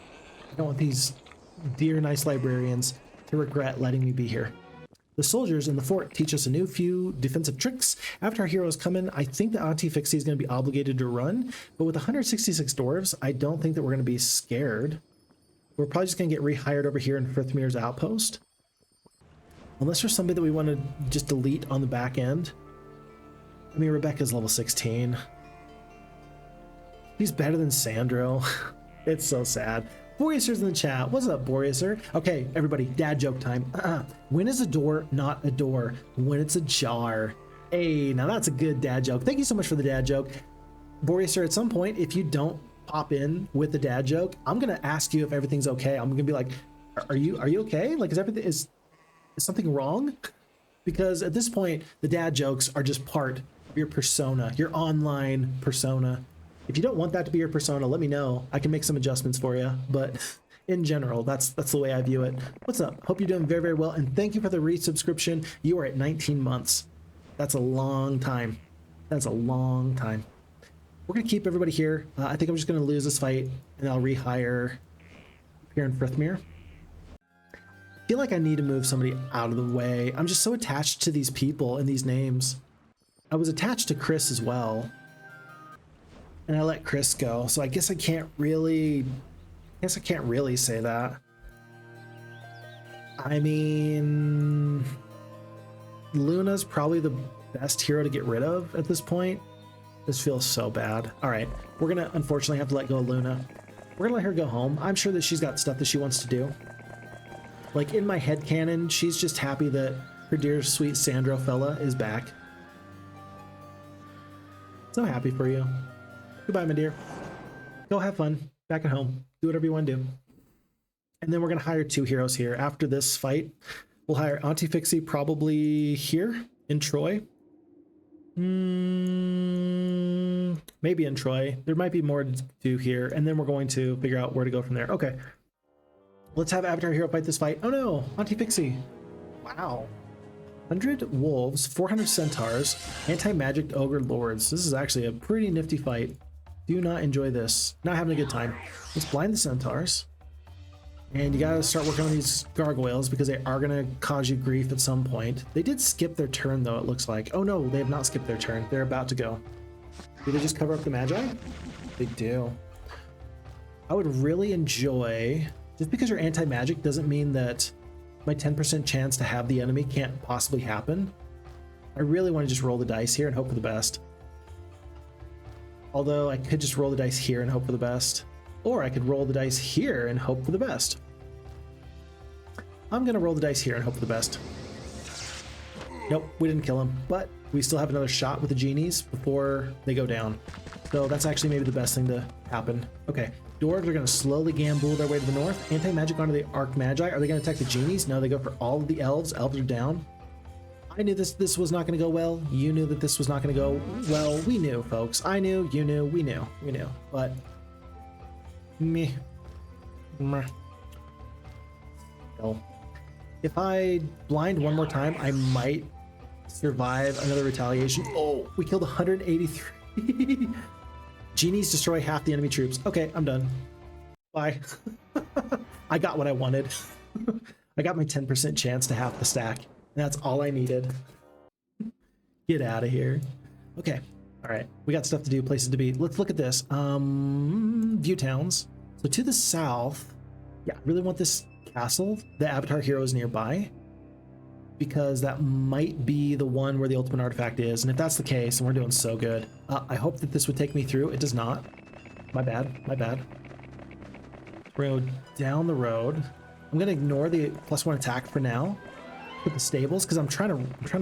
don't want these dear nice librarians to regret letting me be here. The soldiers in the fort teach us a new few defensive tricks. After our heroes come in, I think that Auntie Phixxy is going to be obligated to run, but with 166 dwarves, I don't think that we're going to be scared. We're probably just going to get rehired over here in Frithmir's outpost. Unless there's somebody that we want to just delete on the back end. I mean, Rebecca's level 16. He's better than Sandro. It's so sad. Boreaser's in the chat. What's up, Boreaser? Okay, everybody, dad joke time. When is a door not a door? When it's a jar. Hey, now that's a good dad joke. Thank you so much for the dad joke. Boreaser, at some point, if you don't pop in with the dad joke, I'm gonna ask you if everything's okay. I'm gonna be like, are you okay? Like, is something wrong? Because at this point, the dad jokes are just part of your persona, your online persona. If you don't want that to be your persona, let me know. I can make some adjustments for you. But in general, that's the way I view it. What's up? Hope you're doing very well. And thank you for the resubscription. You are at 19 months. That's a long time. That's a long time. We're going to keep everybody here. I think I'm just going to lose this fight and I'll rehire here in Frithmir. I feel like I need to move somebody out of the way. I'm just so attached to these people and these names. I was attached to Chris as well. And I let Chris go, so I guess I can't really say that. I mean, Luna's probably the best hero to get rid of at this point. This feels so bad. All right, we're gonna unfortunately have to let go of Luna. We're gonna let her go home. I'm sure that she's got stuff that she wants to do. Like in my headcanon, she's just happy that her dear sweet Sandro fella is back. So happy for you. Goodbye, my dear. Go have fun back at home. Do whatever you want to do. And then we're going to hire 2 heroes here. After this fight, we'll hire Auntie Phixxy probably here in Troy. Maybe in Troy. There might be more to do here. And then we're going to figure out where to go from there. Okay. Let's have Avatar Hero fight this fight. Oh no, Auntie Phixxy. Wow. 100 wolves, 400 centaurs, anti-magic ogre lords. This is actually a pretty nifty fight. Do not enjoy this. Not having a good time. Let's blind the centaurs. And you gotta start working on these gargoyles because they are gonna cause you grief at some point. They did skip their turn though, it looks like. Oh no, they have not skipped their turn. They're about to go. Do they just cover up the magi? They do. I would really enjoy, just because you're anti-magic doesn't mean that my 10% chance to have the enemy can't possibly happen. I really want to just roll the dice here and hope for the best. Although I could just roll the dice here and hope for the best. Or I could roll the dice here and hope for the best. I'm going to roll the dice here and hope for the best. Nope, we didn't kill him, but we still have another shot with the genies before they go down. So that's actually maybe the best thing to happen. Okay, dwarves are going to slowly gamble their way to the north. Anti-magic onto the archmagi. Are they going to attack the genies? No, they go for all of the elves. Elves are down. I knew this was not going to go well. You knew that this was not going to go well. We knew, folks. I knew, you knew, we knew. But meh. Well, if I blind one more time, I might survive another retaliation. Oh, we killed 183. Genies destroy half the enemy troops. Okay, I'm done. Bye. I got what I wanted. I got my 10% chance to half the stack. That's all I needed. Get out of here. Okay. All right. We got stuff to do, places to be. Let's look at this. View towns. So to the south, yeah, I really want this castle. The Avatar Hero is nearby because that might be the one where the ultimate artifact is. And if that's the case, and we're doing so good, I hope that this would take me through. It does not. My bad. My bad. We're going to go down the road. I'm going to ignore the +1 attack for now. Put the stables because I'm trying to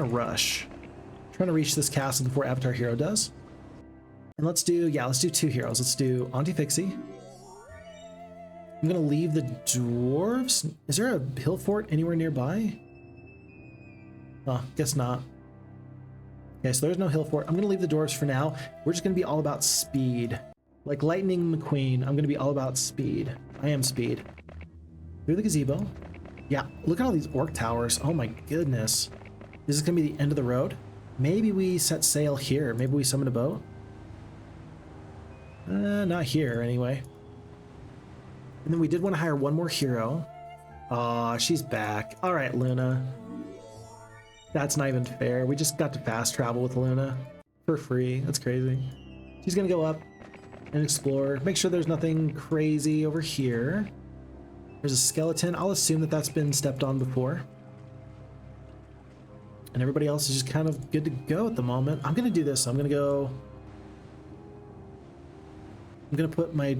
rush. I'm trying to reach this castle before Avatar Hero does. And let's do 2 heroes. Let's do Auntie Phixxy. I'm gonna leave the dwarves. Is there a hill fort anywhere nearby? Oh, guess not. Okay, so there's no hill fort. I'm gonna leave the dwarves for now. We're just gonna be all about speed. Like Lightning McQueen, I'm gonna be all about speed. I am speed. Through the gazebo. Yeah, look at all these orc towers. Oh my goodness. Is this gonna be the end of the road? Maybe we set sail here. Maybe we summon a boat? Not here anyway. And then we did want to hire one more hero. Aw, she's back. All right, Luna. That's not even fair. We just got to fast travel with Luna for free. That's crazy. She's gonna go up and explore. Make sure there's nothing crazy over here. There's a skeleton. I'll assume that that's been stepped on before. And everybody else is just kind of good to go at the moment. I'm gonna do this. I'm gonna put my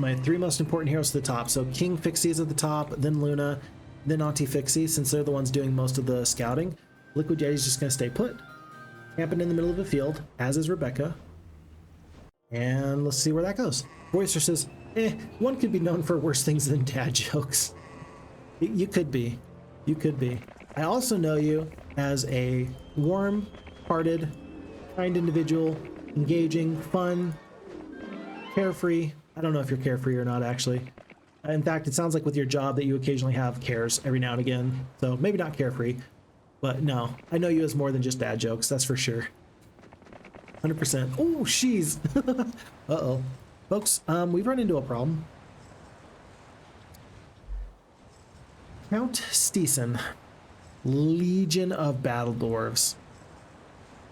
3 most important heroes to the top. So King Phixxy is at the top, then Luna, then Auntie Phixxy, since they're the ones doing most of the scouting. Liquid Yeti's just gonna stay put, camping in the middle of the field, as is Rebecca. And let's see where that goes. Voicer says, one could be known for worse things than dad jokes. You could be. You could be. I also know you as a warm-hearted, kind individual, engaging, fun, carefree. I don't know if you're carefree or not, actually. In fact, it sounds like with your job that you occasionally have cares every now and again. So maybe not carefree, but no, I know you as more than just dad jokes, that's for sure. 100%. Oh, she's. Uh-oh. Folks, we've run into a problem. Count Stisen. Legion of battle dwarves.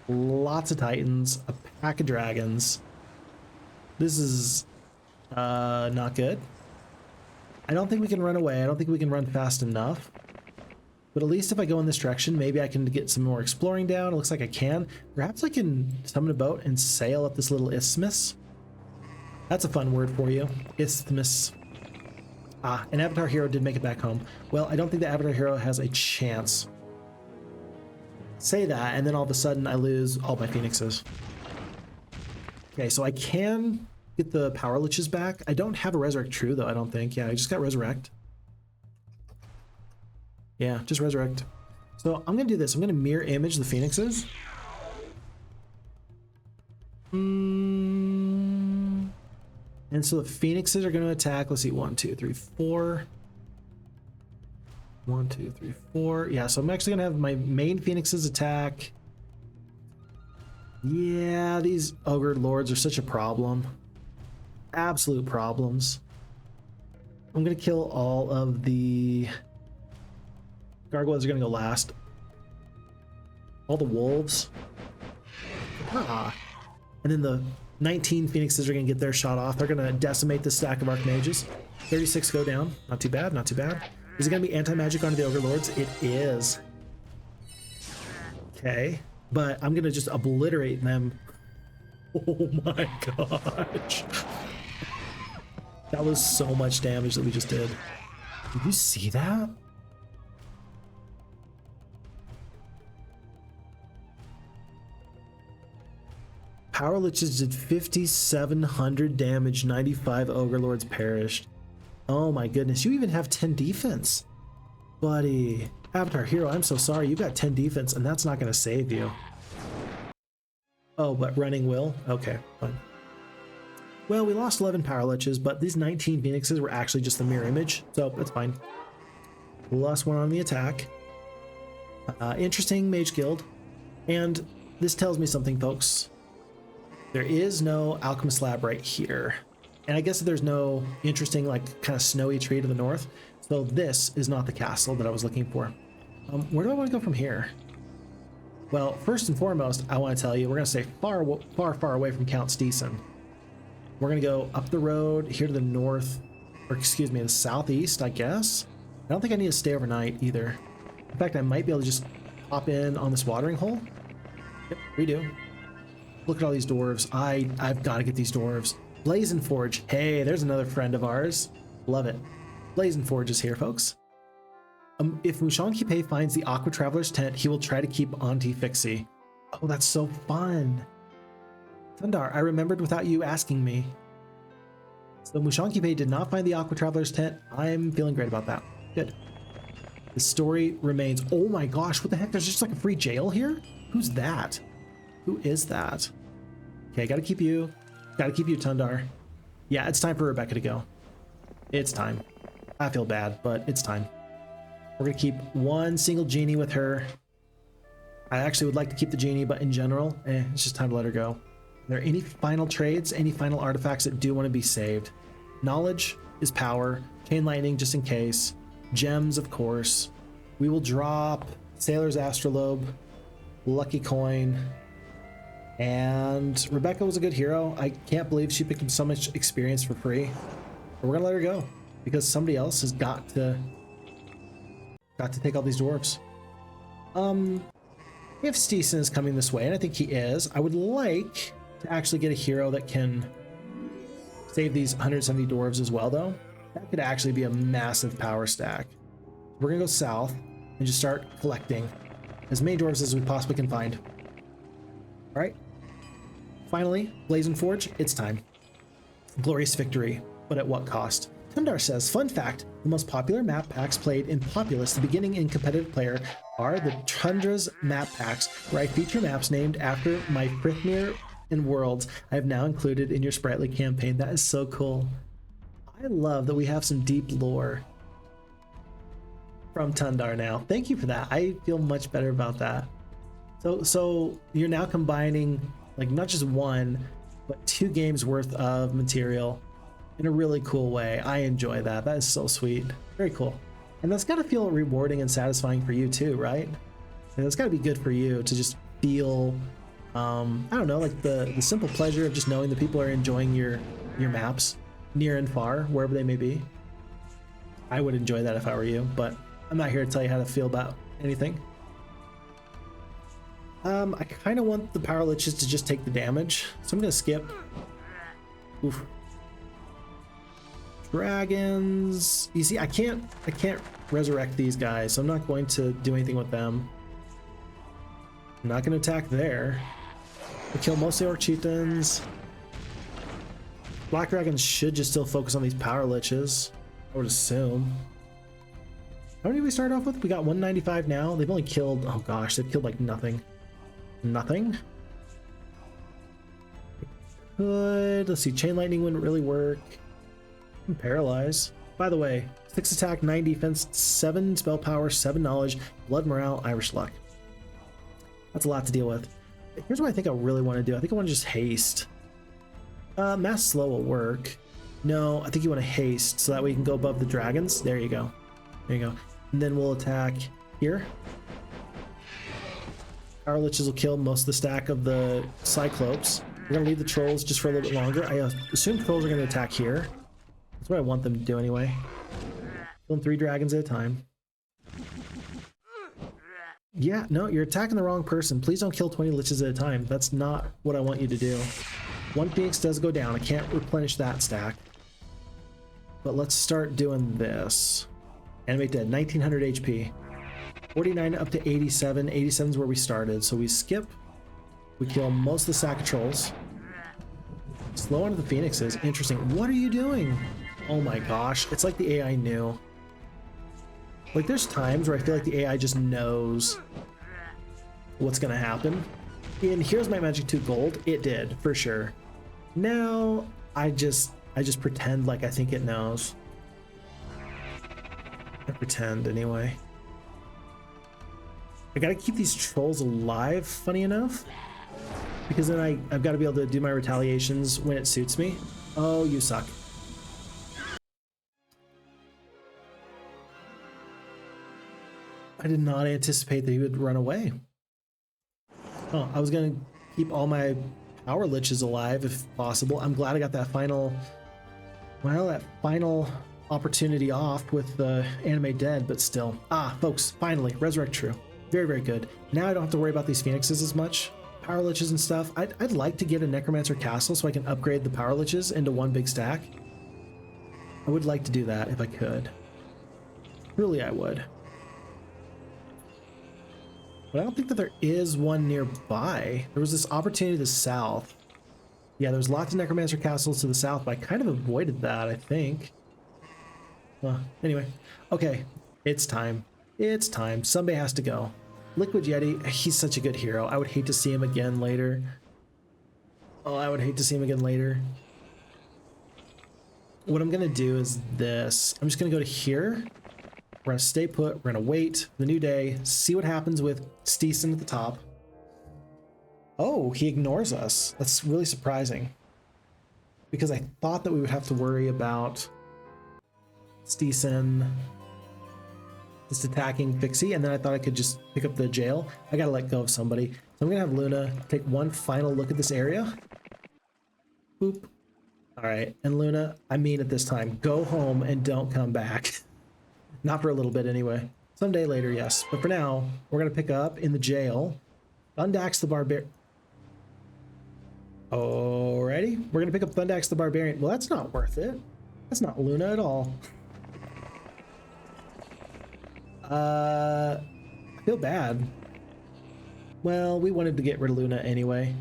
Lots of titans, a pack of dragons. This is not good. I don't think we can run away. I don't think we can run fast enough. But at least if I go in this direction, maybe I can get some more exploring down. It looks like I can. Perhaps I can summon a boat and sail up this little isthmus. That's a fun word for you. Isthmus. Ah, an Avatar Hero did make it back home. Well, I don't think the Avatar Hero has a chance. Say that, and then all of a sudden I lose all my phoenixes. Okay, so I can get the power liches back. I don't have a resurrect true though, I don't think. Yeah, I just got resurrect. Yeah, just resurrect. So I'm gonna do this. I'm gonna mirror image the phoenixes. And so the phoenixes are gonna attack. Let's see, 1, 2, 3, 4. 1, 2, 3, 4. Yeah, so I'm actually gonna have my main Phoenixes attack. Yeah, these Ogre Lords are such a problem. Absolute problems. I'm gonna kill all of the Gargoyles are gonna go last. All the Wolves. Ah. And then the 19 Phoenixes are gonna get their shot off. They're gonna decimate the stack of Archmages. 36 go down. Not too bad, not too bad. Is it gonna be anti-magic onto the Ogre Lords? It is. Okay. But I'm gonna just obliterate them. Oh my gosh. That was so much damage that we just did. Did you see that? Power Liches did 5,700 damage, 95 Ogre Lords perished. Oh my goodness, you even have 10 defense. Buddy, Avatar Hero, I'm so sorry, you got 10 defense and that's not gonna save you. Oh, but running will? Okay, fine. Well, we lost 11 Power Liches, but these 19 Phoenixes were actually just the mirror image, so that's fine. We lost one on the attack. Interesting Mage Guild. And this tells me something, folks. There is no Alchemist Lab right here. And I guess there's no interesting, like, kind of snowy tree to the north. So this is not the castle that I was looking for. Where do I want to go from here? Well, first and foremost, I want to tell you, we're going to stay far, far away from Count Stisen. We're going to go up the road here to the north, or excuse me, the southeast, I guess. I don't think I need to stay overnight either. In fact, I might be able to just hop in on this watering hole. Yep, we do. Look at all these dwarves. I've got to get these dwarves. Blazing Forge. Hey, there's another friend of ours. Love it. Blazing Forge is here, folks. If Mushan Kipe finds the Aqua Traveler's tent, he will try to keep Auntie Phixxy. Oh, that's so fun. Tundar, I remembered without you asking me. So Mushan Kipe did not find the Aqua Traveler's tent. I'm feeling great about that. Good. The story remains. Oh my gosh, what the heck? There's just like a free jail here? Who's that? Who is that? Okay, gotta keep you. Gotta keep you, Tundar. Yeah, it's time for Rebecca to go. It's time. I feel bad, but it's time. We're gonna keep one single genie with her. I actually would like to keep the genie, but in general, it's just time to let her go. Are there any final trades, any final artifacts that do want to be saved? Knowledge is power. Chain lightning, just in case. Gems, of course. We will drop Sailor's Astrolabe, Lucky Coin, and Rebecca was a good hero. I can't believe she picked up so much experience for free. But we're gonna let her go because somebody else has got to take all these dwarves. If Stisen is coming this way, and I think he is, I would like to actually get a hero that can save these 170 dwarves as well, though. That could actually be a massive power stack. We're gonna go south and just start collecting as many dwarves as we possibly can find. All right. Finally, Blazing Forge, it's time. Glorious victory, but at what cost? Tundar says, fun fact, the most popular map packs played in Populous, the beginning in competitive player, are the Tundra's map packs, where I feature maps named after my Frithmere and worlds I have now included in your Spritely campaign. That is so cool. I love that we have some deep lore from Tundar now. Thank you for that. I feel much better about that. So you're now combining like not just one, but 2 games worth of material in a really cool way. I enjoy that. That is so sweet. Very cool. And that's got to feel rewarding and satisfying for you too, right? And it's got to be good for you to just feel, I don't know, like the simple pleasure of just knowing that people are enjoying your maps near and far, wherever they may be. I would enjoy that if I were you, but I'm not here to tell you how to feel about anything. I kind of want the Power Liches to just take the damage, so I'm gonna skip. Oof. Dragons. You see, I can't resurrect these guys, so I'm not going to do anything with them. I'm not going to attack there. I kill most of the Orc Chieftains. Black Dragons should just still focus on these Power Liches, I would assume. How many did we start off with? We got 195 now. They've only killed, oh gosh, they've killed like nothing. Nothing? Good. Let's see, Chain Lightning wouldn't really work. Paralyze. By the way, 6 attack, 9 defense, 7 spell power, 7 knowledge, blood morale, Irish luck. That's a lot to deal with. Here's what I think I really want to do. I think I want to just haste. Mass slow will work. No, I think you want to haste so that way you can go above the dragons. There you go. There you go. And then we'll attack here. Power Liches will kill most of the stack of the Cyclopes. We're going to leave the trolls just for a little bit longer. I assume trolls are going to attack here. That's what I want them to do anyway. Killing 3 dragons at a time. Yeah, no, you're attacking the wrong person. Please don't kill 20 liches at a time. That's not what I want you to do. 1 Phoenix does go down. I can't replenish that stack. But let's start doing this. Animate dead, 1900 HP. 49 up to 87. 87 is where we started. So we skip. We kill most of the sack of trolls. Slow onto the phoenixes. Interesting. What are you doing? Oh my gosh. It's like the AI knew. Like, there's times where I feel like the AI just knows what's going to happen. In Here's My Magic 2 Gold, it did, for sure. Now, I just pretend like I think it knows. I pretend, anyway. I gotta keep these trolls alive, funny enough. Because then I've got to be able to do my retaliations when it suits me. Oh, you suck. I did not anticipate that he would run away. Oh, I was going to keep all my power liches alive if possible. I'm glad I got that final, well, that final opportunity off with the anime dead, but still. Ah, folks, finally, Resurrect True. Very, very good. Now I don't have to worry about these phoenixes as much. Power liches and stuff. I'd like to get a Necromancer Castle so I can upgrade the power liches into 1 big stack. I would like to do that if I could. Really, I would. But I don't think that there is one nearby. There was this opportunity to the south. Yeah, there's lots of Necromancer Castles to the south, but I kind of avoided that, I think. Well, anyway. Okay, it's time. It's time. Somebody has to go. Liquid Yeti, he's such a good hero. I would hate to see him again later. Oh, I would hate to see him again later. What I'm going to do is this. I'm just going to go to here. We're going to stay put. We're going to wait the new day, see what happens with Stisen at the top. Oh, he ignores us. That's really surprising. Because I thought that we would have to worry about Stisen just attacking Phixxy, and then I thought I could just pick up the jail. I gotta let go of somebody. So I'm gonna have Luna take one final look at this area. Boop. All right, and Luna, I mean it this time. Go home and don't come back. Not for a little bit anyway. Someday later, yes. But for now, we're gonna pick up in the jail. Thundax the Barbarian. Alrighty, we're gonna pick up Thundax the Barbarian. Well, that's not worth it. That's not Luna at all. I feel bad. Well, we wanted to get rid of Luna anyway.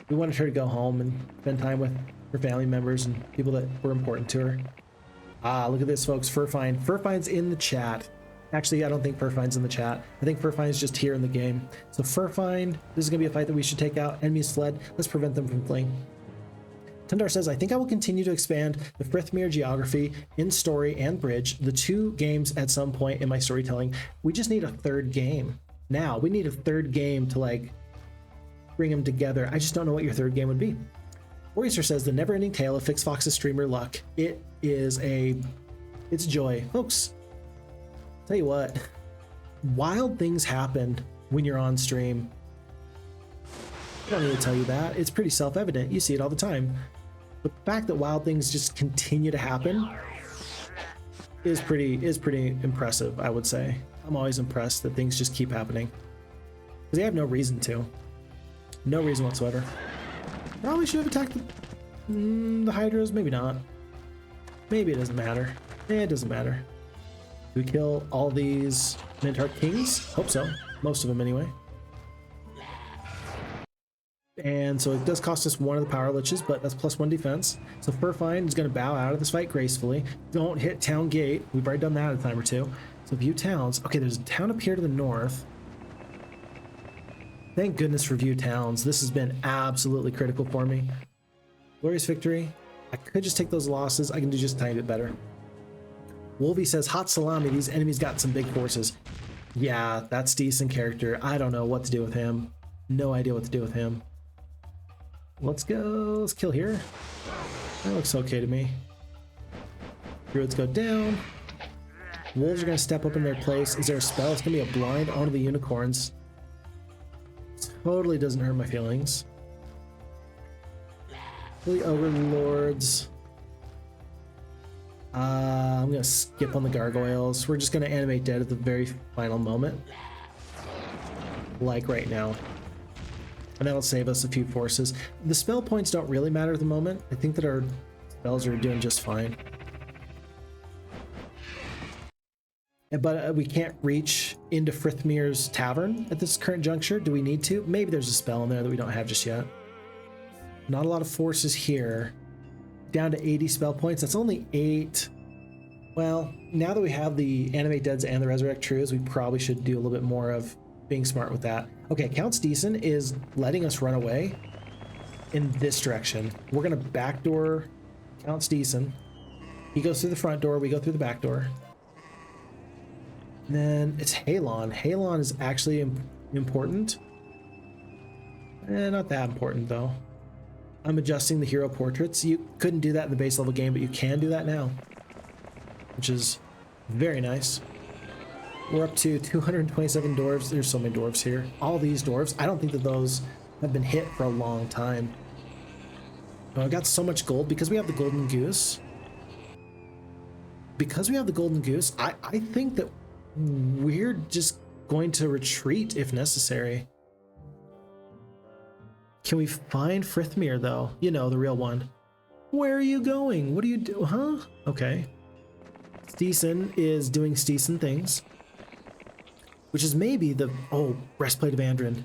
We wanted her to go home and spend time with her family members and people that were important to her. Ah, look at this, folks. Furfine. Furfine's in the chat. Actually, I don't think Furfine's in the chat. I think Furfine's just here in the game. So Furfine, this is going to be a fight that we should take out. Enemies fled. Let's prevent them from fleeing. Tundar says, I think I will continue to expand the Frithmere geography in story and bridge, the 2 games at some point in my storytelling. We just need a 3rd game. Now, we need a 3rd game to, like, bring them together. I just don't know what your 3rd game would be. Oyster says, the never-ending tale of FixFox's streamer luck. It's joy. Folks, tell you what, wild things happen when you're on stream. I don't need to tell you that. It's pretty self-evident. You see it all the time. The fact that wild things just continue to happen is pretty impressive, I would say. I'm always impressed that things just keep happening. Because they have no reason to. No reason whatsoever. Probably should have attacked the Hydras. Maybe not. Maybe it doesn't matter. It doesn't matter. Do we kill all these Minotaur Kings? Hope so. Most of them anyway. And so it does cost us 1 of the power liches, but that's +1 defense. So Furfine is going to bow out of this fight gracefully. Don't hit town gate. We've already done that a time or 2. So view towns. Okay, there's a town up here to the north. Thank goodness for view towns. This has been absolutely critical for me. Glorious victory. I could just take those losses. I can do just a tiny bit better. Wolvie says, hot salami, these enemies got some big forces. Yeah, that's decent character. I don't know what to do with him. No idea what to do with him. Let's go. Let's kill here. That looks okay to me. Druids go down. Wolves are going to step up in their place. Is there a spell? It's going to be a blind onto the unicorns. Totally doesn't hurt my feelings. The overlords. I'm going to skip on the gargoyles. We're just going to animate dead at the very final moment. Like right now. And that'll save us a few forces. The spell points don't really matter at the moment. I think that our spells are doing just fine. But we can't reach into Frithmir's tavern at this current juncture. Do we need to? Maybe there's a spell in there that we don't have just yet. Not a lot of forces here. Down to 80 spell points. That's only 8. Well, now that we have the Animate Deads and the Resurrect Truths, we probably should do a little bit more of being smart with that. Okay, Count Stisen is letting us run away in this direction. We're going to backdoor Count Stisen. He goes through the front door. We go through the back door. And then it's Halon. Halon is actually important. Not that important, though. I'm adjusting the hero portraits. You couldn't do that in the base level game, but you can do that now, which is very nice. We're up to 227 dwarves. There's so many dwarves here. All these dwarves. I don't think that those have been hit for a long time. I got so much gold because we have the golden goose. Because we have the golden goose, I think that we're just going to retreat if necessary. Can we find Frithmir, though? You know, the real one. Where are you going? What do you do? Huh? Okay. Stisen is doing Stisen things. Which is maybe the... Oh, Breastplate of Andrin.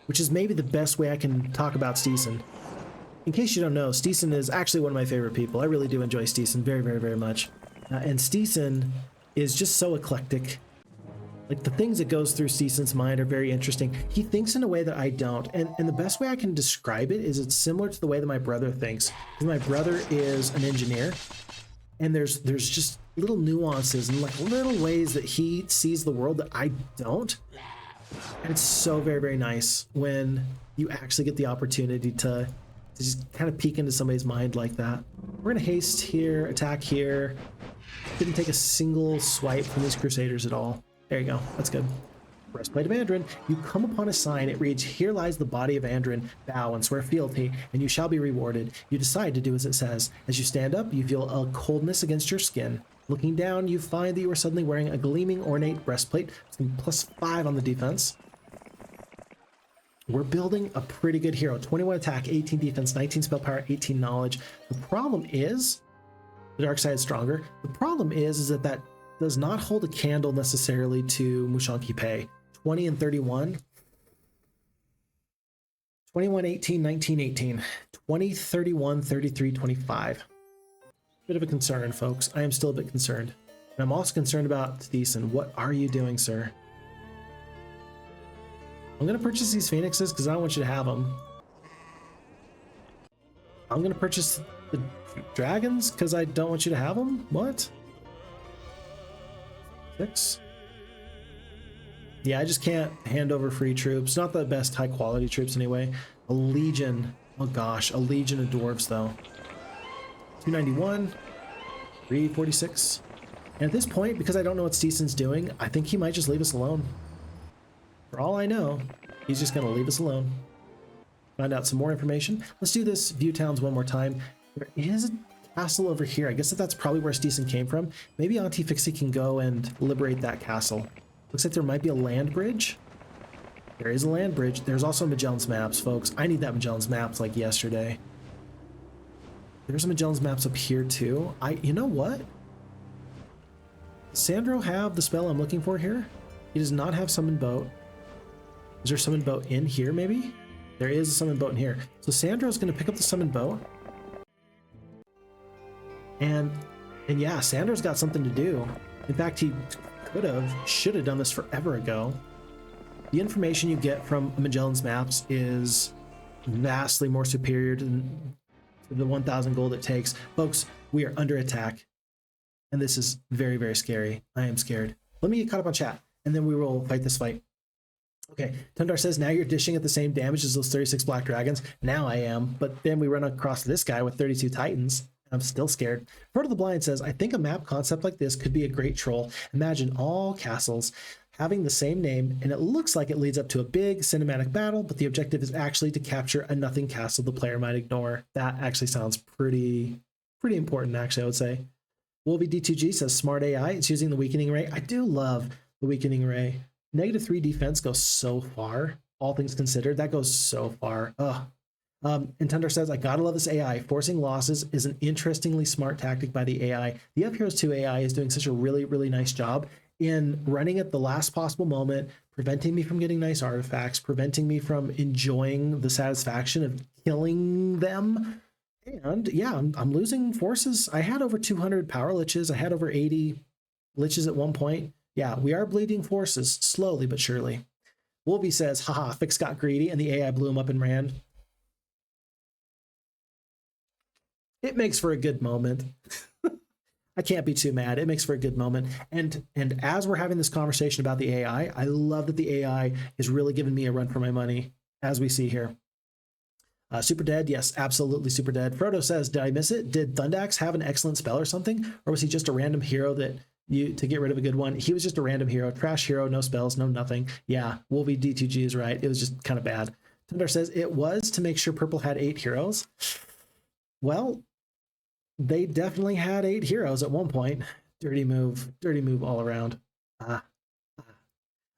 Which is maybe the best way I can talk about Stisen. In case you don't know, Stisen is actually one of my favorite people. I really do enjoy Stisen very, very, very much. And Stisen is just so eclectic. Like, the things that goes through Stisen's mind are very interesting. He thinks in a way that I don't. And the best way I can describe it is it's similar to the way that my brother thinks. My brother is an engineer. And there's just little nuances and like little ways that he sees the world that I don't. And it's so very, very nice when you actually get the opportunity to just kind of peek into somebody's mind like that. We're going to haste here, attack here. Didn't take a single swipe from these Crusaders at all. There you go. That's good. Breastplate of Andrin. You come upon a sign. It reads, "Here lies the body of Andrin. Bow and swear fealty, and you shall be rewarded." You decide to do as it says. As you stand up, you feel a coldness against your skin. Looking down, you find that you are suddenly wearing a gleaming ornate breastplate. It's +5 on the defense. We're building a pretty good hero. 21 attack, 18 defense, 19 spell power, 18 knowledge. The problem is, the dark side is stronger. The problem is that that does not hold a candle necessarily to Mushanki Pei. 20 and 31. 21, 18, 19, 18. 20, 31, 33, 25. Bit of a concern, folks. I am still a bit concerned. And I'm also concerned about Stisen. What are you doing, sir? I'm going to purchase these phoenixes because I don't want you to have them. I'm going to purchase the dragons because I don't want you to have them? What? 6? Yeah, I just can't hand over free troops. Not the best high quality troops anyway. A legion. Oh gosh, a legion of dwarves though. 291. 346. And at this point, because I don't know what Stisen's doing, I think he might just leave us alone. For all I know, he's just going to leave us alone. Find out some more information. Let's do this View Towns one more time. There is a castle over here. I guess that's probably where Stisen came from. Maybe Auntie Phixxy can go and liberate that castle. Looks like there might be a land bridge. There is a land bridge. There's also Magellan's Maps, folks. I need that Magellan's Maps like yesterday. There's a Magellan's Maps up here too. You know what? Does Sandro have the spell I'm looking for here? He does not have Summon Boat. Is there a Summon Boat in here maybe? There is a Summon Boat in here. So Sandro's going to pick up the Summon Boat. And yeah, Sandro's got something to do. In fact, he should have done this forever ago. The information you get from Magellan's Maps is vastly more superior to the 1,000 gold it takes. Folks, we are under attack. And this is very, very scary. I am scared. Let me get caught up on chat, and then we will fight this fight. Okay, Tundar says, now you're dishing at the same damage as those 36 black dragons. Now I am, but then we run across this guy with 32 titans. I'm still scared. Frodo the Blind says, I think a map concept like this could be a great troll. Imagine all castles having the same name, and it looks like it leads up to a big cinematic battle, but the objective is actually to capture a nothing castle the player might ignore. That actually sounds pretty important, actually, I would say. Wolvie D2G says, smart AI. It's using the weakening ray. I do love the weakening ray. -3 defense goes so far. All things considered, that goes so far. Ugh. And Tundar says, I gotta love this AI. Forcing losses is an interestingly smart tactic by the AI. The FHeroes2 AI is doing such a really, really nice job in running at the last possible moment, preventing me from getting nice artifacts, preventing me from enjoying the satisfaction of killing them. And yeah, I'm losing forces. I had over 200 power liches. I had over 80 liches at one point. Yeah, we are bleeding forces, slowly but surely. Wolvie says, haha, Fix got greedy and the AI blew him up and ran. It makes for a good moment. I can't be too mad. It makes for a good moment. And as we're having this conversation about the AI, I love that the AI is really giving me a run for my money, as we see here. Super dead, yes, absolutely super dead. Frodo says, did I miss it? Did Thundax have an excellent spell or something? Or was he just a random hero that to get rid of a good one? He was just a random hero, trash hero, no spells, no nothing. Yeah, Wolvie D2G is right. It was just kind of bad. Tundar says, it was to make sure purple had 8 heroes. Well, they definitely had 8 heroes at one point. Dirty move all around.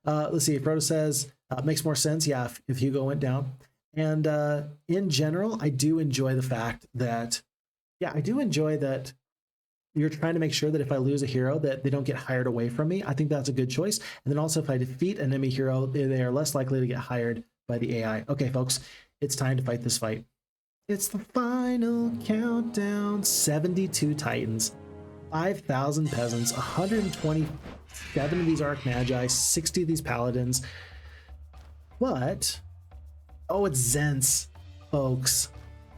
Let's see, Frodo says, makes more sense, yeah, if Hugo went down. And in general, I do enjoy the fact that, you're trying to make sure that if I lose a hero that they don't get hired away from me. I think that's a good choice. And then also if I defeat an enemy hero, they are less likely to get hired by the AI. Okay, folks, it's time to fight this fight. It's the final countdown. 72 titans, 5,000 peasants, 127 of these Archmagi, 60 of these paladins. But, oh, it's Zense, folks.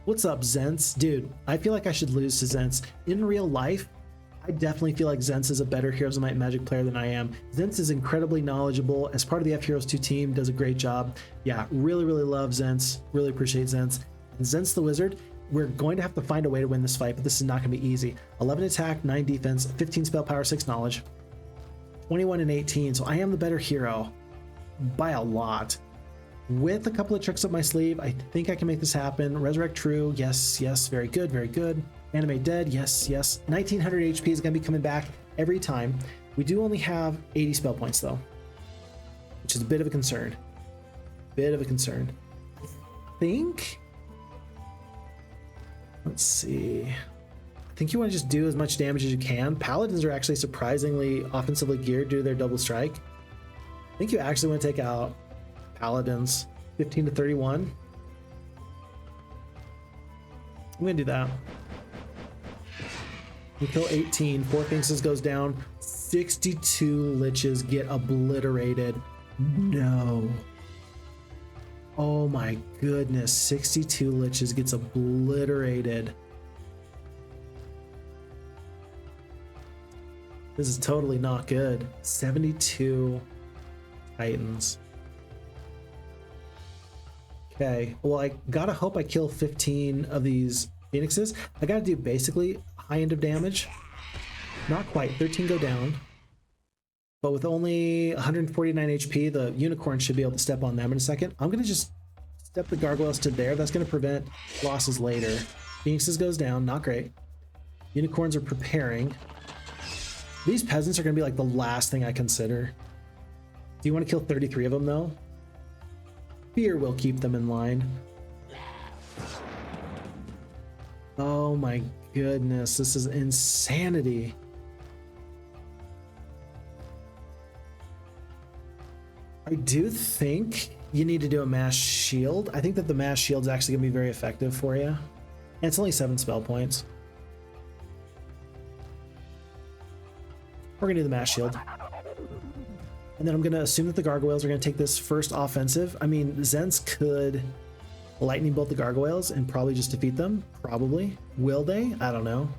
What's up, Zense? Dude, I feel like I should lose to Zense. In real life, I definitely feel like Zense is a better Heroes of Might and Magic player than I am. Zense is incredibly knowledgeable. As part of the FHeroes2 team, does a great job. Yeah, really, really love Zense. Really appreciate Zense. And Zense the Wizard, we're going to have to find a way to win this fight, but this is not going to be easy. 11 attack, 9 defense, 15 spell power, 6 knowledge, 21 and 18. So I am the better hero by a lot. With a couple of tricks up my sleeve, I think I can make this happen. Resurrect True, yes, yes, very good, very good. Animate Dead, yes, yes. 1900 HP is going to be coming back every time. We do only have 80 spell points though, which is a bit of a concern. I think, let's see. I think you want to just do as much damage as you can. Paladins are actually surprisingly offensively geared due to their double strike. I think you actually want to take out Paladins, 15 to 31. I'm gonna do that. We kill 18. 4 Sphinxes goes down. 62 Liches get obliterated. No. Oh my goodness. 62 Liches gets obliterated. This is totally not good. 72 Titans. Okay, well, I gotta hope I kill 15 of these Phoenixes. I gotta do basically high end of damage. Not quite, 13 go down. But with only 149 HP, the unicorn should be able to step on them in a second. I'm gonna just step the gargoyles to there. That's gonna prevent losses later. Phoenixes goes down, not great. Unicorns are preparing. These peasants are gonna be like the last thing I consider. Do you want to kill 33 of them though? Fear will keep them in line. Oh my goodness, this is insanity. I do think you need to do a mass shield. I think that the mass shield is actually gonna be very effective for you. And it's only 7 spell points. We're gonna do the mass shield. And then I'm going to assume that the gargoyles are going to take this first offensive. I mean, Zense could lightning bolt the gargoyles and probably just defeat them. Probably. Will they? I don't know.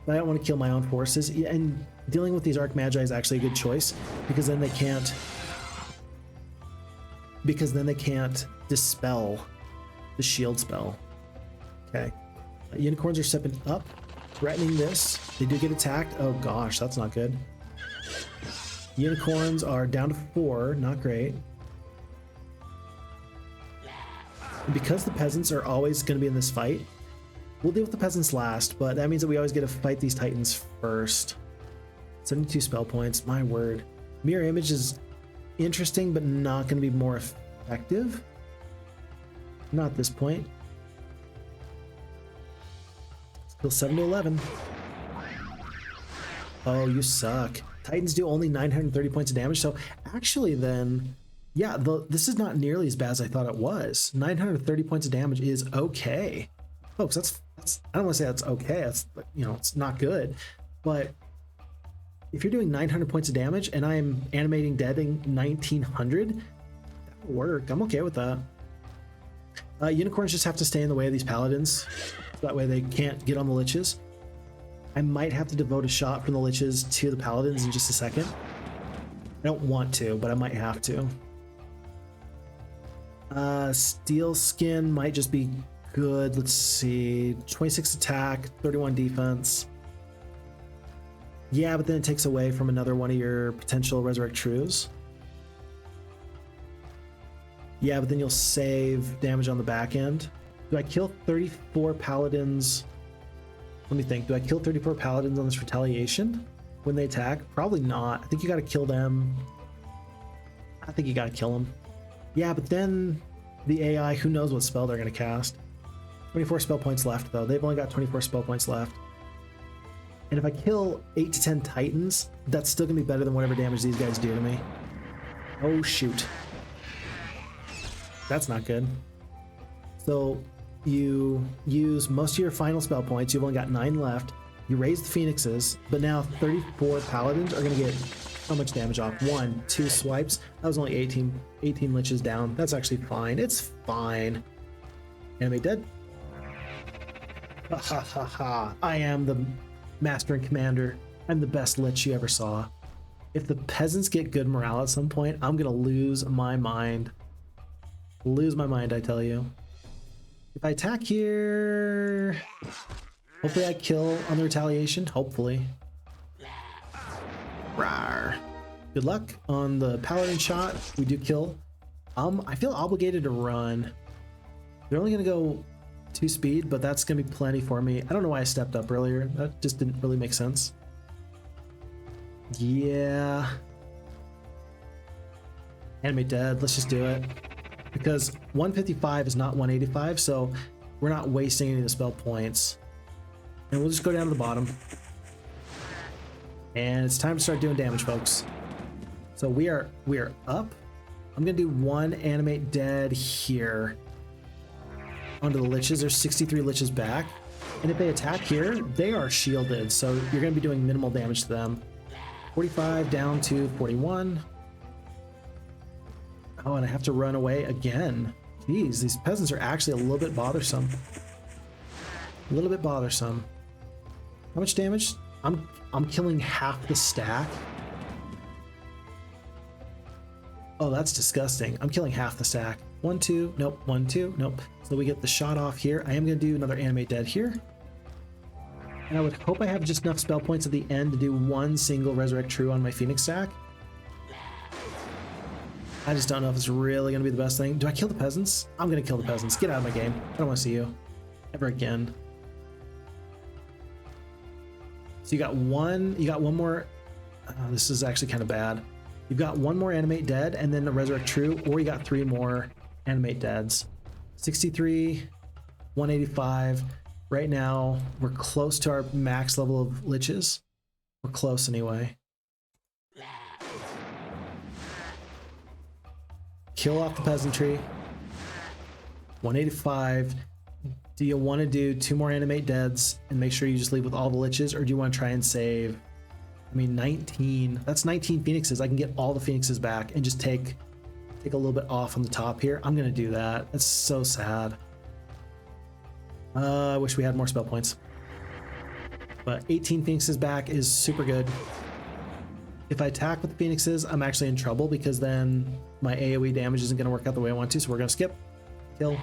I don't want to kill my own forces. Yeah, and dealing with these Arc Magi is actually a good choice because then they can't. Because then they can't dispel the shield spell. Okay. Unicorns are stepping up, threatening this. They do get attacked. Oh gosh, that's not good. Unicorns are down to 4, not great. And because the peasants are always going to be in this fight, we'll deal with the peasants last, but that means that we always get to fight these titans first. 72 spell points, my word. Mirror Image is interesting, but not going to be more effective. Not at this point. Still 7 to 11. Oh, you suck. Titans do only 930 points of damage, so actually then, yeah, this is not nearly as bad as I thought it was. 930 points of damage is okay. Folks, that's I don't want to say that's okay, that's, you know, it's not good, but if you're doing 900 points of damage and I'm animating deading 1900, that'll work. I'm okay with that. Unicorns just have to stay in the way of these paladins, so that way they can't get on the Liches. I might have to devote a shot from the Liches to the paladins in just a second. I don't want to, but I might have to. Steel Skin might just be good. Let's see, 26 attack, 31 defense. Yeah, but then it takes away from another one of your potential Resurrect Trues. Yeah, but then you'll save damage on the back end. Do I kill 34 paladins? Let me think. Do I kill 34 paladins on this retaliation when they attack? Probably not. I think you got to kill them. I think you got to kill them. Yeah, but then the AI, who knows what spell they're going to cast. 24 spell points left, though. They've only got 24 spell points left. And if I kill 8 to 10 titans, that's still going to be better than whatever damage these guys do to me. Oh, shoot. That's not good. So you use most of your final spell points. You've only got 9 left. You raise the Phoenixes, but now 34 paladins are going to get how much damage off? 1, 2 swipes. That was only 18 Liches down. That's actually fine. It's fine. Enemy dead. Ha ha ha ha. I am the master and commander. I'm the best Lich you ever saw. If the peasants get good morale at some point, I'm going to lose my mind. Lose my mind, I tell you. If I attack here, hopefully I kill on the retaliation. Hopefully. Rawr. Good luck on the paladin shot. We do kill. I feel obligated to run. They're only gonna go 2 speed, but that's gonna be plenty for me. I don't know why I stepped up earlier. That just didn't really make sense. Yeah. Animate dead. Let's just do it. Because 155 is not 185, so we're not wasting any of the spell points. And we'll just go down to the bottom. And it's time to start doing damage, folks. So we are up. I'm gonna do 1 animate dead here onto the Liches. There's 63 Liches back. And if they attack here, they are shielded, so you're gonna be doing minimal damage to them. 45 down to 41. Oh, and I have to run away again. Jeez, these peasants are actually a little bit bothersome. A little bit bothersome. How much damage? I'm killing half the stack. Oh, that's disgusting. I'm killing half the stack. 1, 2, nope, 1, 2, nope. So we get the shot off here. I am gonna do another animate dead here. And I would hope I have just enough spell points at the end to do 1 single Resurrect True on my Phoenix stack. I just don't know if it's really going to be the best thing. Do I kill the peasants? I'm going to kill the peasants. Get out of my game. I don't want to see you ever again. So you got one more. This is actually kind of bad. You've got 1 more animate dead and then a Resurrect True, or you got 3 more animate deads. 63, 185. Right now, we're close to our max level of Liches. We're close anyway. Kill off the peasantry. 185. Do you want to do 2 more animate deads and make sure you just leave with all the Liches, or do you want to try and save? I mean, 19. That's 19 Phoenixes. I can get all the Phoenixes back and just take a little bit off on the top here. I'm gonna do that. That's so sad. I wish we had more spell points. But 18 Phoenixes back is super good. If I attack with the Phoenixes, I'm actually in trouble because then my AoE damage isn't going to work out the way I want to, so we're going to skip. Kill.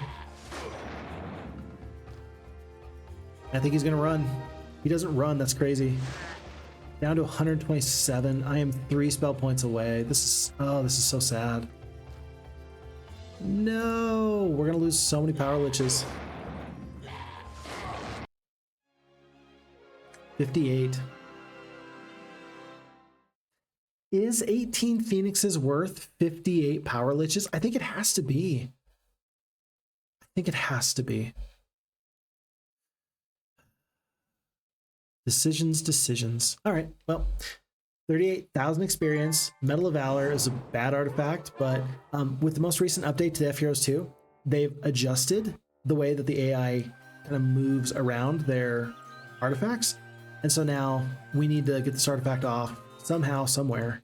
I think he's going to run. He doesn't run, that's crazy. Down to 127. I am 3 spell points away. This is so sad. No, we're going to lose so many power liches. 58. Is 18 Phoenixes worth 58 power liches? I think it has to be. I think it has to be. Decisions. All right, well, 38,000 experience. Medal of Valor is a bad artifact, but with the most recent update to FHeroes2, they've adjusted the way that the AI kind of moves around their artifacts. And so now we need to get this artifact off somehow, somewhere.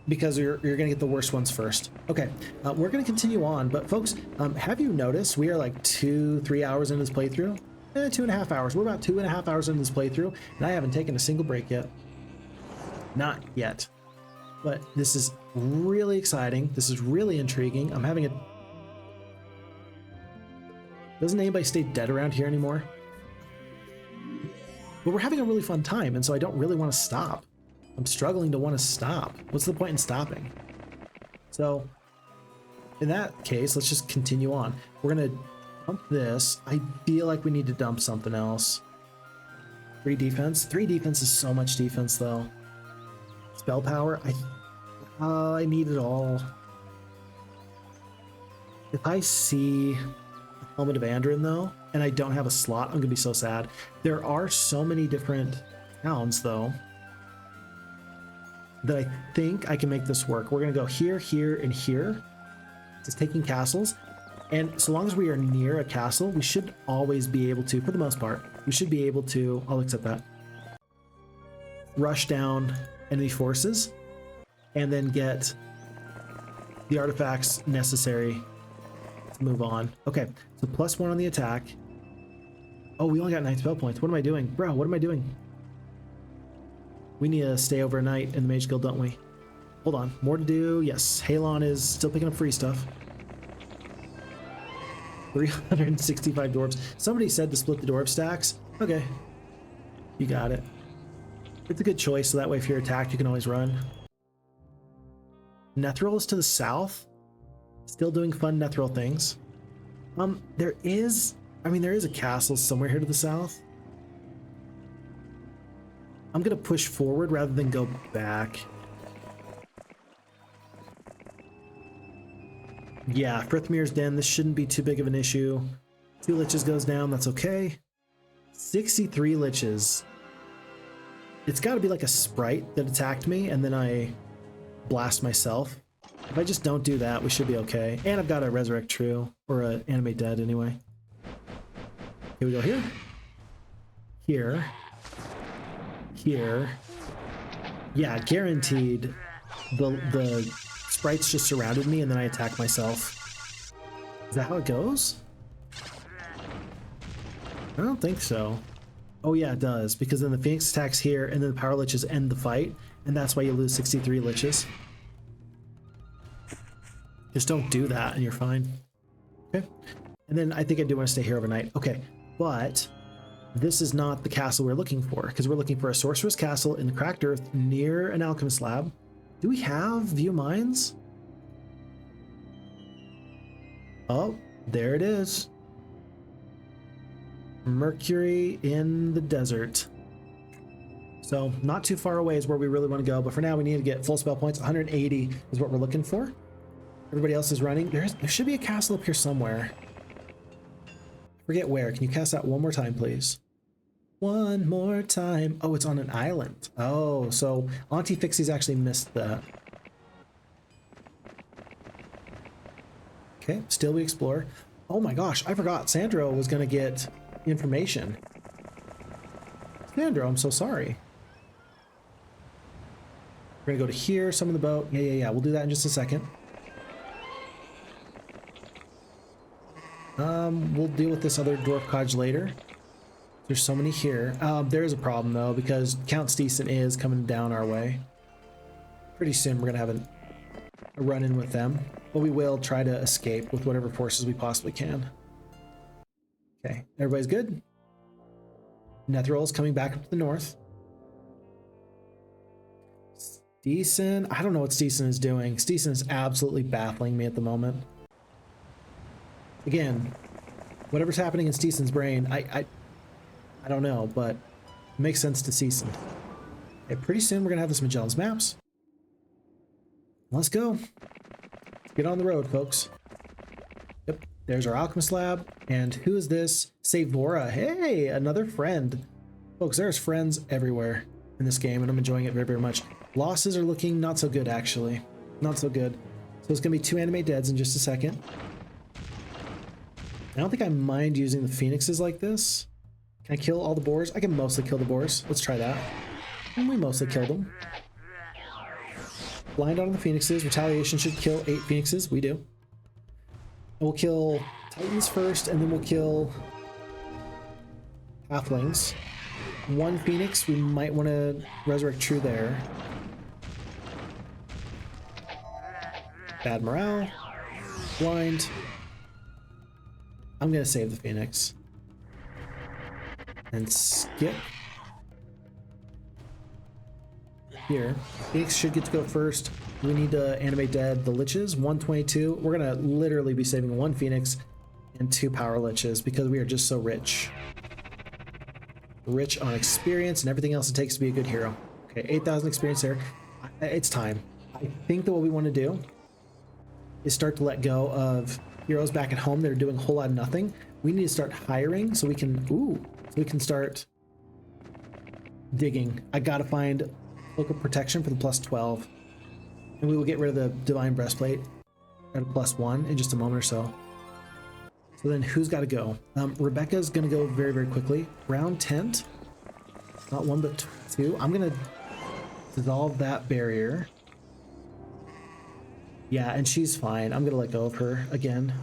Because you're going to get the worst ones first. Okay, we're going to continue on, but folks, have you noticed we are like 2-3 hours into this playthrough? 2.5 hours. We're about 2.5 hours into this playthrough, and I haven't taken a single break yet. Not yet. But this is really exciting. This is really intriguing. I'm having a... Doesn't anybody stay dead around here anymore? But we're having a really fun time, and so I don't really want to stop. I'm struggling to want to stop. What's the point in stopping? So, in that case, let's just continue on. We're going to dump this. I feel like we need to dump something else. 3 defense. 3 defense is so much defense, though. Spell power. I need it all. If I see Helmet of Andrin, though, and I don't have a slot, I'm going to be so sad. There are so many different towns, though, that I think I can make this work. We're going to go here, here, and here. Just taking castles. And so long as we are near a castle, we should always be able to, for the most part, we should be able to, I'll accept that, rush down enemy forces and then get the artifacts necessary to move on. Okay, so +1 on the attack. Oh, we only got 9 spell points. What am I doing? Bro, what am I doing? We need to stay overnight in the Mage Guild, don't we? Hold on, more to do. Yes, Halon is still picking up free stuff. 365 dwarves. Somebody said to split the dwarf stacks. Okay, you got it. It's a good choice, so that way if you're attacked, you can always run. Netheril is to the south. Still doing fun Netheril things. There is a castle somewhere here to the south. I'm gonna push forward rather than go back. Yeah, Frithmir's Den, this shouldn't be too big of an issue. 2 Liches goes down, that's okay. 63 Liches. It's gotta be like a sprite that attacked me and then I blast myself. If I just don't do that, we should be okay. And I've got a Resurrect True, or a Animate Dead anyway. Here we go, here. Here. Here. Yeah, guaranteed. The sprites just surrounded me and then I attack myself. Is that how it goes? I don't think so. Oh yeah, it does, because then the Phoenix attacks here and then the Power Liches end the fight, and that's why you lose 63 Liches. Just don't do that and you're fine. Okay. And then I think I do want to stay here overnight. Okay, but this is not the castle we're looking for, because we're looking for a sorcerer's castle in the Cracked Earth near an alchemist lab. Do we have View Mines? Oh, there it is. Mercury in the desert. So not too far away is where we really want to go, but for now we need to get full spell points. 180 is what we're looking for. Everybody else is running. There should be a castle up here somewhere. Forget where. Can you cast that one more time, please? One more time. Oh, it's on an island. Oh, so Auntie Phixxy's actually missed that. Okay, still we explore. Oh my gosh, I forgot. Sandro was going to get information. Sandro, I'm so sorry. We're going to go to here, summon the boat. Yeah. We'll do that in just a second. We'll deal with this other dwarf codge later. There's so many here. There is a problem though, because Count Stisen is coming down our way. Pretty soon we're gonna have a run-in with them, but we will try to escape with whatever forces we possibly can. Okay, everybody's good. Netheril is coming back up to the north. Stisen, I don't know what Stisen is doing. Stisen is absolutely baffling me at the moment. Again, whatever's happening in Stisen's brain, I don't know, but it makes sense to Stisen. Okay, pretty soon we're gonna have this Magellan's Maps. Let's go. Let's get on the road, folks. Yep, there's our Alchemist Lab. And who is this? Sayvora. Hey, another friend. Folks, there's friends everywhere in this game, and I'm enjoying it very, very much. Losses are looking not so good, actually. Not so good. So it's going to be 2 anime deads in just a second. I don't think I mind using the Phoenixes like this. Can I kill all the boars? I can mostly kill the boars. Let's try that. And we mostly killed them. Blind on the Phoenixes. Retaliation should kill 8 Phoenixes. We do. And we'll kill Titans first, and then we'll kill Halflings. 1 Phoenix. We might want to resurrect True there. Bad morale. Blind. I'm going to save the Phoenix. And skip. Here. Phoenix should get to go first. We need to animate dead the Liches. 122. We're going to literally be saving 1 Phoenix and 2 Power Liches because we are just so rich. Rich on experience and everything else it takes to be a good hero. Okay, 8,000 experience there. It's time. I think that what we want to do is start to let go of heroes back at home that are doing a whole lot of nothing. We need to start hiring so we can start digging. I gotta find Cloak of Protection for the +12. And we will get rid of the Divine Breastplate at a +1 in just a moment or so. So then who's got to go? Rebecca's going to go very, very quickly. Round tent. Not 1, but 2. I'm going to dissolve that barrier. Yeah, and she's fine. I'm going to let go of her again.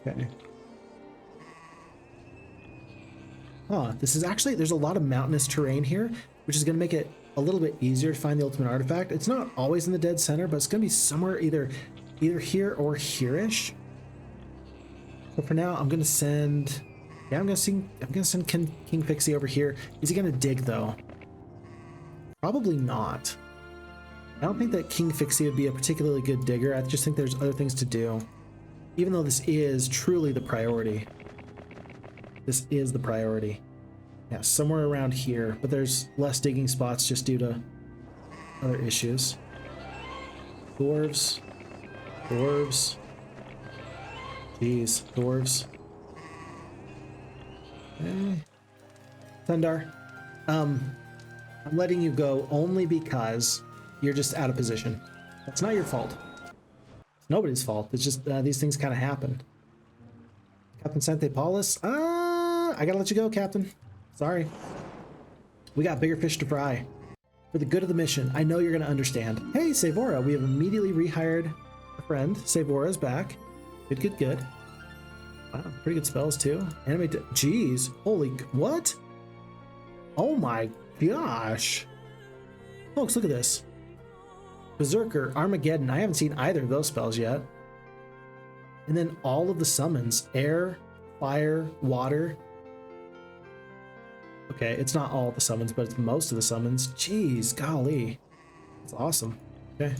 Okay. Huh, this is actually, there's a lot of mountainous terrain here, which is going to make it a little bit easier to find the ultimate artifact. It's not always in the dead center, but it's going to be somewhere either here or here-ish. So for now, I'm going to send, yeah, I'm going to send King Phixxy over here. Is he going to dig though? Probably not. I don't think that King Phixxy would be a particularly good digger. I just think there's other things to do. Even though this is truly the priority. This is the priority. Yeah, somewhere around here, but there's less digging spots just due to other issues. Dwarves. Dwarves. Jeez, dwarves. Okay. Tundar. I'm letting you go only because you're just out of position. That's not your fault. It's nobody's fault. It's just these things kind of happen. Captain Sante Paulus. I gotta let you go, Captain. Sorry. We got bigger fish to fry. For the good of the mission, I know you're gonna understand. Hey, Sayvora, we have immediately rehired a friend. Sayvora's back. Good, good, good. Wow, pretty good spells too. Animate. Jeez, holy, what? Oh my gosh. Folks, look at this. Berserker, Armageddon. I haven't seen either of those spells yet. And then all of the summons. Air, fire, water. Okay, it's not all the summons, but it's most of the summons. Jeez, golly. That's awesome. Okay.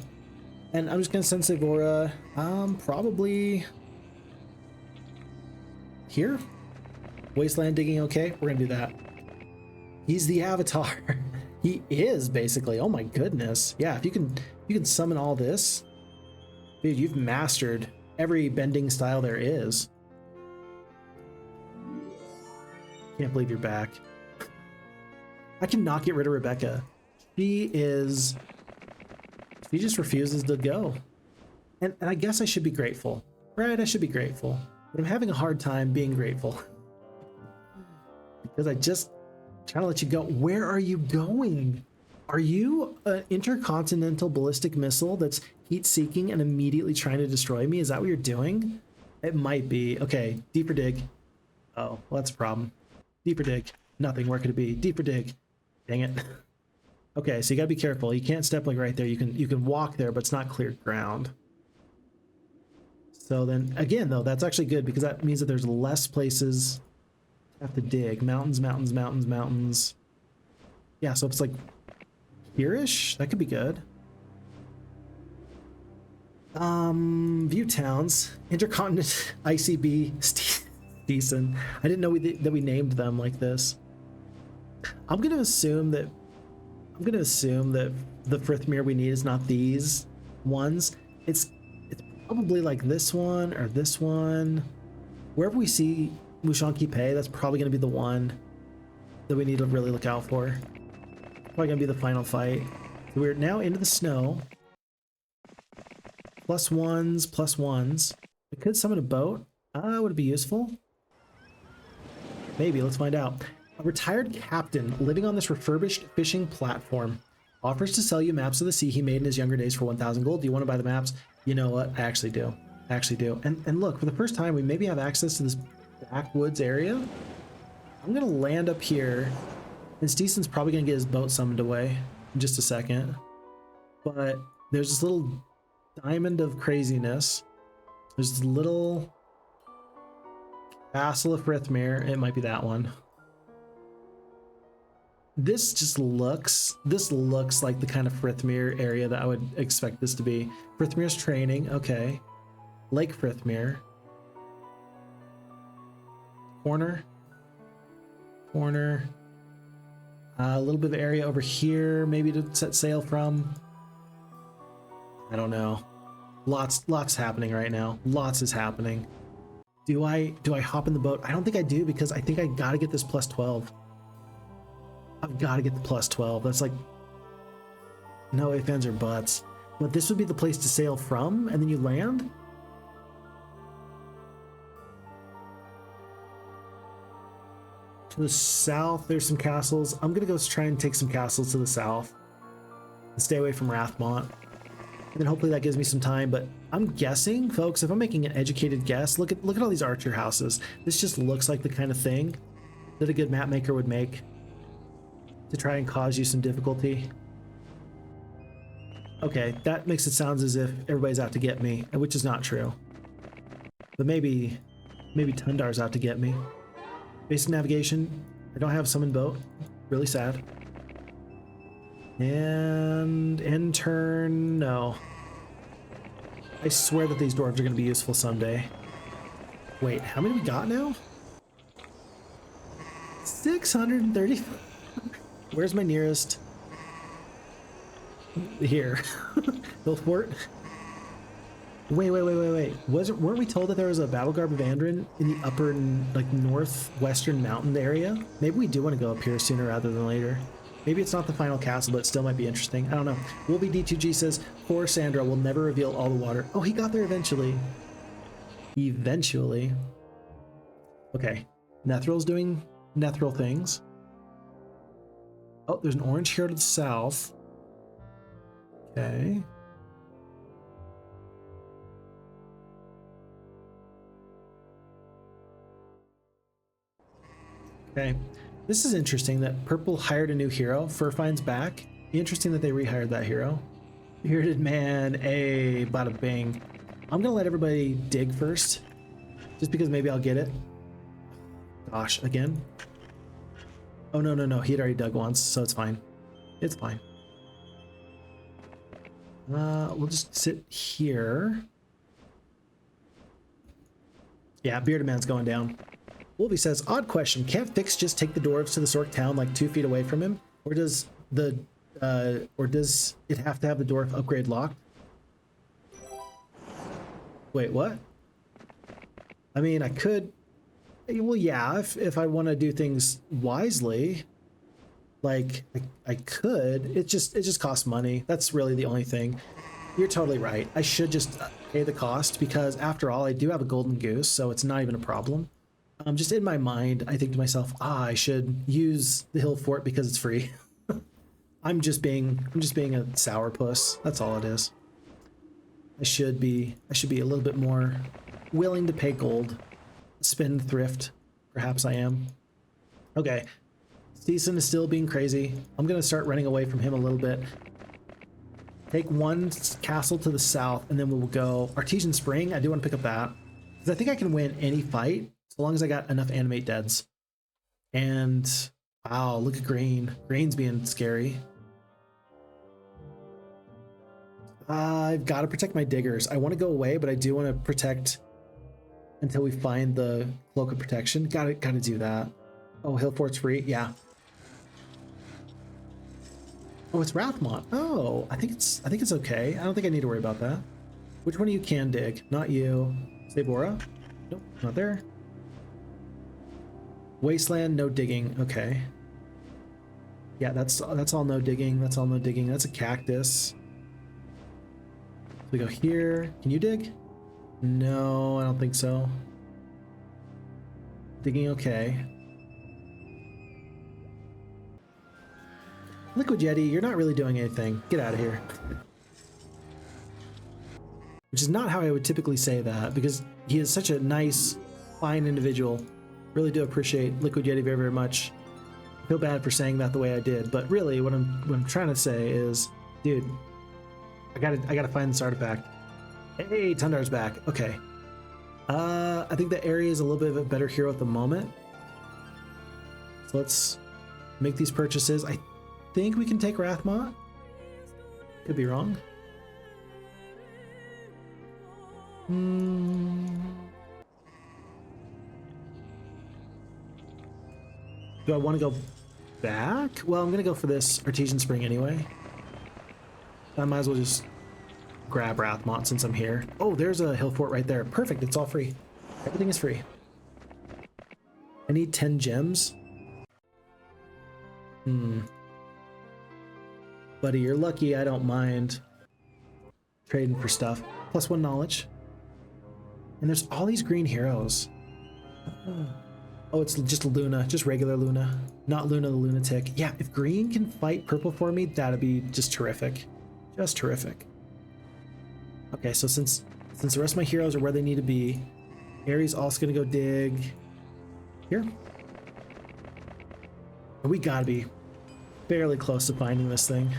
And I'm just gonna send Sayvora, probably here. Wasteland digging, okay? We're gonna do that. He's the avatar. He is basically. Oh my goodness. Yeah, if you can summon all this, dude, you've mastered every bending style there is. Can't believe you're back. I cannot get rid of Rebecca. She just refuses to go. And I guess I should be grateful. Right, I should be grateful. But I'm having a hard time being grateful. Because I just trying to let you go. Where are you going? Are you an intercontinental ballistic missile that's heat-seeking and immediately trying to destroy me? Is that what you're doing? It might be. Okay, deeper dig. Oh, well, that's a problem. Deeper dig. Nothing. Where could it be? Deeper dig. Dang it. Okay, so you gotta be careful. You can't step like right there. You can walk there, but it's not cleared ground. So then, again, though, that's actually good because that means that there's less places to have to dig. Mountains, mountains, mountains, mountains. Yeah, so if it's like here-ish, that could be good. View towns, Intercontinent, ICB, Stisen. I didn't know that we named them like this. I'm gonna assume that the Frithmere we need is not these ones. It's probably like this one or this one. Wherever we see Mushanki Pei, that's probably gonna be the one that we need to really look out for. Probably gonna be the final fight. We're now into the snow. Plus ones, plus ones. We could summon a boat. Would it be useful? Maybe, let's find out. A retired captain living on this refurbished fishing platform offers to sell you maps of the sea he made in his younger days for 1,000 gold. Do you want to buy the maps? You know what? I actually do. I actually do. And look, for the first time, we maybe have access to this backwoods area. I'm going to land up here. And Stisen's probably going to get his boat summoned away in just a second. But there's this little diamond of craziness. There's this little Castle of Frithmere. It might be that one. This just looks like the kind of Frithmere area that I would expect this to be. Frithmere's training, okay. Lake Frithmere. Corner. A little bit of area over here, maybe to set sail from. I don't know. Lots happening right now. Lots is happening. Do I hop in the boat? I don't think I do because I think I gotta get this plus 12. I've got to get the plus 12. That's like no ifs, ands, or buts. But this would be the place to sail from, and then you land? To the south, there's some castles. I'm going to go try and take some castles to the south. And stay away from Rathmont. And then hopefully that gives me some time. But I'm guessing, folks, if I'm making an educated guess, look at all these archer houses. This just looks like the kind of thing that a good map maker would make to try and cause you some difficulty. Okay, that makes it sound as if everybody's out to get me, which is not true. But maybe Tundar's out to get me. Basic navigation, I don't have summon boat. Really sad. And end turn, no. I swear that these dwarves are going to be useful someday. Wait, how many we got now? 630. Where's my nearest? Here. Hillfort. Wait. Weren't we told that there was a Battlegarb of Andrin in the upper, like, northwestern mountain area? Maybe we do want to go up here sooner rather than later. Maybe it's not the final castle, but it still might be interesting. I don't know. Wolby D2G says, poor Sandra will never reveal all the water. Oh, he got there eventually. Eventually. Okay. Netheril's doing Netheril things. Oh, there's an orange here to the south. Okay. Okay. This is interesting that Purple hired a new hero. Furfine's back. Interesting that they rehired that hero. Bearded man, bada bing. I'm gonna let everybody dig first. Just because maybe I'll get it. Gosh, again. Oh, no. He had already dug once, so it's fine. It's fine. We'll just sit here. Yeah, Bearded Man's going down. Wolby says, odd question. Can't Fix just take the dwarves to the Sork town like 2 feet away from him? Or does it have to have the dwarf upgrade locked? Wait, what? I mean, I could... Well, yeah, if I want to do things wisely, like I could. It just costs money. That's really the only thing. You're totally right. I should just pay the cost because after all, I do have a golden goose, so it's not even a problem. Just in my mind, I think to myself, I should use the hill fort because it's free. I'm just being a sourpuss. That's all it is. I should be a little bit more willing to pay gold. Spendthrift. Perhaps I am. Okay. Stisen is still being crazy. I'm gonna start running away from him a little bit. Take one castle to the south, and then we'll go Artesian Spring. I do want to pick up that because I think I can win any fight so long as I got enough animate deads. And wow, look at green. Green's being scary. I've got to protect my diggers. I want to go away, but I do want to protect until we find the cloak of protection. Gotta do that. Oh, Hill Fort's free. Yeah. Oh, it's Rathmont. Oh, I think it's okay. I don't think I need to worry about that. Which one of you can dig? Not you. Sayvora? Nope, not there. Wasteland, no digging. Okay. Yeah, that's all no digging. That's all no digging. That's a cactus. We go here. Can you dig? No, I don't think so. Digging okay. Liquid Yeti, you're not really doing anything. Get out of here. Which is not how I would typically say that, because he is such a nice, fine individual. Really do appreciate Liquid Yeti very, very much. I feel bad for saying that the way I did, but really what I'm trying to say is, dude, I gotta find this artifact. Hey, Tundar's back. Okay. I think the area is a little bit of a better hero at the moment. So let's make these purchases. I think we can take Rathmont. Could be wrong. Do I want to go back? Well, I'm gonna go for this Artesian Spring anyway. I might as well just grab Rathmont since I'm here. Oh, there's a hill fort right there. Perfect, it's all free. Everything is free. I need 10 gems. Buddy, you're lucky. I don't mind trading for stuff. +1 knowledge. And there's all these green heroes. Oh, it's just Luna, just regular Luna, not Luna the Lunatic. Yeah, if green can fight purple for me, that'd be just terrific. Just terrific. Okay, so since the rest of my heroes are where they need to be, Ares also gonna go dig here. We gotta be fairly close to finding this thing.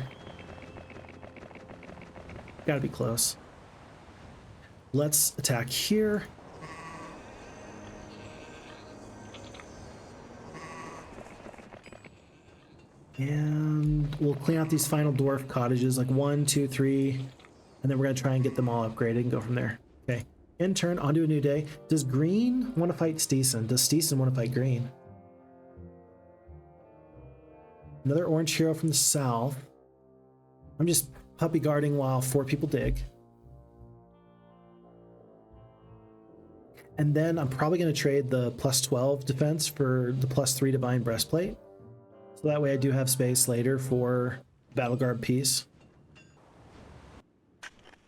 Gotta be close. Let's attack here. And we'll clean out these final dwarf cottages, like 1, 2, 3, and then we're gonna try and get them all upgraded and go from there. Okay, in turn, onto a new day. Does green want to fight Stisen? Does Stisen want to fight green? Another orange hero from the south. I'm just puppy guarding while 4 people dig. And then I'm probably going to trade the +12 defense for the +3 divine breastplate. So that way I do have space later for Battlegarb piece.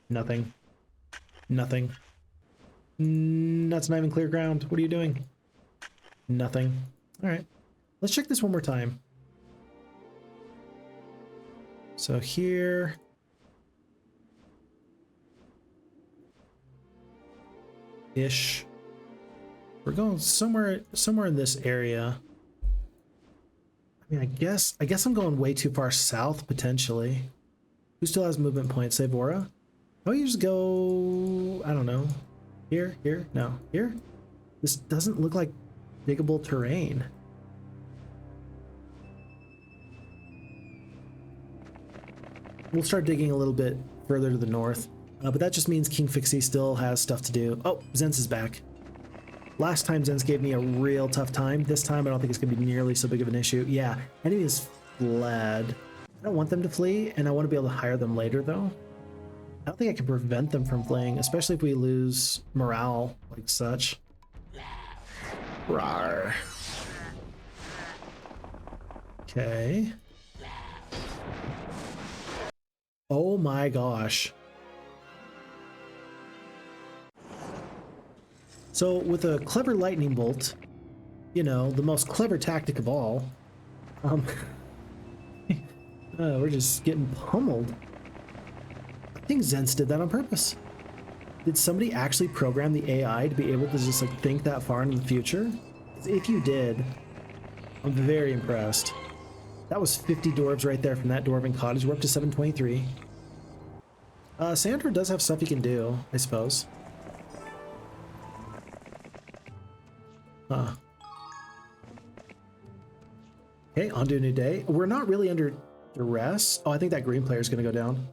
Nothing. Nothing. That's not even clear ground. What are you doing? Nothing. All right. Let's check this one more time. So here. Ish. We're going somewhere in this area. I mean, I guess I'm going way too far south potentially. Who still has movement points? Sayvora? Oh, you just go, I don't know. Here, no, here? This doesn't look like diggable terrain. We'll start digging a little bit further to the north, but that just means King Phixxy still has stuff to do. Oh, Zense is back. Last time Zense gave me a real tough time. This time I don't think it's gonna be nearly so big of an issue. Yeah, enemy is fled. I don't want them to flee, and I want to be able to hire them later though. I don't think I can prevent them from fleeing, especially if we lose morale like such. Rawr. Okay. Oh my gosh. So with a clever lightning bolt, you know, the most clever tactic of all, We're just getting pummeled. I think Zense did that on purpose. Did somebody actually program the AI to be able to just like think that far into the future? If you did, I'm very impressed. That was 50 dwarves right there from that dwarven cottage. We're up to 723. Sandra does have stuff he can do, I suppose. Huh. Okay, on to a new day. We're not really under duress. Oh, I think that green player is going to go down.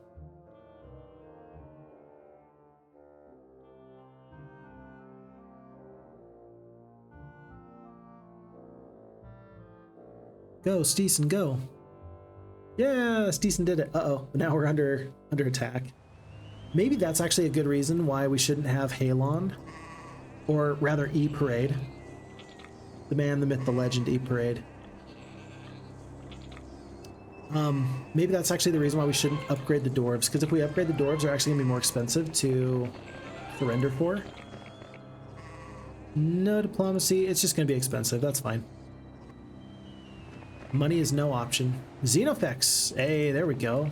Go, Stisen, go. Yeah, Stisen did it. Uh-oh, now we're under attack. Maybe that's actually a good reason why we shouldn't have Halon, or rather E-Parade. The man, the myth, the legend, E-Parade. Maybe that's actually the reason why we shouldn't upgrade the dwarves, because if we upgrade the dwarves, they're actually gonna be more expensive to surrender for. No diplomacy, it's just gonna be expensive, that's fine. Money is no option. Xenofex, hey, there we go.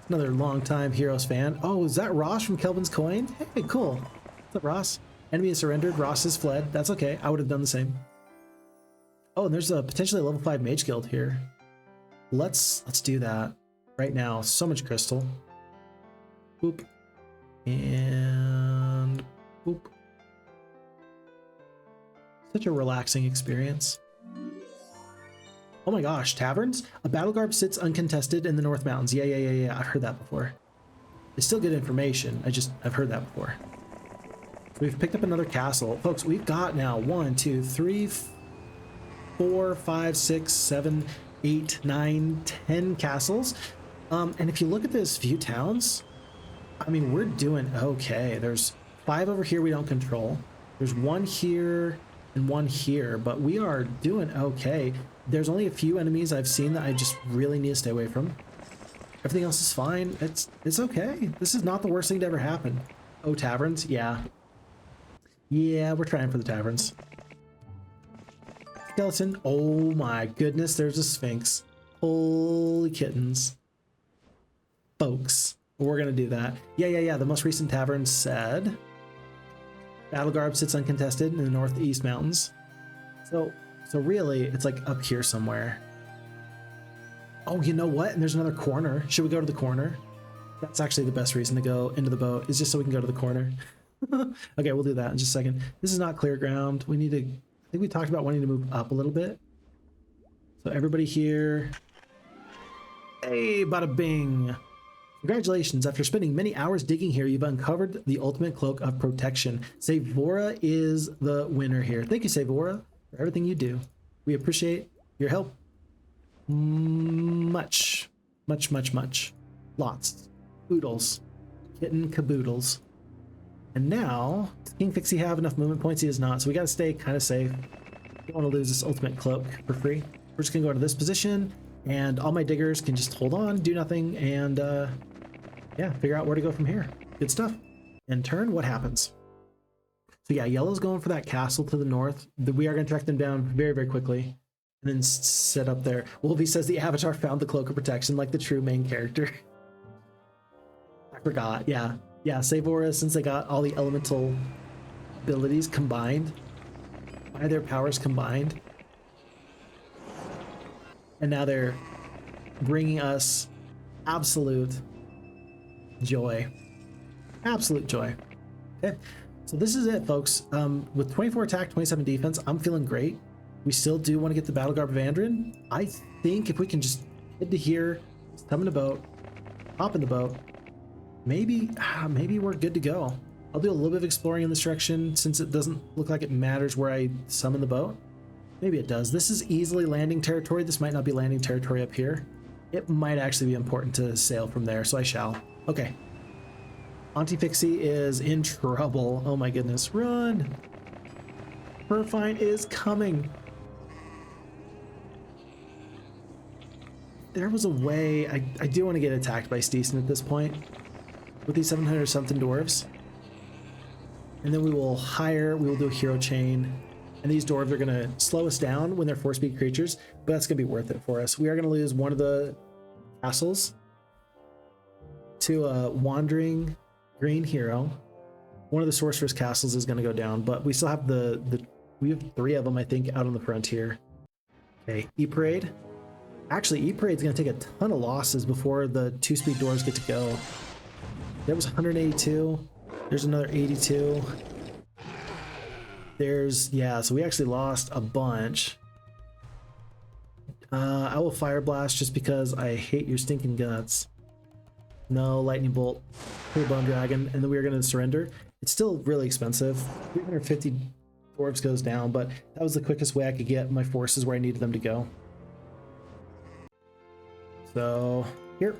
Another long-time Heroes fan. Oh, is that Ross from Kelvin's Coin? Hey, cool. What's up, Ross? Enemy has surrendered, Ross has fled. That's okay, I would have done the same. Oh, and there's a potentially level 5 mage guild here. Let's do that right now. So much crystal. Boop. And boop. Such a relaxing experience. Oh my gosh, taverns? A Battlegarb sits uncontested in the North Mountains. Yeah. I've heard that before. It's still good information. I've heard that before. We've picked up another castle. Folks, we've got now 1, 2, 3, 4, 5, 6, 7, 8, 9, 10 castles. And if you look at this few towns, I mean, we're doing okay. There's 5 over here we don't control. There's 1 here and 1 here, but we are doing okay. There's only a few enemies I've seen that I just really need to stay away from. Everything else is fine. It's okay. This is not the worst thing to ever happen. Oh, taverns? Yeah. Yeah, we're trying for the taverns. Skeleton. Oh my goodness, there's a Sphinx. Holy kittens. Folks, we're gonna do that. Yeah. The most recent tavern said Battlegarb sits uncontested in the Northeast Mountains. So really, it's like up here somewhere. Oh, you know what? And there's another corner. Should we go to the corner? That's actually the best reason to go into the boat, is just so we can go to the corner. Okay, we'll do that in just a second. This is not clear ground. We need to, I think we talked about wanting to move up a little bit. So everybody here. Hey, bada bing. Congratulations, after spending many hours digging here, you've uncovered the ultimate cloak of protection. Sayvora is the winner here. Thank you, Sayvora, for everything you do. We appreciate your help much. Lots. Oodles. Kitten caboodles. And now, does King Phixxy have enough movement points? He does not, so we gotta stay kind of safe. Don't want to lose this ultimate cloak for free. We're just gonna go into this position, and all my diggers can just hold on, do nothing, and yeah, figure out where to go from here. Good stuff. In turn, what happens? So yeah, yellow's going for that castle to the north. We are going to track them down very, very quickly and then set up there. Wolvie says the avatar found the cloak of protection like the true main character. I forgot. Yeah, Sayvora, since they got all the elemental abilities combined, by their powers combined, and now they're bringing us absolute joy. Absolute joy. Okay. So this is it, folks. With 24 attack, 27 defense, I'm feeling great. We still do want to get the Battlegarb of Andrin. I think if we can just head to here, come in the boat, hop in the boat, maybe we're good to go. I'll do a little bit of exploring in this direction since it doesn't look like it matters where I summon the boat. Maybe it does. This is easily landing territory. This might not be landing territory up here. It might actually be important to sail from there, so I shall. Okay. Auntie Phixxy is in trouble. Oh my goodness. Run! Furfine is coming. There was a way. I do want to get attacked by Stisen at this point with these 700 something dwarves. And then we will do a hero chain. And these dwarves are going to slow us down when they're 4-speed creatures, but that's going to be worth it for us. We are going to lose one of the castles to a wandering green hero. One of the sorcerer's castles is going to go down, but we still have we have 3 of them, I think, out on the frontier. Okay, E-Parade. Actually, E-Parade's going to take a ton of losses before the 2-speed dwarves get to go. There was 182. There's another 82. There's, yeah, so we actually lost a bunch. I will Fire Blast just because I hate your stinking guts. No, Lightning Bolt. Cool Bone Dragon, and then we are going to surrender. It's still really expensive. 350 dwarves goes down, but that was the quickest way I could get my forces where I needed them to go. So, here.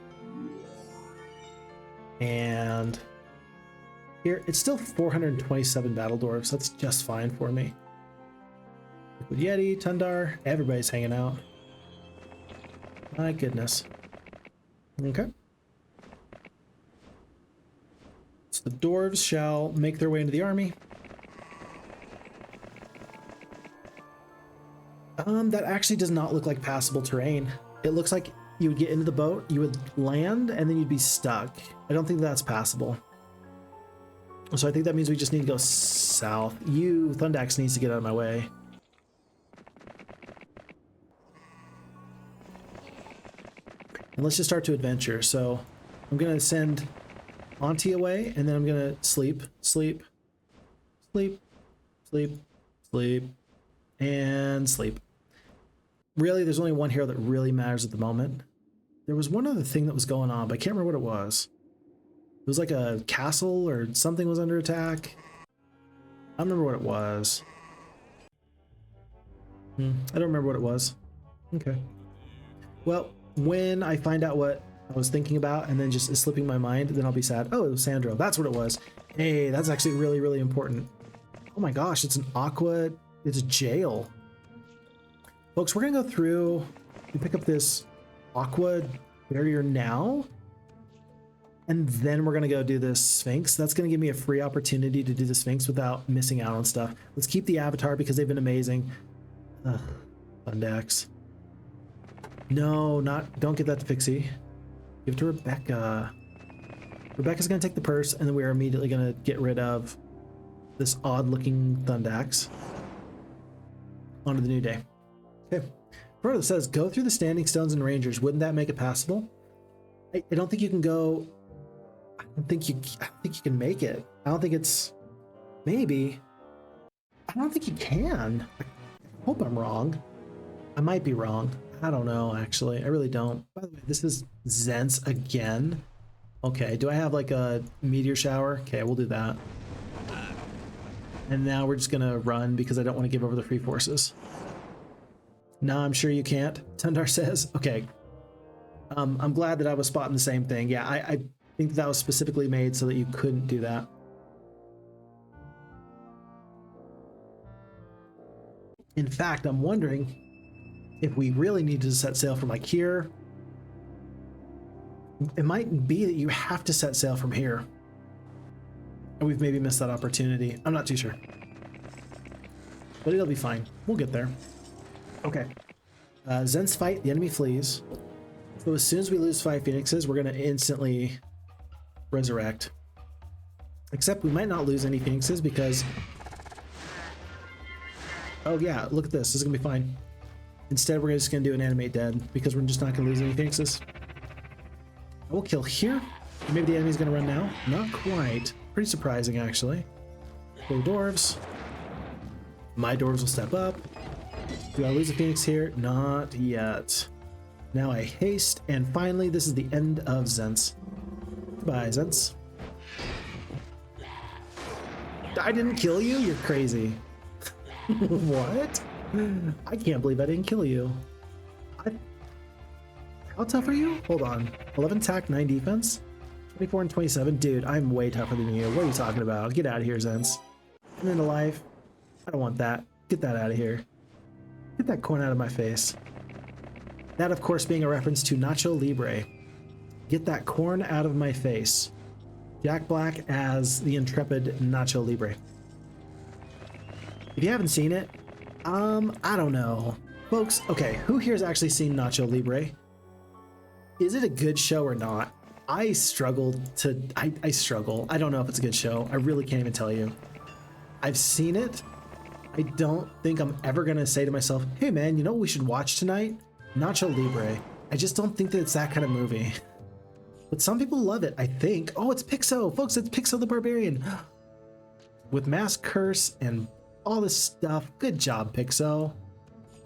And here. It's still 427 battle dwarves. That's just fine for me. Liquid Yeti, Tundar, everybody's hanging out. My goodness. Okay. So the dwarves shall make their way into the army. That actually does not look like passable terrain. It looks like you would get into the boat, you would land, and then you'd be stuck. I don't think that's passable. So I think that means we just need to go south. Thundax needs to get out of my way. And let's just start to adventure. So I'm going to send Auntie away, and then I'm going to sleep, and sleep. Really, there's only one hero that really matters at the moment. There was one other thing that was going on, but I can't remember what it was. It was like a castle or something was under attack. I don't remember what it was. I don't remember what it was. Okay. Well, when I find out what I was thinking about and then just is slipping my mind, then I'll be sad. Oh, it was Sandro. That's what it was. Hey, that's actually really, really important. Oh my gosh, it's an aqua. It's a jail. Folks, we're going to go through and pick up this aqua barrier now. And then we're going to go do this Sphinx. That's going to give me a free opportunity to do the Sphinx without missing out on stuff. Let's keep the Avatar because they've been amazing. Thundax. No, don't give that to Phixxy. Give it to Rebecca. Rebecca's going to take the purse, and then we are immediately going to get rid of this odd-looking Thundax. On to the new day. Okay. Frodo says, go through the Standing Stones and Rangers. Wouldn't that make it passable? I don't think you can go... I don't think you can make it. I don't think it's... Maybe. I don't think you can. I hope I'm wrong. I might be wrong. I don't know, actually. I really don't. By the way, this is Zense again. Okay, do I have like a meteor shower? Okay, we'll do that. And now we're just gonna run because I don't want to give over the free forces. No, I'm sure you can't, Tundar says. Okay. I'm glad that I was spotting the same thing. Yeah, I think that was specifically made so that you couldn't do that. In fact, I'm wondering if we really need to set sail from like here. It might be that you have to set sail from here. And we've maybe missed that opportunity. I'm not too sure. But it'll be fine. We'll get there. Okay. Zense fight, the enemy flees. So as soon as we lose 5 phoenixes, we're going to instantly resurrect. Except we might not lose any phoenixes because... Oh yeah, look at this. This is going to be fine. Instead, we're just going to do an animate dead because we're just not going to lose any phoenixes. I will kill here. Maybe the enemy's going to run now. Not quite. Pretty surprising, actually. Go dwarves. My dwarves will step up. Do I lose a phoenix here? Not yet. Now I haste, and finally, this is the end of Zense. Goodbye, Zense. I didn't kill you? You're crazy. What? I can't believe I didn't kill you. How tough are you? Hold on. 11 attack, 9 defense. 24 and 27. Dude, I'm way tougher than you. What are you talking about? Get out of here, Zense. I'm into life. I don't want that. Get that out of here. Get that corn out of my face. That, of course, being a reference to Nacho Libre. Get that corn out of my face. Jack Black as the intrepid Nacho Libre. If you haven't seen it, I don't know. Folks, okay, who here has actually seen Nacho Libre? Is it a good show or not? I struggle. I struggle. I don't know if it's a good show. I really can't even tell you. I've seen it. I don't think I'm ever gonna say to myself, hey man, you know what we should watch tonight? Nacho Libre. I just don't think that it's that kind of movie. But some people love it, I think. Oh, it's Pixo, folks, it's Pixo the Barbarian. With Mass Curse and all this stuff. Good job, Pixo.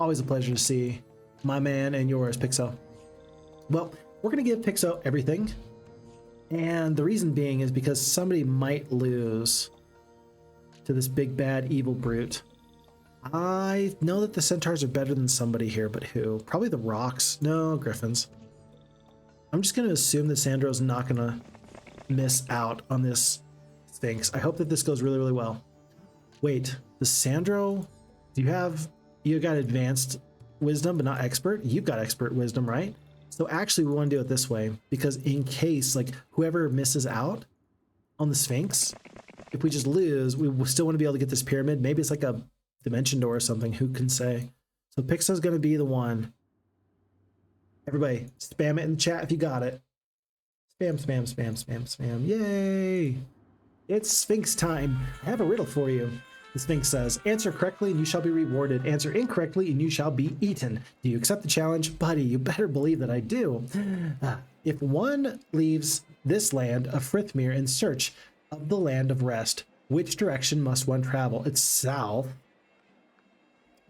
Always a pleasure to see my man and yours, Pixo. Well, we're gonna give Pixo everything. And the reason being is because somebody might lose to this big bad evil brute. I know that the centaurs are better than somebody here, but who? Probably the rocks. No, griffins. I'm just going to assume that Sandro's not going to miss out on this Sphinx. I hope that this goes really, really well. Wait, the Sandro, you got advanced wisdom, but not expert? You've got expert wisdom, right? So actually we want to do it this way, because in case like whoever misses out on the Sphinx, if we just lose, we still want to be able to get this pyramid. Maybe it's like a dimension door or something, who can say? So Pixo's going to be the one. Everybody, spam it in the chat if you got it. Spam, spam, spam, spam, spam. Yay! It's Sphinx time. I have a riddle for you. The Sphinx says, answer correctly and you shall be rewarded. Answer incorrectly and you shall be eaten. Do you accept the challenge? Buddy, you better believe that I do. If one leaves this land of Frithmere in search of the land of rest, which direction must one travel? It's south.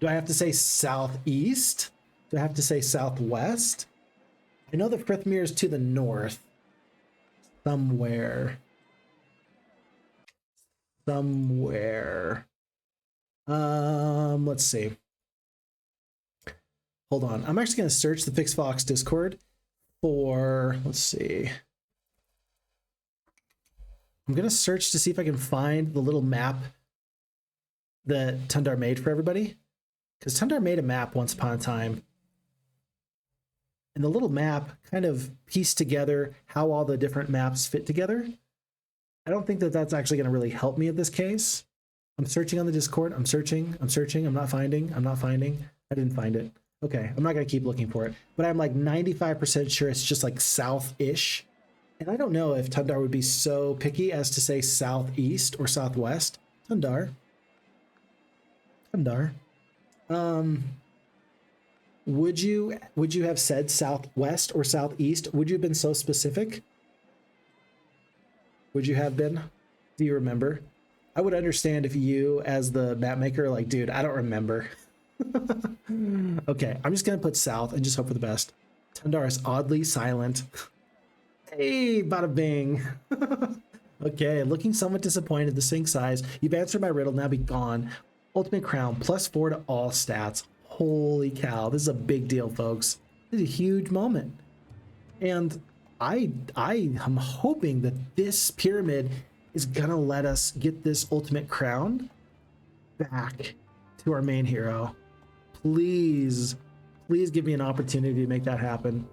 Do I have to say southeast? Do I have to say southwest? I know the Frithmere is to the north. Somewhere. Let's see. Hold on. I'm actually going to search the FixFox Discord for, let's see. I'm going to search to see if I can find the little map that Tundar made for everybody. Because Tundar made a map once upon a time. And the little map kind of pieced together how all the different maps fit together. I don't think that that's actually going to really help me in this case. I'm searching on the Discord. I'm searching. I'm not finding. I didn't find it. Okay, I'm not going to keep looking for it. But I'm like 95% sure it's just like south-ish. And I don't know if Tundar would be so picky as to say southeast or southwest. Tundar. Would you have said southwest or southeast? Would you have been so specific? Would you have been? Do you remember? I would understand if you, as the map maker, like, dude, I don't remember. Okay, I'm just gonna put south and just hope for the best. Tundar is oddly silent. Hey, bada bing. Okay, looking somewhat disappointed. The Sphinx size. You've answered my riddle. Now be gone. Ultimate crown, +4 to all stats. Holy cow, this is a big deal, folks. This is a huge moment. And I am hoping that this pyramid is gonna let us get this ultimate crown back to our main hero. Please give me an opportunity to make that happen.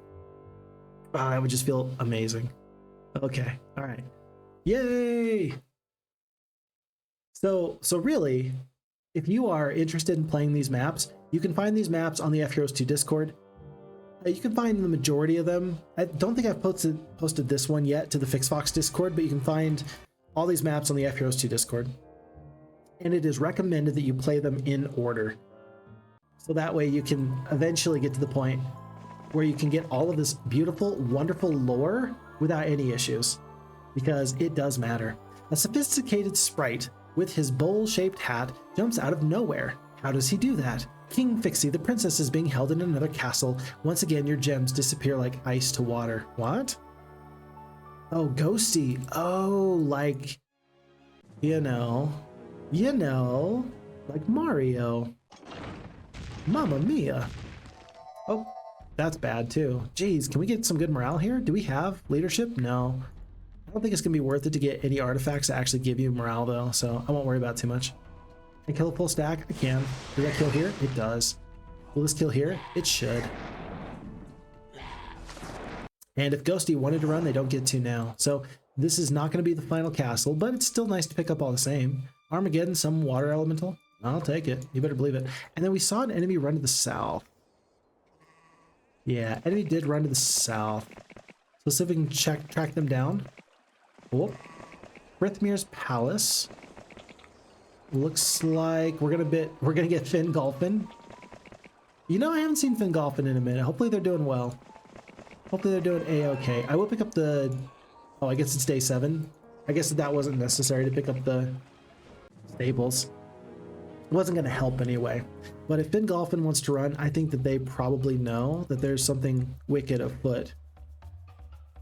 I would just feel amazing. Okay, all right. Yay! So really, if you are interested in playing these maps, you can find these maps on the FHeroes2 Discord. You can find the majority of them. I don't think I've posted this one yet to the FixFox Discord, but you can find all these maps on the FHeroes2 Discord. And it is recommended that you play them in order. So that way you can eventually get to the point where you can get all of this beautiful, wonderful lore without any issues. Because it does matter. A sophisticated sprite with his bowl-shaped hat jumps out of nowhere. How does he do that? King Phixxy, the princess is being held in another castle. Once again, your gems disappear like ice to water. What? Oh, Ghosty. Oh, like, you know, like Mario. Mamma mia. Oh, that's bad too. Jeez, can we get some good morale here? Do we have leadership? No. I don't think it's gonna be worth it to get any artifacts that actually give you morale though, so I won't worry about it too much. Can I kill a full stack? I can. Does that kill here? It does. Will this kill here? It should. And if Ghosty wanted to run, they don't get to now. So this is not going to be the final castle, but it's still nice to pick up all the same. Armageddon, some water elemental. I'll take it. You better believe it. And then we saw an enemy run to the south. Yeah, enemy did run to the south. let's see if we can track them down. Oh, Frithmir's Palace. Looks like we're gonna get Fingolfin. You know, I haven't seen Fingolfin in a minute. Hopefully they're doing well. Hopefully they're doing a-okay. I will pick up the... Oh, I guess it's day 7. I guess that wasn't necessary to pick up the stables. It wasn't going to help anyway. But if Fingolfin wants to run, I think that they probably know that there's something wicked afoot.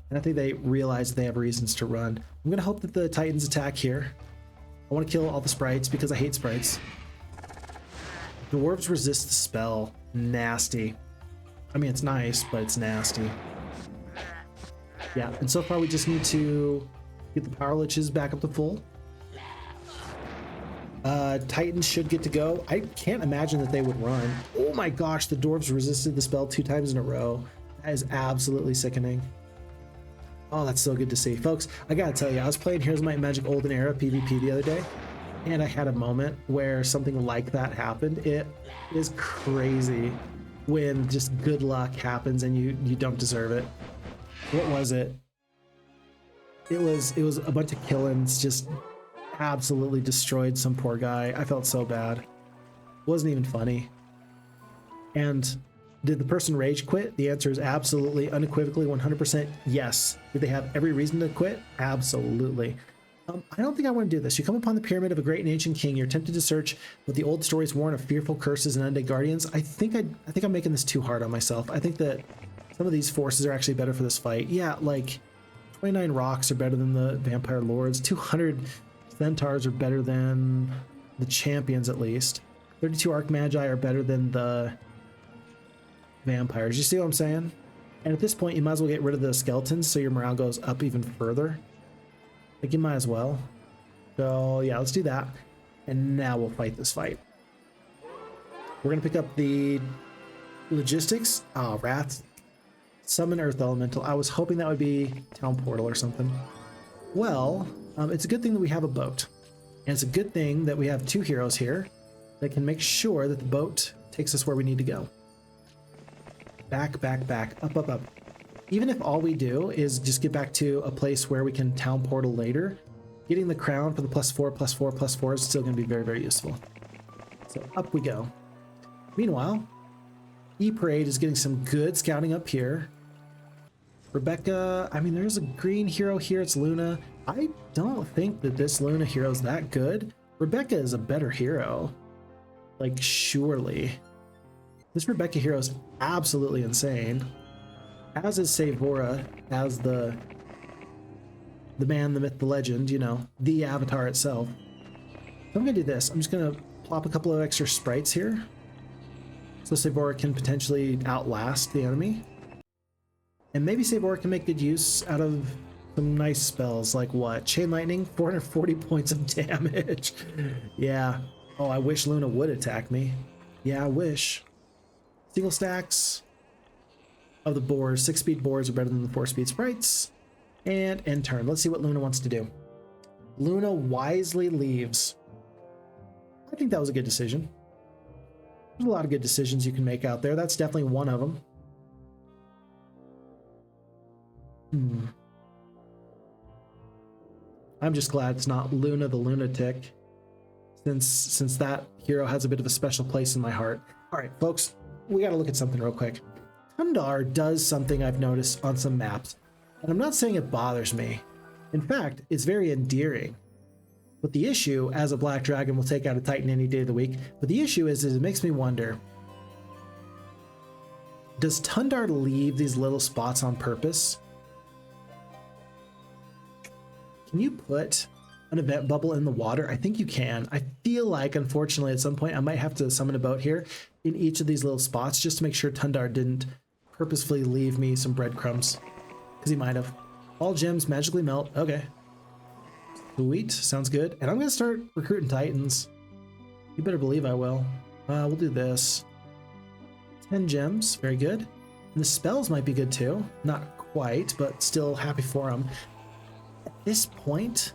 And I think they realize they have reasons to run. I'm going to hope that the Titans attack here. I want to kill all the sprites because I hate sprites. Dwarves resist the spell. Nasty. I mean, it's nice, but it's nasty. Yeah, and so far we just need to get the power liches back up to full. Titans should get to go. I can't imagine that they would run. Oh my gosh, the dwarves resisted the spell 2 times in a row. That is absolutely sickening. Oh, that's so good to see. Folks, I gotta tell you, I was playing Heroes of Might and Magic Olden Era PvP the other day, and I had a moment where something like that happened. It is crazy when just good luck happens and you don't deserve it. What was it? It was a bunch of killings just absolutely destroyed some poor guy. I felt so bad. It wasn't even funny. And did the person rage quit? The answer is absolutely, unequivocally, 100% yes. Did they have every reason to quit? Absolutely. I don't think I want to do this. You come upon the pyramid of a great and ancient king. You're tempted to search what the old stories warn of fearful curses and undead guardians. I think I'm making this too hard on myself. I think that some of these forces are actually better for this fight. Yeah, like 29 rocks are better than the vampire lords. 200 centaurs are better than the champions, at least. 32 archmagi are better than the vampires. You see what I'm saying? And at this point, you might as well get rid of the skeletons so your morale goes up even further. Like, you might as well. So yeah, let's do that. And now we'll fight this fight. We're gonna pick up the logistics. Oh, rats. Summon Earth Elemental. I was hoping that would be Town Portal or something. Well, it's a good thing that we have a boat. And it's a good thing that we have 2 heroes here that can make sure that the boat takes us where we need to go. Back, back, back, up, up, up. Even if all we do is just get back to a place where we can Town Portal later, getting the crown for the +4, +4, +4 is still going to be very, very useful. So up we go. Meanwhile, E-Parade is getting some good scouting up here. Rebecca, I mean, there's a green hero here. It's Luna. I don't think that this Luna hero is that good. Rebecca is a better hero. Like, surely. This Rebecca hero is absolutely insane. As is Sayvora, as the man, the myth, the legend, you know, the avatar itself. So I'm gonna do this. I'm just gonna plop a couple of extra sprites here, so Sayvora can potentially outlast the enemy. And maybe Sayvora can make good use out of some nice spells, like what? Chain Lightning, 440 points of damage. Yeah. Oh, I wish Luna would attack me. Yeah, I wish. Single stacks of the boars. 6-speed boars are better than the 4-speed sprites. And end turn. Let's see what Luna wants to do. Luna wisely leaves. I think that was a good decision. There's a lot of good decisions you can make out there. That's definitely one of them. I'm just glad it's not Luna the Lunatic, since that hero has a bit of a special place in my heart. All right, folks, we got to look at something real quick. Tundar does something I've noticed on some maps, and I'm not saying it bothers me. In fact, it's very endearing. But the issue, as a Black Dragon will take out a Titan any day of the week, but the issue is it makes me wonder, does Tundar leave these little spots on purpose? Can you put an event bubble in the water? I think you can. I feel like, unfortunately, at some point I might have to summon a boat here in each of these little spots just to make sure Tundar didn't purposefully leave me some breadcrumbs, because he might have. All gems magically melt. Okay. Sweet. Sounds good. And I'm going to start recruiting Titans. You better believe I will. We'll do this. 10 gems. Very good. And the spells might be good too. Not quite, but still happy for them. At this point,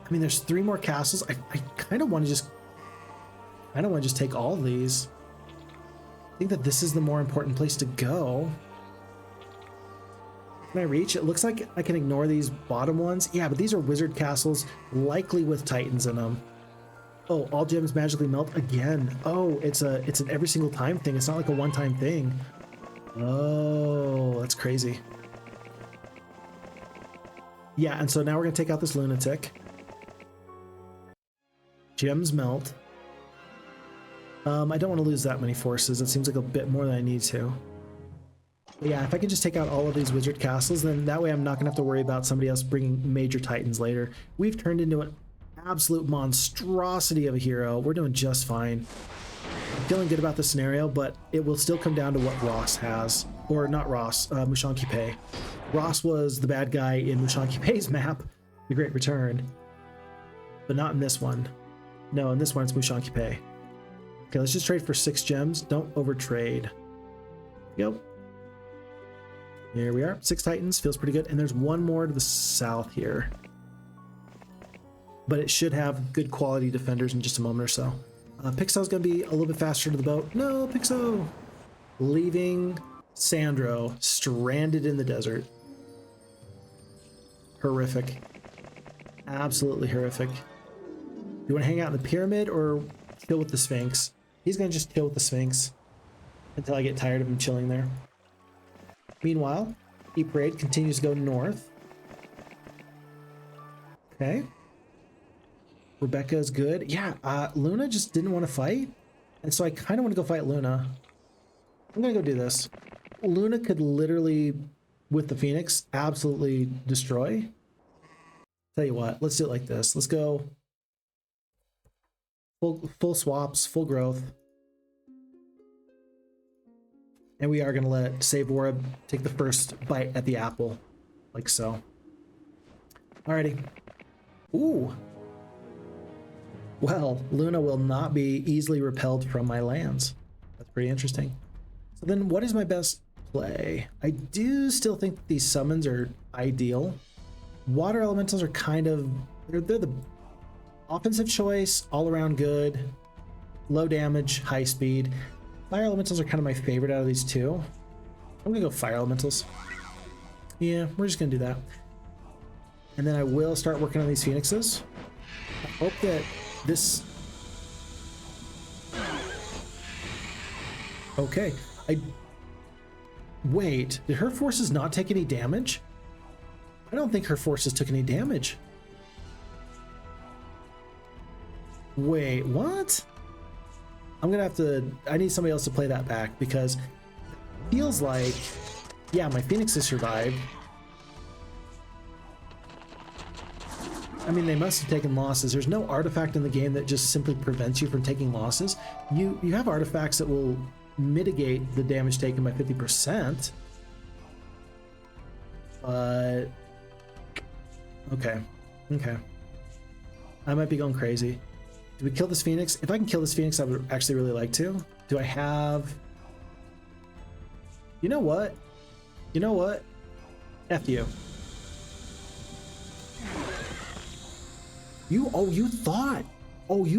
I mean, there's 3 more castles. I kind of want to just take all of these. I think that this is the more important place to go. Can I reach? It looks like I can ignore these bottom ones. Yeah, but these are wizard castles, likely with titans in them. Oh, all gems magically melt again. Oh, it's an every single time thing. It's not like a one-time thing. Oh, that's crazy. Yeah, and so now we're gonna take out this lunatic. Gems melt. I don't want to lose that many forces. It seems like a bit more than I need to. But yeah, if I can just take out all of these wizard castles, then that way I'm not gonna have to worry about somebody else bringing major titans later. We've turned into an absolute monstrosity of a hero. We're doing just fine. I'm feeling good about the scenario, but it will still come down to what Ross has. Or not Ross, Mushanki Pei. Ross was the bad guy in Mushanki Pei's map, The Great Return. But not in this one. No, in this one it's Mushanki Pei. Okay, let's just trade for 6 gems. Don't overtrade. Yep. Here we are. 6 titans. Feels pretty good. And there's one more to the south here. But it should have good quality defenders in just a moment or so. Pixo's going to be a little bit faster to the boat. No, Pixo! Leaving Sandro stranded in the desert. Horrific. Absolutely horrific. Do you want to hang out in the pyramid or chill with the Sphinx? He's going to just chill with the Sphinx until I get tired of him chilling there. Meanwhile, E-Parade continues to go north. Okay. Rebecca is good. Yeah, Luna just didn't want to fight. And so I kind of want to go fight Luna. I'm going to go do this. Luna could literally, with the Phoenix, absolutely destroy. Tell you what, let's do it like this. Let's go full swaps, full growth. And we are going to let Sayvora take the first bite at the apple. Like so. Alrighty. Ooh. Well, Luna will not be easily repelled from my lands. That's pretty interesting. So then what is my best play? I do still think that these summons are ideal. Water elementals are kind of, they're the offensive choice, all around good, low damage, high speed. Fire elementals are kind of my favorite out of these two. I'm gonna go fire elementals. Yeah, we're just gonna do that. And then I will start working on these phoenixes. I hope that this... Okay, Wait, did her forces not take any damage? I don't think her forces took any damage. Wait, what? I'm gonna have to... I need somebody else to play that back because it feels like... Yeah, my phoenixes survived. I mean, they must have taken losses. There's no artifact in the game that just simply prevents you from taking losses. You have artifacts that will mitigate the damage taken by 50%. But... Okay. I might be going crazy. Do we kill this Phoenix? If I can kill this Phoenix, I would actually really like to. Do I have... You know what? F you. You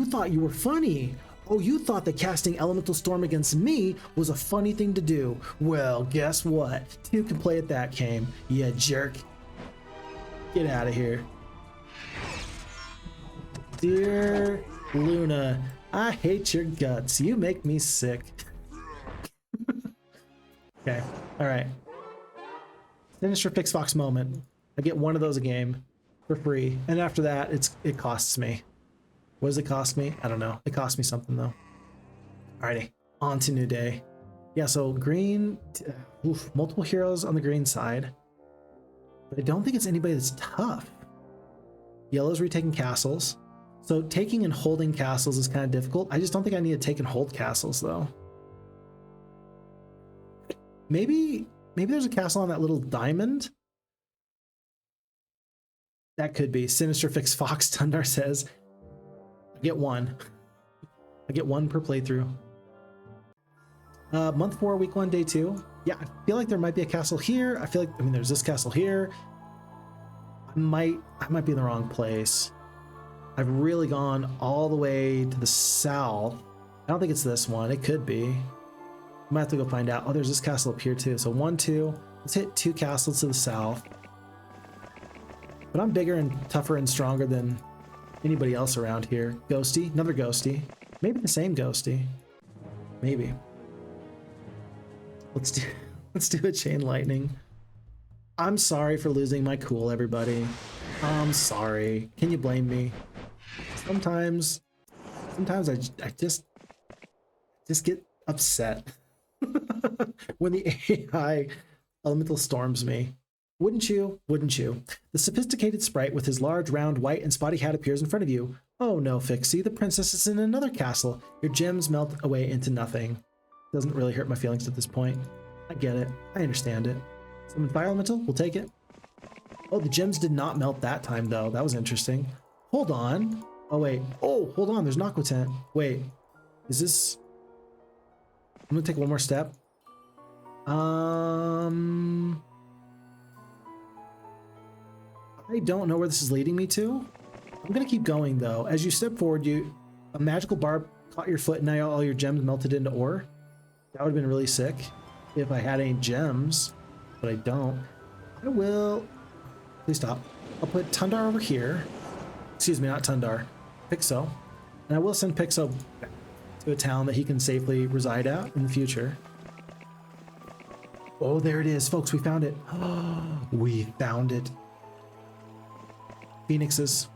thought you were funny. Oh, you thought that casting Elemental Storm against me was a funny thing to do. Well, guess what? 2 can play at that game. Yeah, jerk. Get out of here. Dear Luna, I hate your guts. You make me sick. Okay, all right. Sinister Fix Fox moment. I get one of those a game for free, and after that, it costs me. What does it cost me? I don't know. It cost me something though. Alrighty, on to new day. Yeah, so green, multiple heroes on the green side, but I don't think it's anybody that's tough. Yellow's retaking castles. So taking and holding castles is kind of difficult. I just don't think I need to take and hold castles though. Maybe there's a castle on that little diamond. That could be. Sinister Fix Fox, Tundar says. I get one. I get one per playthrough. Month 4, week 1, day 2. Yeah, I feel like there might be a castle here. I mean, there's this castle here. I might be in the wrong place. I've really gone all the way to the south. I don't think it's this one. It could be. I might have to go find out. Oh, there's this castle up here too. So 1, 2. Let's hit 2 castles to the south. But I'm bigger and tougher and stronger than anybody else around here. Ghosty, another ghosty. Maybe the same ghosty. Maybe. Let's do a chain lightning. I'm sorry for losing my cool, everybody. I'm sorry. Can you blame me? Sometimes I just get upset when the AI elemental storms me. Wouldn't you? Wouldn't you? The sophisticated sprite with his large, round, white, and spotty hat appears in front of you. Oh no, Phixxy, the princess is in another castle. Your gems melt away into nothing. Doesn't really hurt my feelings at this point. I get it. I understand it. Summon fire elemental, we'll take it. Oh, the gems did not melt that time though. That was interesting. Hold on. Oh wait. Oh, hold on. There's an aqua tent. Wait. Is this... I'm gonna take one more step. I don't know where this is leading me to. I'm gonna keep going though. As you step forward, a magical barb caught your foot and now all your gems melted into ore. That would have been really sick if I had any gems, but I don't. I will... Please stop. I'll put Tundar over here. Excuse me, not Tundar. Phixxy. And I will send Phixxy back to a town that he can safely reside at in the future. Oh, there it is, folks. We found it. We found it. Phoenixes.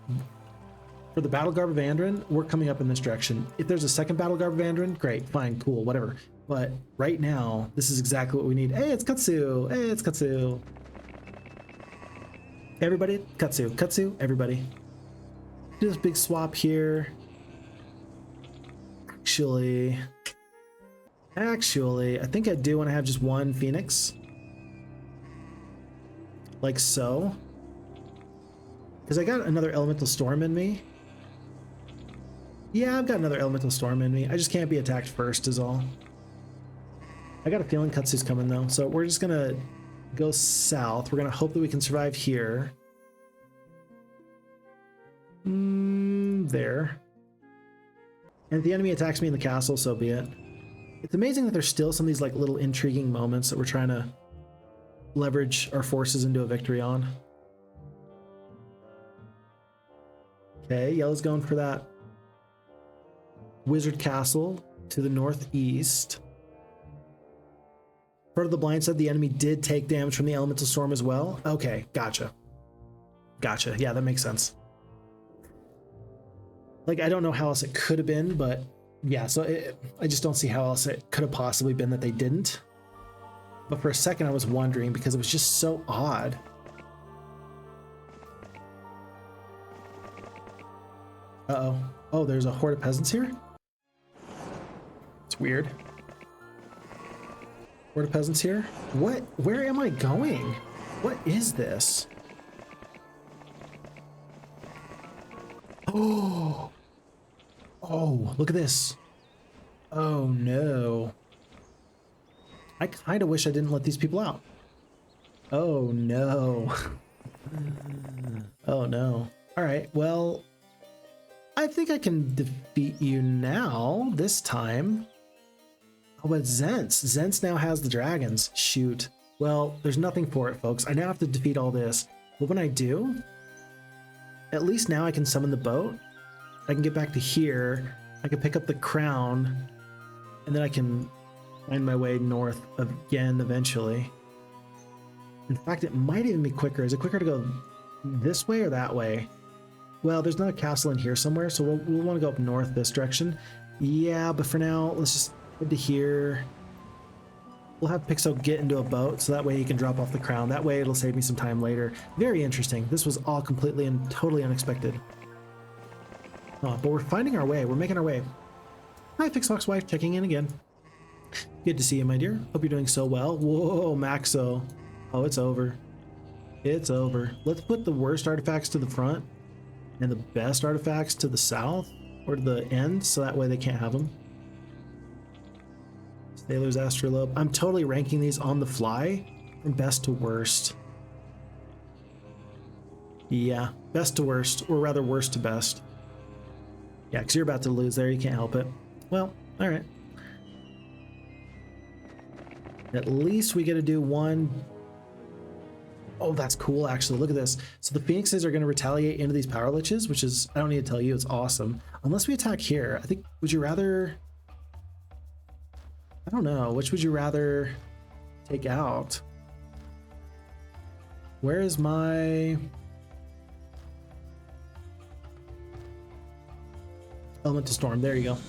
For the Battlegarb of Andrin, we're coming up in this direction. If there's a second Battlegarb of Andrin, great, fine, cool, whatever. But right now, this is exactly what we need. Hey, it's Katsu. Hey, it's Katsu. Everybody, Katsu, everybody. Do this big swap here. Actually, I think I do want to have just one Phoenix. Like so. Because I got another Elemental Storm in me. Yeah, I've got another Elemental Storm in me. I just can't be attacked first is all. I got a feeling Katsu's coming though. So we're just going to go south. We're going to hope that we can survive here. There. And if the enemy attacks me in the castle, so be it. It's amazing that there's still some of these like little intriguing moments that we're trying to leverage our forces into a victory on. Okay, yellow's going for that wizard castle to the northeast. Part of the blind said the enemy did take damage from the elemental storm as well. Okay, gotcha. Gotcha. Yeah, that makes sense. Like, I don't know how else it could have been, but yeah, so I just don't see how else it could have possibly been that they didn't. But for a second I was wondering because it was just so odd. Uh-oh. Oh, there's a horde of peasants here? It's weird. Horde of peasants here? What? Where am I going? What is this? Oh! Oh, look at this. Oh no. I kind of wish I didn't let these people out. Oh no. Oh no. All right, well, I think I can defeat you now, this time. Oh, but Zense. Zense now has the dragons. Shoot. Well, there's nothing for it, folks. I now have to defeat all this. But when I do, at least now I can summon the boat. I can get back to here. I can pick up the crown. And then I can find my way north again eventually. In fact, it might even be quicker. Is it quicker to go this way or that way? Well, there's not a castle in here somewhere, so we'll want to go up north this direction. Yeah, but for now, let's just head to here. We'll have Phixxy get into a boat, so that way he can drop off the crown. That way it'll save me some time later. Very interesting. This was all completely and totally unexpected. Oh, but we're finding our way. We're making our way. Hi, Phixxy's wife, checking in again. Good to see you, my dear. Hope you're doing so well. Whoa, Maxo. Oh, it's over. It's over. Let's put the worst artifacts to the front and the best artifacts to the south or to the end, so that way they can't have them. Sailor's Astrolabe. I'm totally ranking these on the fly from best to worst. Yeah, best to worst, or rather worst to best. Yeah, because you're about to lose there, you can't help it. Well, all right. At least we get to do one Oh, that's cool, actually. Look at this. So the Phoenixes are going to retaliate into these Power Liches, which is, I don't need to tell you, it's awesome. Unless we attack here. I think, would you rather... I don't know. Which would you rather take out? Where is my... Elemental Storm? There you go. Do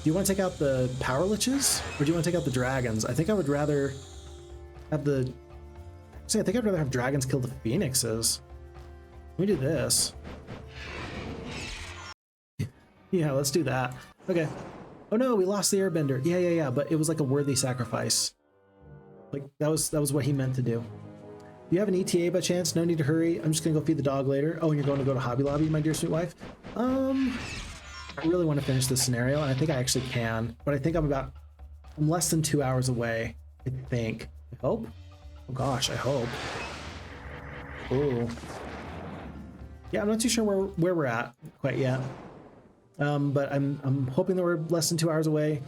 you want to take out the Power Liches? Or do you want to take out the Dragons? I think I would rather have the... See, I think I'd rather have Dragons kill the Phoenixes. Let me do this. Yeah, let's do that. Okay. Oh no, we lost the Airbender. Yeah, but it was like a worthy sacrifice. Like, that was what he meant to do. Do you have an ETA by chance? No need to hurry. I'm just gonna go feed the dog later. Oh, and you're going to go to Hobby Lobby, my dear sweet wife? I really want to finish this scenario, and I think I actually can. But I think I'm less than 2 hours away, I think. I hope? Oh gosh, I hope. Oh. Yeah, I'm not too sure where we're at quite yet. But I'm hoping that we're less than 2 hours away.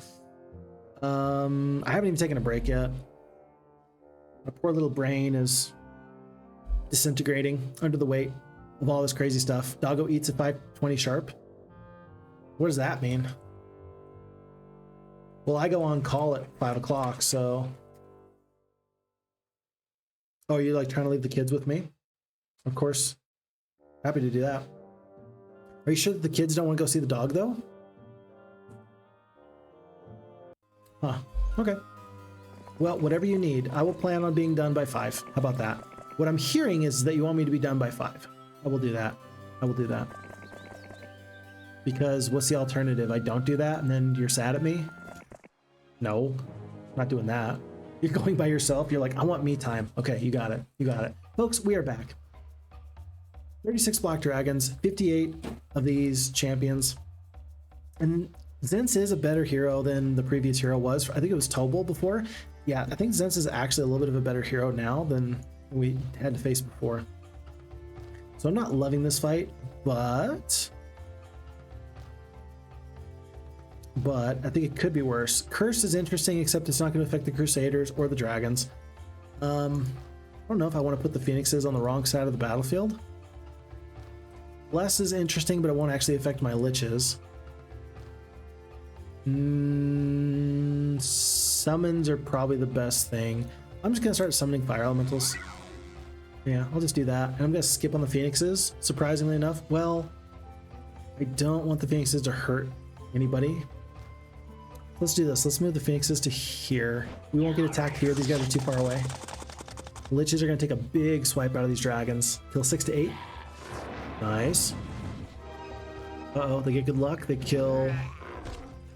I haven't even taken a break yet. My poor little brain is disintegrating under the weight of all this crazy stuff. Doggo eats at 5:20 sharp. What does that mean? Well, I go on call at 5 o'clock, so... Oh, you're like trying to leave the kids with me? Of course. Happy to do that. Are you sure that the kids don't want to go see the dog, though? Huh. Okay. Well, whatever you need. I will plan on being done by 5. How about that? What I'm hearing is that you want me to be done by 5. I will do that. I will do that. Because what's the alternative? I don't do that and then you're sad at me? No. I'm not doing that. You're going by yourself. You're like, I want me time. Okay, you got it. You got it. Folks, we are back. 36 Black Dragons, 58 of these champions. And Zense is a better hero than the previous hero was. I think it was Tobal before. Yeah, I think Zense is actually a little bit of a better hero now than we had to face before. So I'm not loving this fight, but I think it could be worse. Curse is interesting, except it's not going to affect the Crusaders or the Dragons. I don't know if I want to put the Phoenixes on the wrong side of the battlefield. Bless is interesting, but it won't actually affect my Liches. Summons are probably the best thing. I'm just going to start summoning Fire Elementals. Yeah, I'll just do that. And I'm going to skip on the Phoenixes, surprisingly enough. Well, I don't want the Phoenixes to hurt anybody. Let's do this. Let's move the Phoenixes to here. We won't get attacked here. These guys are too far away. Liches are going to take a big swipe out of these dragons. Kill 6 to 8. Nice. Uh-oh, they get good luck. They kill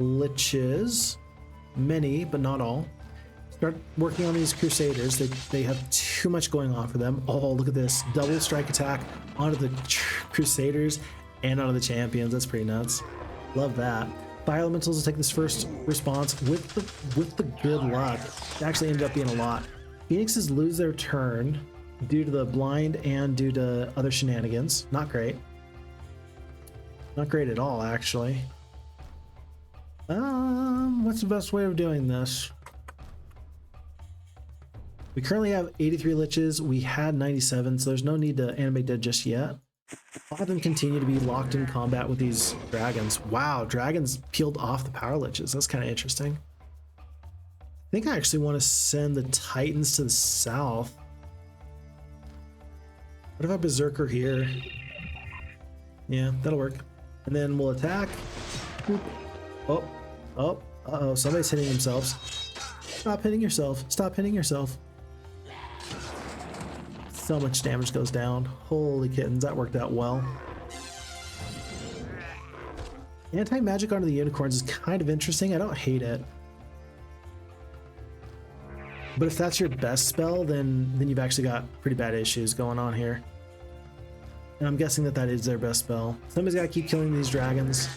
Liches. Many, but not all. Start working on these Crusaders. They have too much going on for them. Oh, look at this. Double strike attack onto the Crusaders and onto the champions. That's pretty nuts. Love that. Fire Elementals will take this first response with the good luck. It actually ended up being a lot. Phoenixes lose their turn due to the blind and due to other shenanigans. Not great. Not great at all, actually. What's the best way of doing this? We currently have 83 Liches. We had 97, so there's no need to animate dead just yet. I'll have them continue to be locked in combat with these dragons. Wow, dragons peeled off the Power Liches. That's kind of interesting. I think I actually want to send the Titans to the south. What if I Berserker here? Yeah, that'll work. And then we'll attack. Boop. Oh, uh-oh, somebody's hitting themselves. Stop hitting yourself. Stop hitting yourself. So much damage goes down. Holy kittens, that worked out well. Anti-magic onto the unicorns is kind of interesting. I don't hate it. But if that's your best spell, then you've actually got pretty bad issues going on here. And I'm guessing that is their best spell. Somebody's got to keep killing these dragons.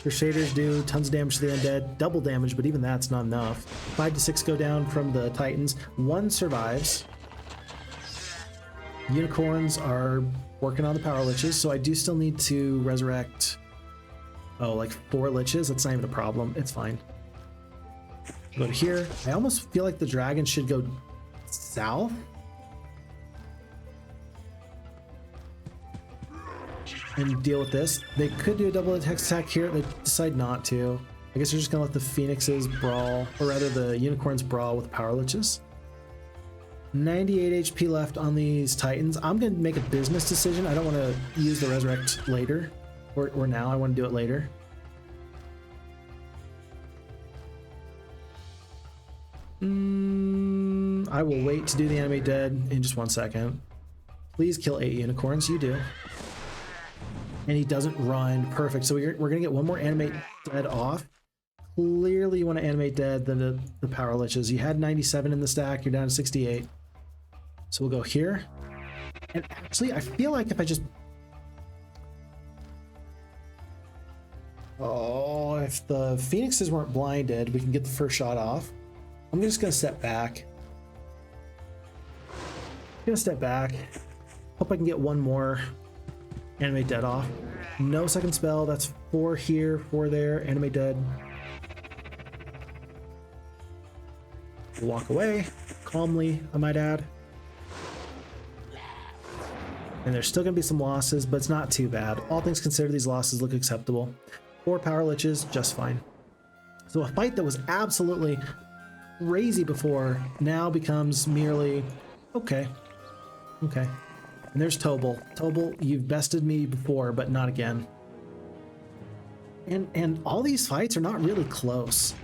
Crusaders do tons of damage to the undead. Double damage, but even that's not enough. 5 to 6 go down from the Titans. 1 survives. Unicorns are working on the Power Liches, so I do still need to resurrect, like 4 Liches. That's not even a problem. It's fine. Go to here. I almost feel like the dragon should go south. and deal with this. They could do a double hex attack here. They decide not to. I guess they're just gonna let the Phoenixes brawl, or rather the Unicorns brawl with Power Liches. 98 HP left on these Titans. I'm gonna make a business decision. I don't want to use the Resurrect later, or now. I want to do it later. I will wait to do the Animate Dead in just 1 second. Please kill 8 Unicorns. You do. And he doesn't run. Perfect. So we're gonna get one more Animate Dead off. Clearly you want to Animate Dead than the Power Liches. You had 97 in the stack. You're down to 68. So we'll go here. And actually, I feel like if I just... Oh, if the Phoenixes weren't blinded, we can get the first shot off. I'm just going to step back. Hope I can get one more Animate Dead off. No second spell. That's 4 here, 4 there. Animate Dead. Walk away. Calmly, I might add. And there's still going to be some losses, but it's not too bad. All things considered, these losses look acceptable. 4 Power Liches, just fine. So a fight that was absolutely crazy before now becomes merely okay. Okay. And there's Tobal. Tobal, you've bested me before, but not again. And all these fights are not really close.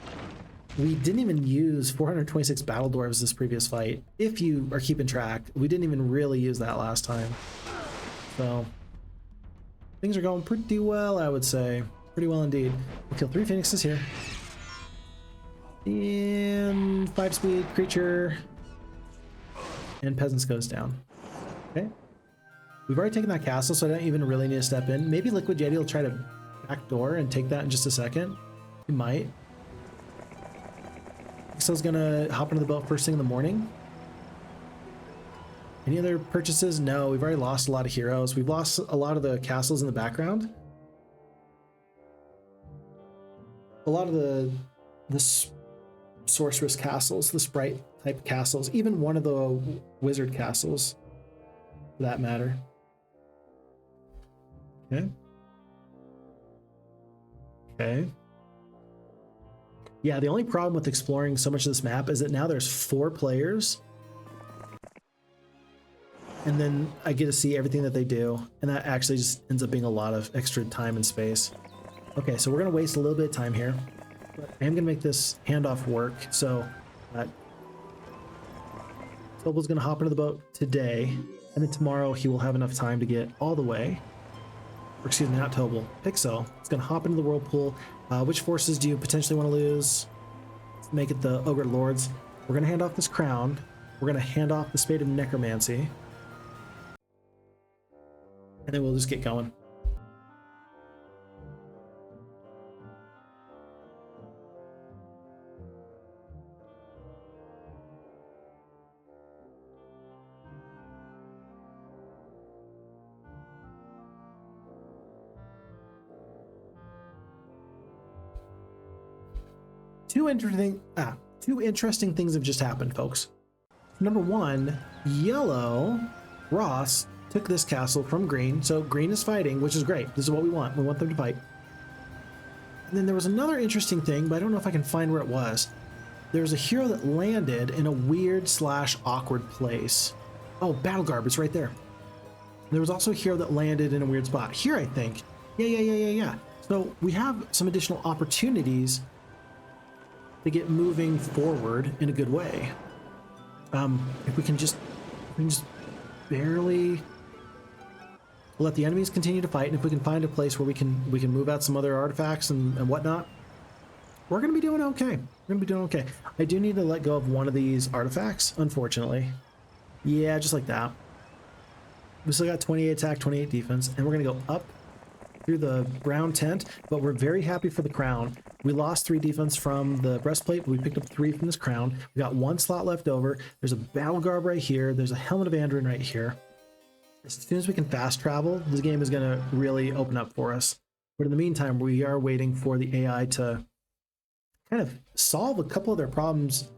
We didn't even use 426 Battle Dwarves this previous fight. If you are keeping track, we didn't even really use that last time. So things are going pretty well, I would say. Pretty well indeed. We'll kill 3 Phoenixes here. And 5-speed creature. And Peasants goes down. Okay. We've already taken that castle, so I don't even really need to step in. Maybe Liquid Yeti will try to backdoor and take that in just a second. He might. Pixel's gonna hop into the boat first thing in the morning. Any other purchases? No, we've already lost a lot of heroes. We've lost a lot of the castles in the background. A lot of the sorceress castles, the sprite type castles, even one of the wizard castles, for that matter. Okay. Okay. Yeah, the only problem with exploring so much of this map is that now there's 4 players. And then I get to see everything that they do. And that actually just ends up being a lot of extra time and space. Okay, so we're going to waste a little bit of time here. But I am going to make this handoff work. So Tobal's going to hop into the boat today. And then tomorrow he will have enough time to get all the way. Or excuse me, not Tobal. Pixel is going to hop into the whirlpool. Which forces do you potentially want to lose? Let's make it the Ogre Lords. We're going to hand off this crown. We're going to hand off the Spade of Necromancy. And then we'll just get going. Two interesting things have just happened, folks. Number one, yellow Ross took this castle from green, so green is fighting, which is great. This is what we want. We want them to fight. And then there was another interesting thing, but I don't know if I can find where it was. There was a hero that landed in a weird / awkward place. Oh, Battlegarb is right there. There was also a hero that landed in a weird spot. Here, I think. Yeah. So we have some additional opportunities to get moving forward in a good way. If we can just barely let the enemies continue to fight, and if we can find a place where we can move out some other artifacts and whatnot, we're gonna be doing okay. I do need to let go of one of these artifacts, unfortunately. Yeah, just like that. We still got 28 attack, 28 defense, and we're gonna go up through the brown tent, but we're very happy for the crown. We lost 3 defense from the breastplate, but we picked up 3 from this crown. We got 1 slot left over. There's a Battlegarb right here. There's a Helmet of Anduin right here. As soon as we can fast travel, this game is going to really open up for us. But in the meantime, we are waiting for the AI to kind of solve a couple of their problems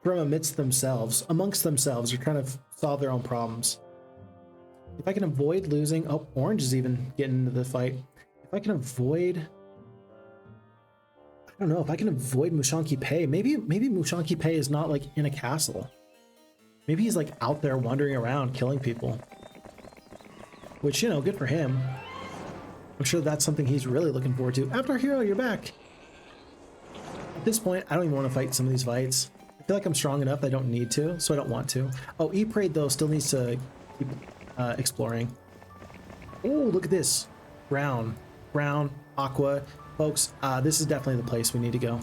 from amongst themselves. They're trying to solve their own problems. If I can avoid losing... Oh, orange is even getting into the fight. If I can avoid... I don't know. If I can avoid Mushanki Pei, maybe Mushanki Pei is not like in a castle. Maybe he's like out there wandering around killing people. Which, you know, good for him. I'm sure that's something he's really looking forward to. Avatar Hero, you're back! At this point, I don't even want to fight some of these fights. I feel like I'm strong enough that I don't need to, so I don't want to. Oh, E-Parade, though, still needs to keep exploring. Oh, look at this. Brown, aqua. Folks, this is definitely the place we need to go.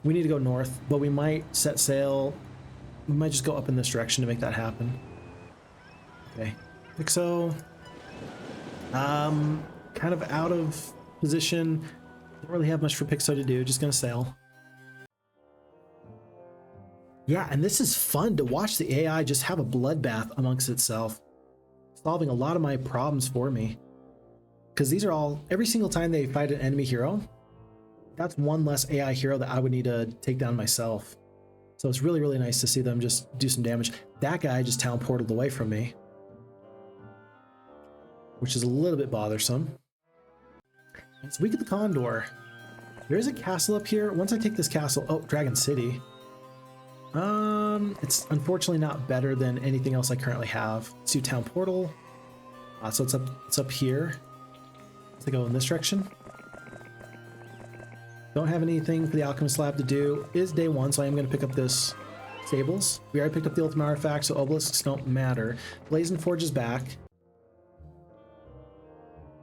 We need to go north, but we might set sail. We might just go up in this direction to make that happen. Okay. Phixxy. Kind of out of position. Don't really have much for Phixxy to do. Just gonna sail. Yeah, and this is fun to watch the AI just have a bloodbath amongst itself, solving a lot of my problems for me. Because these are all, every single time they fight an enemy hero, that's one less AI hero that I would need to take down myself. So it's really, really nice to see them just do some damage. That guy just town portaled away from me, which is a little bit bothersome. It's Week of the Condor. There is a castle up here. Once I take this castle, oh, Dragon City. It's unfortunately not better than anything else I currently have. Let's do town portal. So it's up here. Let's go in this direction. Don't have anything for the Alchemist Lab to do. It is day one, so I am going to pick up this Stables. We already picked up the Ultimate Artifact, so obelisks don't matter. Blazing Forge is back.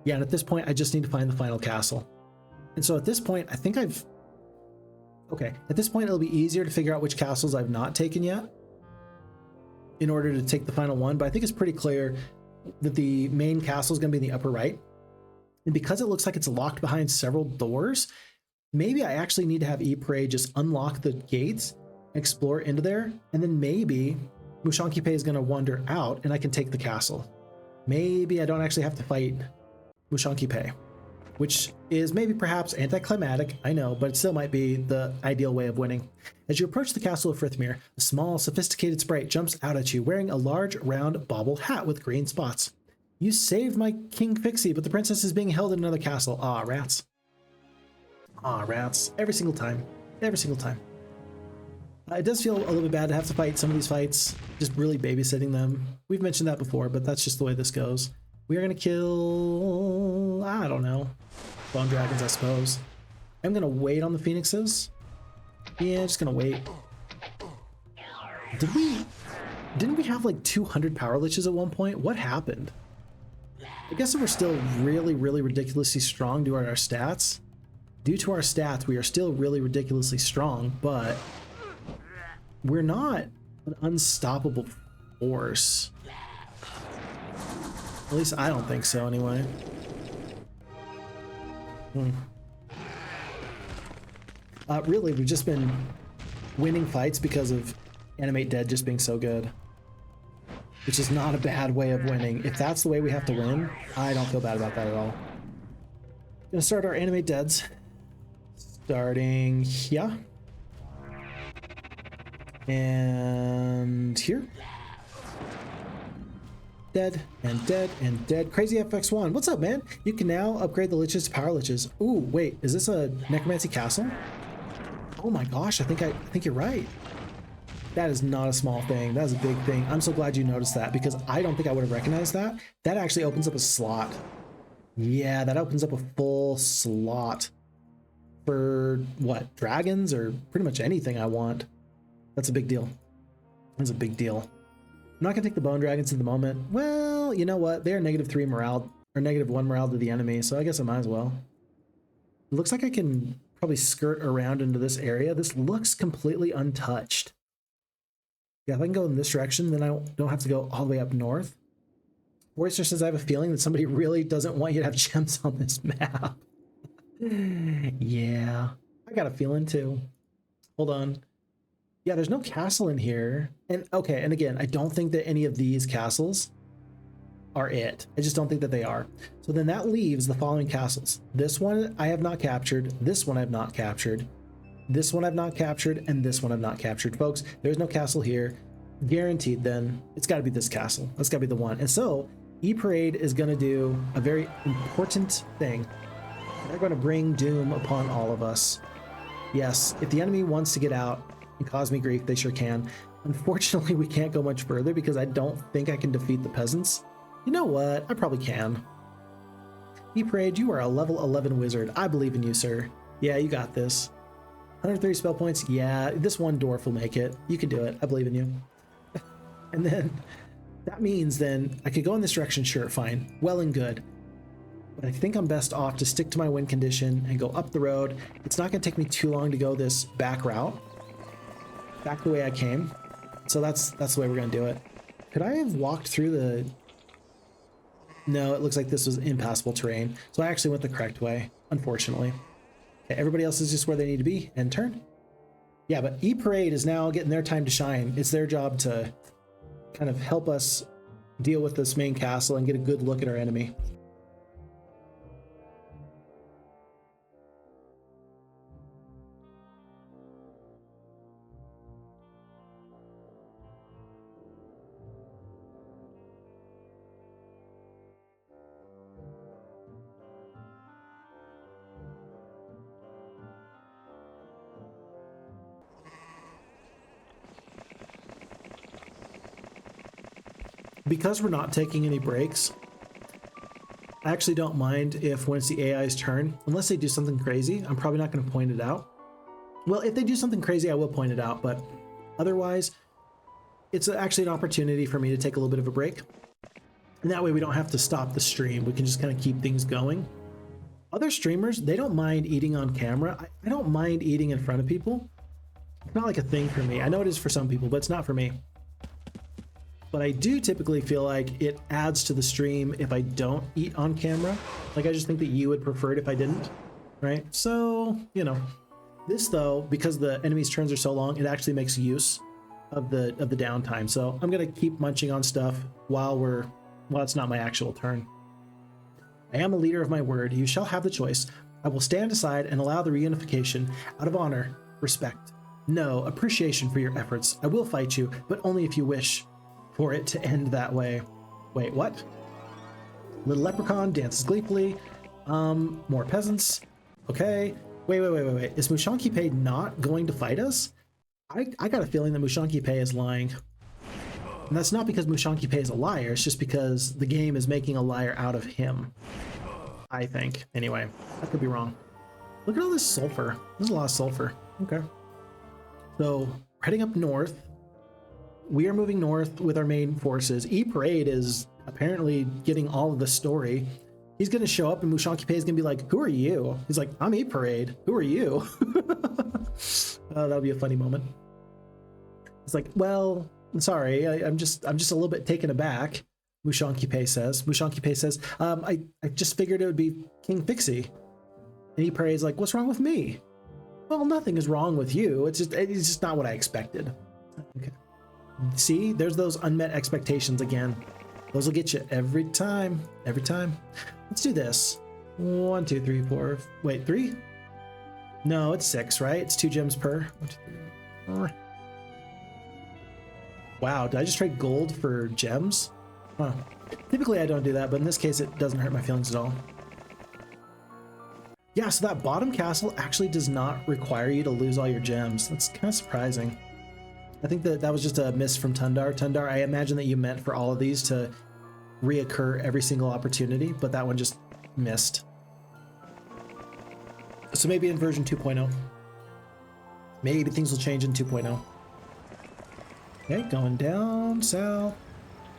Yeah, and at this point, I just need to find the final castle. And so at this point, I think I've... Okay, at this point, it'll be easier to figure out which castles I've not taken yet in order to take the final one, but I think it's pretty clear that the main castle is going to be in the upper right. And because it looks like it's locked behind several doors, maybe I actually need to have E-Parade just unlock the gates, explore into there, and then maybe Mushanki Pei is going to wander out and I can take the castle. Maybe I don't actually have to fight Mushanki Pei, which is maybe perhaps anticlimactic, I know, but it still might be the ideal way of winning. As you approach the castle of Frithmere, a small, sophisticated sprite jumps out at you wearing a large, round bobble hat with green spots. You saved my King Phixxy, but the princess is being held in another castle. Ah, rats. Ah, rats. Every single time. Every single time. It does feel a little bit bad to have to fight some of these fights, just really babysitting them. We've mentioned that before, but that's just the way this goes. We are going to kill... I don't know. Bone dragons, I suppose. I'm going to wait on the phoenixes. Yeah, just going to wait. Didn't we have like 200 power liches at one point? What happened? I guess we're still really, really ridiculously strong due to our stats. Due to our stats, we are still really ridiculously strong, but we're not an unstoppable force. At least I don't think so, anyway. Really, we've just been winning fights because of Animate Dead just being so good. Which is not a bad way of winning. If that's the way we have to win, I don't feel bad about that at all. Gonna start our Animate Deads. Starting here. And here. Dead, and dead, and dead. Crazy FX1, what's up, man? You can now upgrade the Liches to Power Liches. Ooh, wait, is this a Necromancy Castle? Oh my gosh, I think you're right. That is not a small thing. That is a big thing. I'm so glad you noticed that because I don't think I would have recognized that. That actually opens up a slot. Yeah, that opens up a full slot for what? Dragons or pretty much anything I want. That's a big deal. That's a big deal. I'm not gonna take the bone dragons at the moment. Well, you know what? They're -3 morale or -1 morale to the enemy, so I guess I might as well. It looks like I can probably skirt around into this area. This looks completely untouched. Yeah, if I can go in this direction, then I don't have to go all the way up north. Oyster says, I have a feeling that somebody really doesn't want you to have gems on this map. Yeah, I got a feeling too. Hold on. Yeah, there's no castle in here. And okay, and again, I don't think that any of these castles are it. I just don't think that they are. So then that leaves the following castles. This one I have not captured. This one I've not captured. This one I've not captured, and this one I've not captured. Folks, there's no castle here. Guaranteed then, it's got to be this castle. That's got to be the one. And so, E-Parade is going to do a very important thing. They're going to bring doom upon all of us. Yes, if the enemy wants to get out and cause me grief, they sure can. Unfortunately, we can't go much further because I don't think I can defeat the peasants. You know what? I probably can. E-Parade, you are a level 11 wizard. I believe in you, sir. Yeah, you got this. 130 spell points. Yeah, this one dwarf will make it. You can do it. I believe in you. And then that means then I could go in this direction. Sure, fine. Well and good. But I think I'm best off to stick to my win condition and go up the road. It's not going to take me too long to go this back route. Back the way I came. So that's the way we're going to do it. Could I have walked through the... No, it looks like this was impassable terrain. So I actually went the correct way, unfortunately. Okay, everybody else is just where they need to be. End turn. Yeah, but E-Parade is now getting their time to shine. It's their job to kind of help us deal with this main castle and get a good look at our enemy. Because we're not taking any breaks, I actually don't mind if when it's the AI's turn, unless they do something crazy, I'm probably not going to point it out. Well, if they do something crazy, I will point it out, but otherwise, it's actually an opportunity for me to take a little bit of a break. And that way we don't have to stop the stream. We can just kind of keep things going. Other streamers, they don't mind eating on camera. I don't mind eating in front of people. It's not like a thing for me. I know it is for some people, but it's not for me. But I do typically feel like it adds to the stream if I don't eat on camera. Like, I just think that you would prefer it if I didn't, right? So, you know, this though, because the enemy's turns are so long, it actually makes use of the downtime. So I'm gonna keep munching on stuff while it's not my actual turn. I am a leader of my word. You shall have the choice. I will stand aside and allow the reunification out of honor, respect, no appreciation for your efforts. I will fight you, but only if you wish for it to end that way. Wait, what? Little leprechaun dances gleefully. More peasants. Okay. Wait. Is Mushanki Pei not going to fight us? I got a feeling that Mushanki Pei is lying. And that's not because Mushanki Pei is a liar, it's just because the game is making a liar out of him. I think. Anyway, I could be wrong. Look at all this sulfur. There's a lot of sulfur. Okay. So, heading up north. We are moving north with our main forces. E-Parade is apparently getting all of the story. He's going to show up and Mushanki Pei is going to be like, who are you? He's like, I'm E-Parade. Who are you? That'll be a funny moment. It's like, well, I'm sorry. I'm just a little bit taken aback. Mushanki Pei says. Mushanki Pei says, I just figured it would be King Phixxy. And E-Parade is like, what's wrong with me? Well, nothing is wrong with you. It's just not what I expected. Okay. See, there's those unmet expectations again. Those will get you every time. Every time. Let's do this. 1, 2, 3, 4. Wait, 3? No, it's 6, right? It's 2 gems per. 1, 2, 3, 4. Wow, did I just trade gold for gems? Huh. Typically I don't do that, but in this case it doesn't hurt my feelings at all. Yeah, so that bottom castle actually does not require you to lose all your gems. That's kind of surprising. I think that was just a miss from Tundar. Tundar, I imagine that you meant for all of these to reoccur every single opportunity, but that one just missed. So maybe in version 2.0. Maybe things will change in 2.0. Okay, going down south.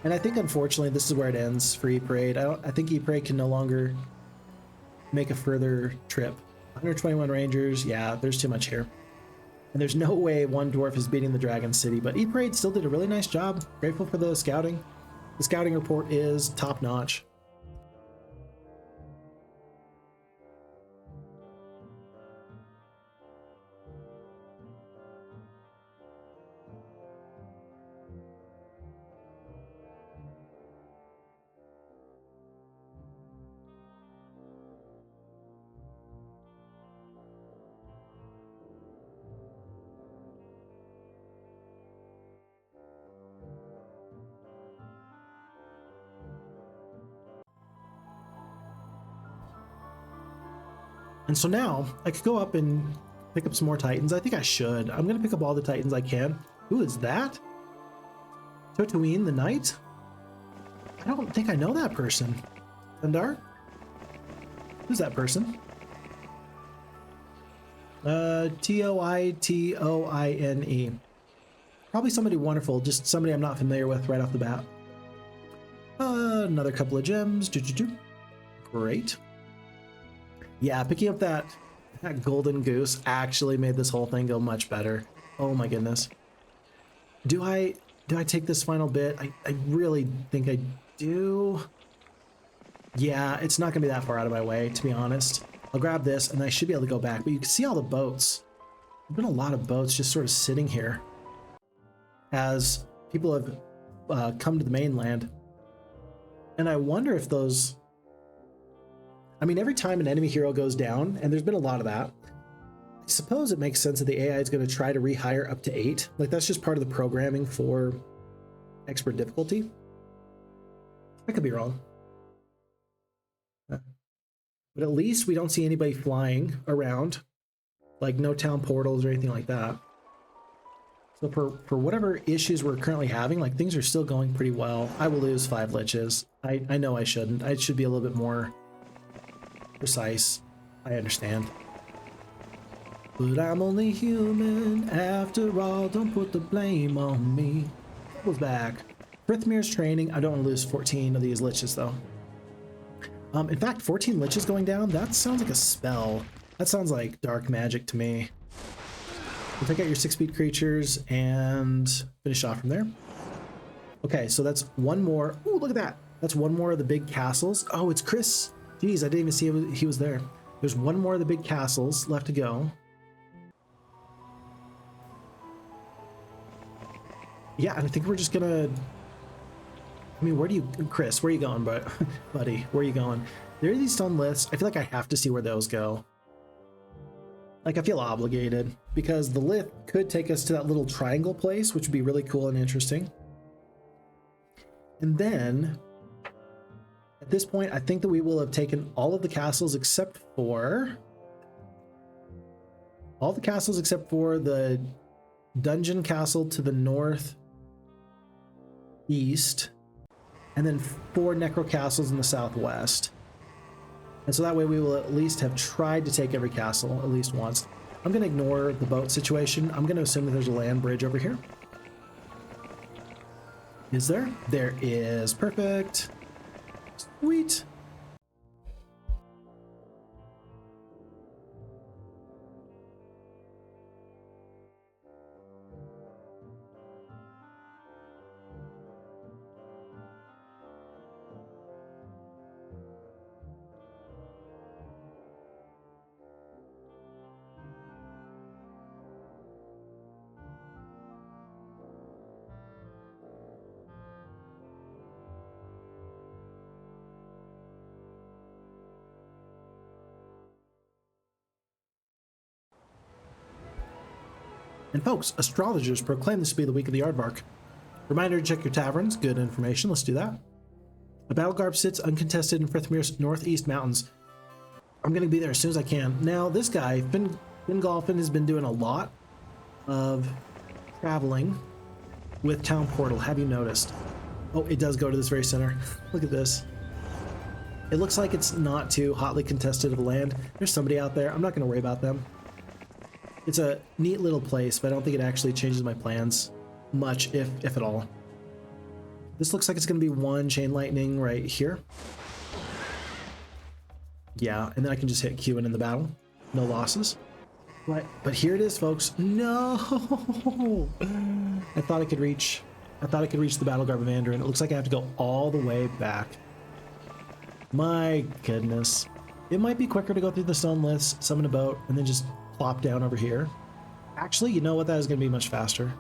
And I think unfortunately this is where it ends for E-Parade. I think E-Parade can no longer make a further trip. 121 rangers, yeah, there's too much here. And there's no way one dwarf is beating the Dragon City, but E-Parade still did a really nice job. Grateful for the scouting. The scouting report is top-notch. And so now I could go up and pick up some more Titans. I think I should. I'm going to pick up all the Titans I can. Who is that? Totuine the Knight? I don't think I know that person. Tundar? Who's that person? Toitoine. Probably somebody wonderful, just somebody I'm not familiar with right off the bat. Another couple of gems. Great. Yeah, picking up that golden goose actually made this whole thing go much better. Oh my goodness. Do I take this final bit? I really think I do. Yeah, it's not gonna be that far out of my way, to be honest. I'll grab this and I should be able to go back, but you can see all the boats. There's been a lot of boats just sort of sitting here as people have come to the mainland. And I wonder if those... I mean, every time an enemy hero goes down, and there's been a lot of that, I suppose it makes sense that the AI is going to try to rehire up to 8. Like, that's just part of the programming for expert difficulty. I could be wrong. But at least we don't see anybody flying around, like no town portals or anything like that. So for whatever issues we're currently having, like things are still going pretty well. I will lose 5 liches. I know I shouldn't. I should be a little bit more precise. I understand. But I'm only human after all. Don't put the blame on me. Goes back. Frithmir's training. I don't want to lose 14 of these liches though. In fact, 14 liches going down, that sounds like a spell. That sounds like dark magic to me. We'll take out your 6-speed creatures and finish off from there. Okay, so that's one more. Ooh, look at that. That's one more of the big castles. Oh, it's Chris. Jeez, I didn't even see he was there. There's one more of the big castles left to go. Yeah, and I think we're just gonna... I mean, Chris, where are you going, buddy? Where are you going? There are these stone lifts. I feel like I have to see where those go. Like, I feel obligated because the lift could take us to that little triangle place, which would be really cool and interesting. And then at this point, I think that we will have taken all of the castles except for the dungeon castle to the northeast. And then 4 necro castles in the southwest. And so that way we will at least have tried to take every castle at least once. I'm going to ignore the boat situation. I'm going to assume that there's a land bridge over here. Is there? There is. Perfect. Sweet. And folks, astrologers proclaim this to be the week of the Aardvark. Reminder to check your taverns. Good information. Let's do that. The Battlegarb sits uncontested in Frithmir's northeast mountains. I'm going to be there as soon as I can. Now, this guy, Fingolfin, has been doing a lot of traveling with Town Portal. Have you noticed? Oh, it does go to this very center. Look at this. It looks like it's not too hotly contested of a land. There's somebody out there. I'm not going to worry about them. It's a neat little place, but I don't think it actually changes my plans much, if at all. This looks like it's going to be 1 chain lightning right here. Yeah, and then I can just hit Q in the battle. No losses. But here it is, folks. No! I thought I could reach the Battlegarb of Anduin. It looks like I have to go all the way back. My goodness. It might be quicker to go through the stone lifts, summon a boat, and then just plop down over here. Actually, you know what? That is going to be much faster.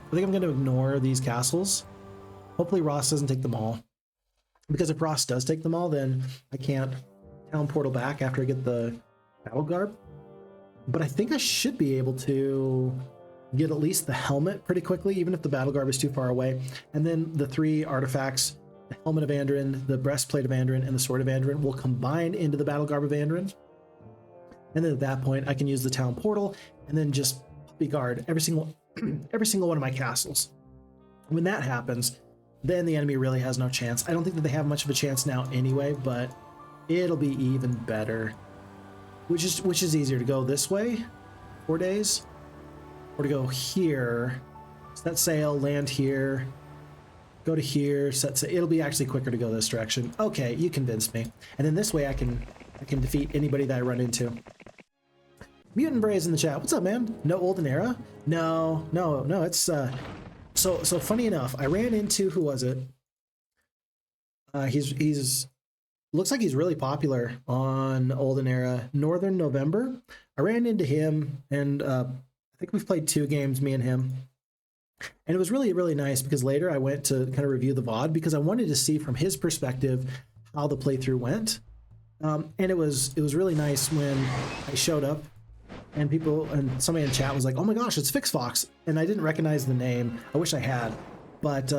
I think I'm going to ignore these castles. Hopefully Ross doesn't take them all. Because if Ross does take them all, then I can't town portal back after I get the Battlegarb. But I think I should be able to get at least the helmet pretty quickly, even if the Battlegarb is too far away. And then the 3 artifacts, the Helmet of Anduin, the Breastplate of Anduin, and the Sword of Anduin will combine into the Battlegarb of Anduin. And then at that point, I can use the town portal and then just puppy guard every single one of my castles. When that happens, then the enemy really has no chance. I don't think that they have much of a chance now anyway, but it'll be even better. Which is easier, to go this way, 4 days, or to go here, set sail, land here, go to here, set sail. It'll be actually quicker to go this direction. Okay, you convinced me. And then this way I can defeat anybody that I run into. Mutant Braze in the chat. What's up, man? No Olden Era? No. It's so funny enough, I ran into, who was it? He's looks like he's really popular on Olden Era. Northern November. I ran into him, and I think we've played 2 games, me and him. And it was really, really nice because later I went to kind of review the VOD because I wanted to see from his perspective how the playthrough went. And it was really nice when I showed up and somebody in chat was like, "Oh my gosh, it's FixxFox," and I didn't recognize the name. I wish I had, but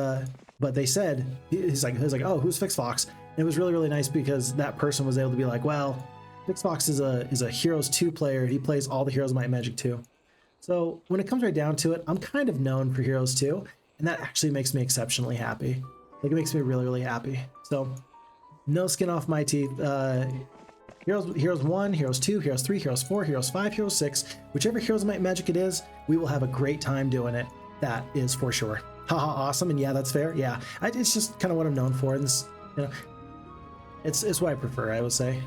they said he's like, "Oh, who's FixxFox?" And it was really, really nice because that person was able to be like, "Well, FixxFox is a Heroes 2 player. He plays all the Heroes of Might and Magic 2." So when it comes right down to it, I'm kind of known for Heroes 2, and that actually makes me exceptionally happy. Like, it makes me really, really happy. So no skin off my teeth. Heroes 1, Heroes 2, Heroes 3, Heroes 4, Heroes 5, Heroes 6, whichever Heroes of Might and Magic it is, we will have a great time doing it. That is for sure. Haha, awesome. And yeah, that's fair. Yeah, it's just kind of what I'm known for. And this, it's what I prefer, I would say.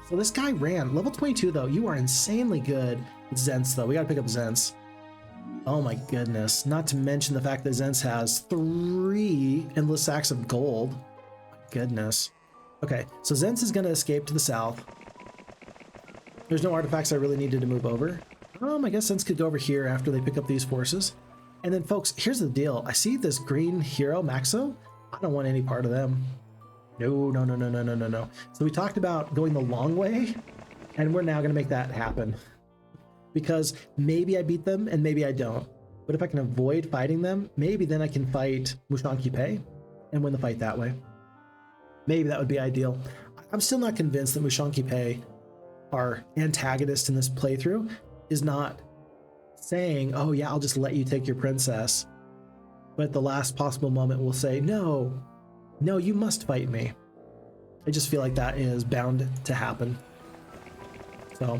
So this guy ran level 22 though. You are insanely good with Zense though. We got to pick up Zense. Oh my goodness. Not to mention the fact that Zense has 3 endless sacks of gold. My goodness. Okay, so Zense is going to escape to the south. There's no artifacts I really needed to move over. I guess Zense could go over here after they pick up these forces. And then folks, here's the deal. I see this green hero, Maxo. I don't want any part of them. No. So we talked about going the long way, and we're now going to make that happen. Because maybe I beat them and maybe I don't. But if I can avoid fighting them, maybe then I can fight Mushanki Pei and win the fight that way. Maybe that would be ideal. I'm still not convinced that Mushanki Pei, our antagonist in this playthrough, is not saying, "Oh yeah, I'll just let you take your princess." But at the last possible moment will say, no, you must fight me. I just feel like that is bound to happen. So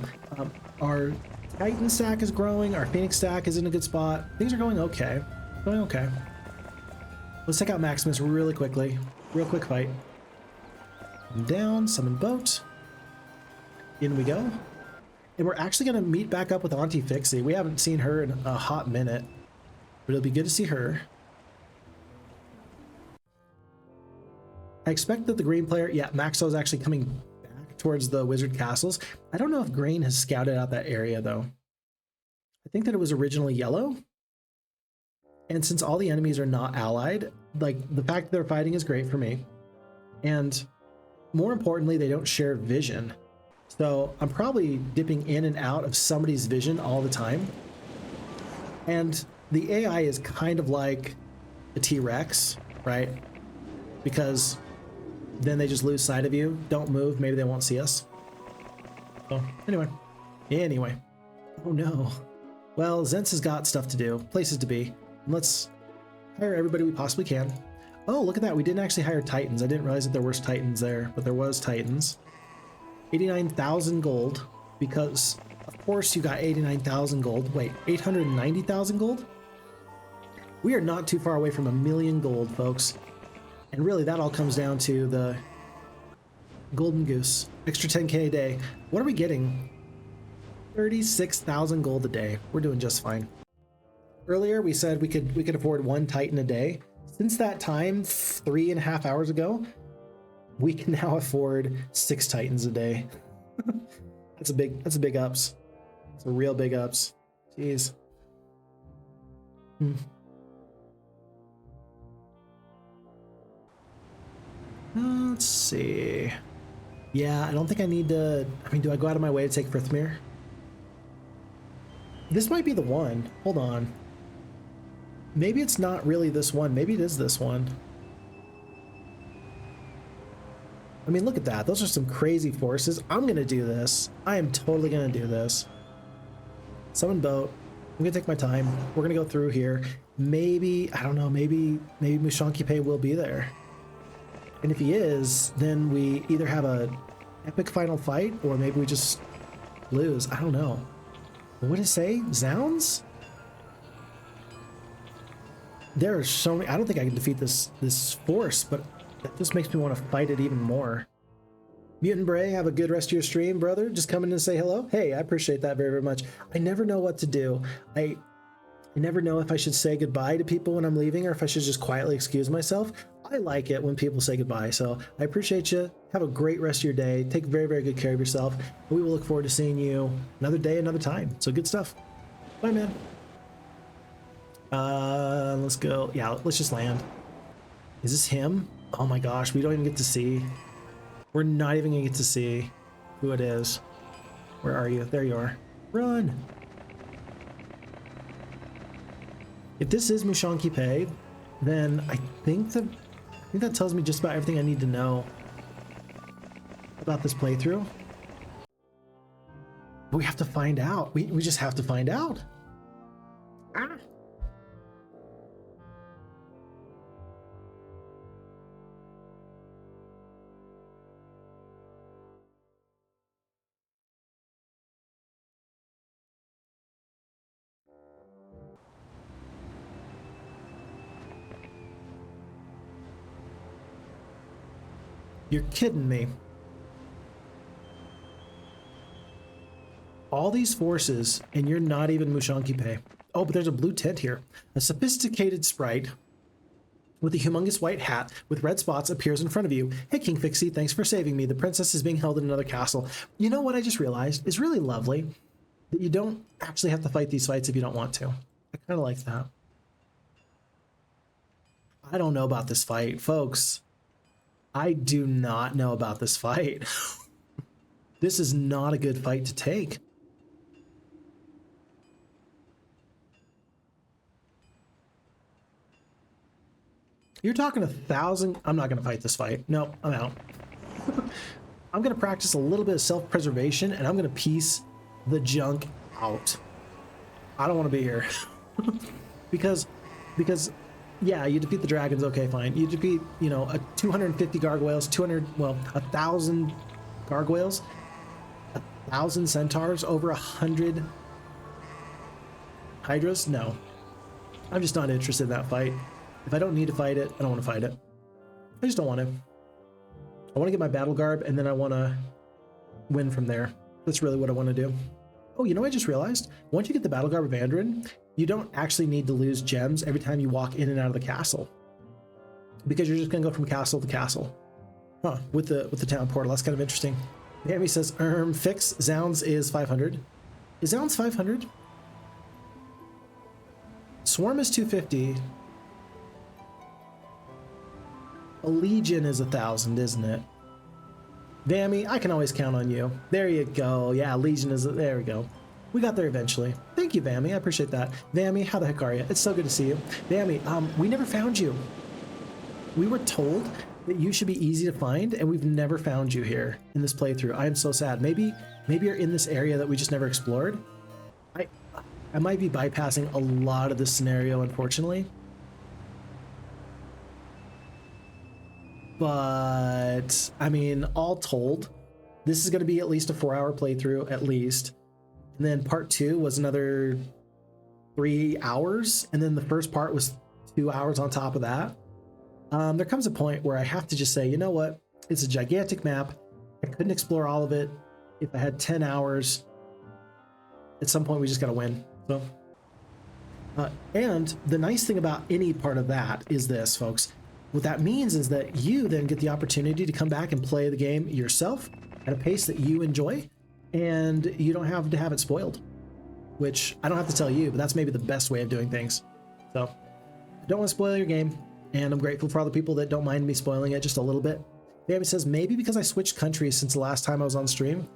our Titan stack is growing. Our Phoenix stack is in a good spot. Things are going okay. Let's take out Maximus really quickly. Real quick fight. Down, summon boat. In we go. And we're actually going to meet back up with Auntie Phixxy. We haven't seen her in a hot minute, but it'll be good to see her. I expect that the green player, yeah, Maxo is actually coming back towards the wizard castles. I don't know if green has scouted out that area though. I think that it was originally yellow. And since all the enemies are not allied, like, the fact that they're fighting is great for me. And more importantly, they don't share vision. So I'm probably dipping in and out of somebody's vision all the time. And the AI is kind of like a T-Rex, right? Because then they just lose sight of you. Don't move, maybe they won't see us. So anyway. Oh no. Well, Zense has got stuff to do, places to be. Let's hire everybody we possibly can. Oh, look at that. We didn't actually hire Titans. I didn't realize that there were Titans there, but there was Titans. 89,000 gold, because of course you got 89,000 gold. Wait, 890,000 gold? We are not too far away from 1,000,000 gold, folks. And really that all comes down to the golden goose. Extra 10k a day. What are we getting? 36,000 gold a day. We're doing just fine. Earlier we said we could afford 1 Titan a day. Since that time, 3.5 hours ago, we can now afford 6 Titans a day. That's a big ups. It's a real big ups. Jeez. Let's see. Yeah, I don't think I need to. I mean, do I go out of my way to take Frithmere? This might be the one. Hold on. Maybe it's not really this one. Maybe it is this one. I mean, look at that. Those are some crazy forces. I'm going to do this. I am totally going to do this. Summon boat. I'm going to take my time. We're going to go through here. Maybe, I don't know, maybe Mushankipe will be there. And if he is, then we either have a epic final fight or maybe we just lose. I don't know. What did it say? Zounds? There are so many. I don't think I can defeat this force, but that just makes me want to fight it even more. Mutant Bray, have a good rest of your stream, brother. Just come in and say hello. Hey, I appreciate that very, very much. I never know what to do. I never know if I should say goodbye to people when I'm leaving or if I should just quietly excuse myself. I like it when people say goodbye, so I appreciate you. Have a great rest of your day. Take very, very good care of yourself. We will look forward to seeing you another day, another time. So good stuff. Bye, man. Let's go. Yeah, let's just land. Is this him? Oh my gosh, we don't even get to see. We're not even gonna get to see who it is. Where are you? There you are. Run! If this is Mushankipe, then I think that tells me just about everything I need to know about this playthrough. But we have to find out. We just have to find out. Ah. You're kidding me. All these forces, and you're not even Mushankipe. Oh, but there's a blue tent here. A sophisticated sprite with a humongous white hat with red spots appears in front of you. Hey, King Phixxy, thanks for saving me. The princess is being held in another castle. You know what I just realized? It's really lovely that you don't actually have to fight these fights if you don't want to. I kind of like that. I don't know about this fight, folks. I do not know about this fight. This is not a good fight to take. You're talking 1,000. I'm not going to fight this fight. No, I'm out. I'm going to practice a little bit of self-preservation and I'm going to piece the junk out. I don't want to be here. because yeah, you defeat the dragons, okay, fine. You defeat, you know, 250 gargoyles, 1,000 gargoyles, 1,000 centaurs, over 100 hydras? No. I'm just not interested in that fight. If I don't need to fight it, I don't want to fight it. I just don't want to. I want to get my Battlegarb, and then I want to win from there. That's really what I want to do. Oh, you know what I just realized? Once you get the Battlegarb of Andrin, you don't actually need to lose gems every time you walk in and out of the castle, because you're just gonna go from castle to castle. Huh, with the town portal. That's kind of interesting. Amy says, Fix, Zounds is 500. Is Zounds 500? Swarm is 250. A Legion is 1,000, isn't it? Vammy, I can always count on you. There you go. Yeah, Legion is, there we go. We got there eventually. Thank you, Vammy. I appreciate that. Vammy, how the heck are you? It's so good to see you. Vammy, we never found you. We were told that you should be easy to find, and we've never found you here in this playthrough. I am so sad. Maybe you're in this area that we just never explored. I might be bypassing a lot of this scenario, unfortunately. But, I mean, all told, this is going to be at least a 4-hour playthrough, at least. And then part 2 was another 3 hours. And then the first part was 2 hours on top of that. There comes a point where I have to just say, you know what? It's a gigantic map. I couldn't explore all of it if I had 10 hours. At some point, we just got to win. So, and the nice thing about any part of that is this, folks. What that means is that you then get the opportunity to come back and play the game yourself at a pace that you enjoy, and you don't have to have it spoiled, which I don't have to tell you, but that's maybe the best way of doing things. So I don't want to spoil your game, and I'm grateful for all the people that don't mind me spoiling it just a little bit. Baby says, maybe because I switched countries since the last time I was on stream.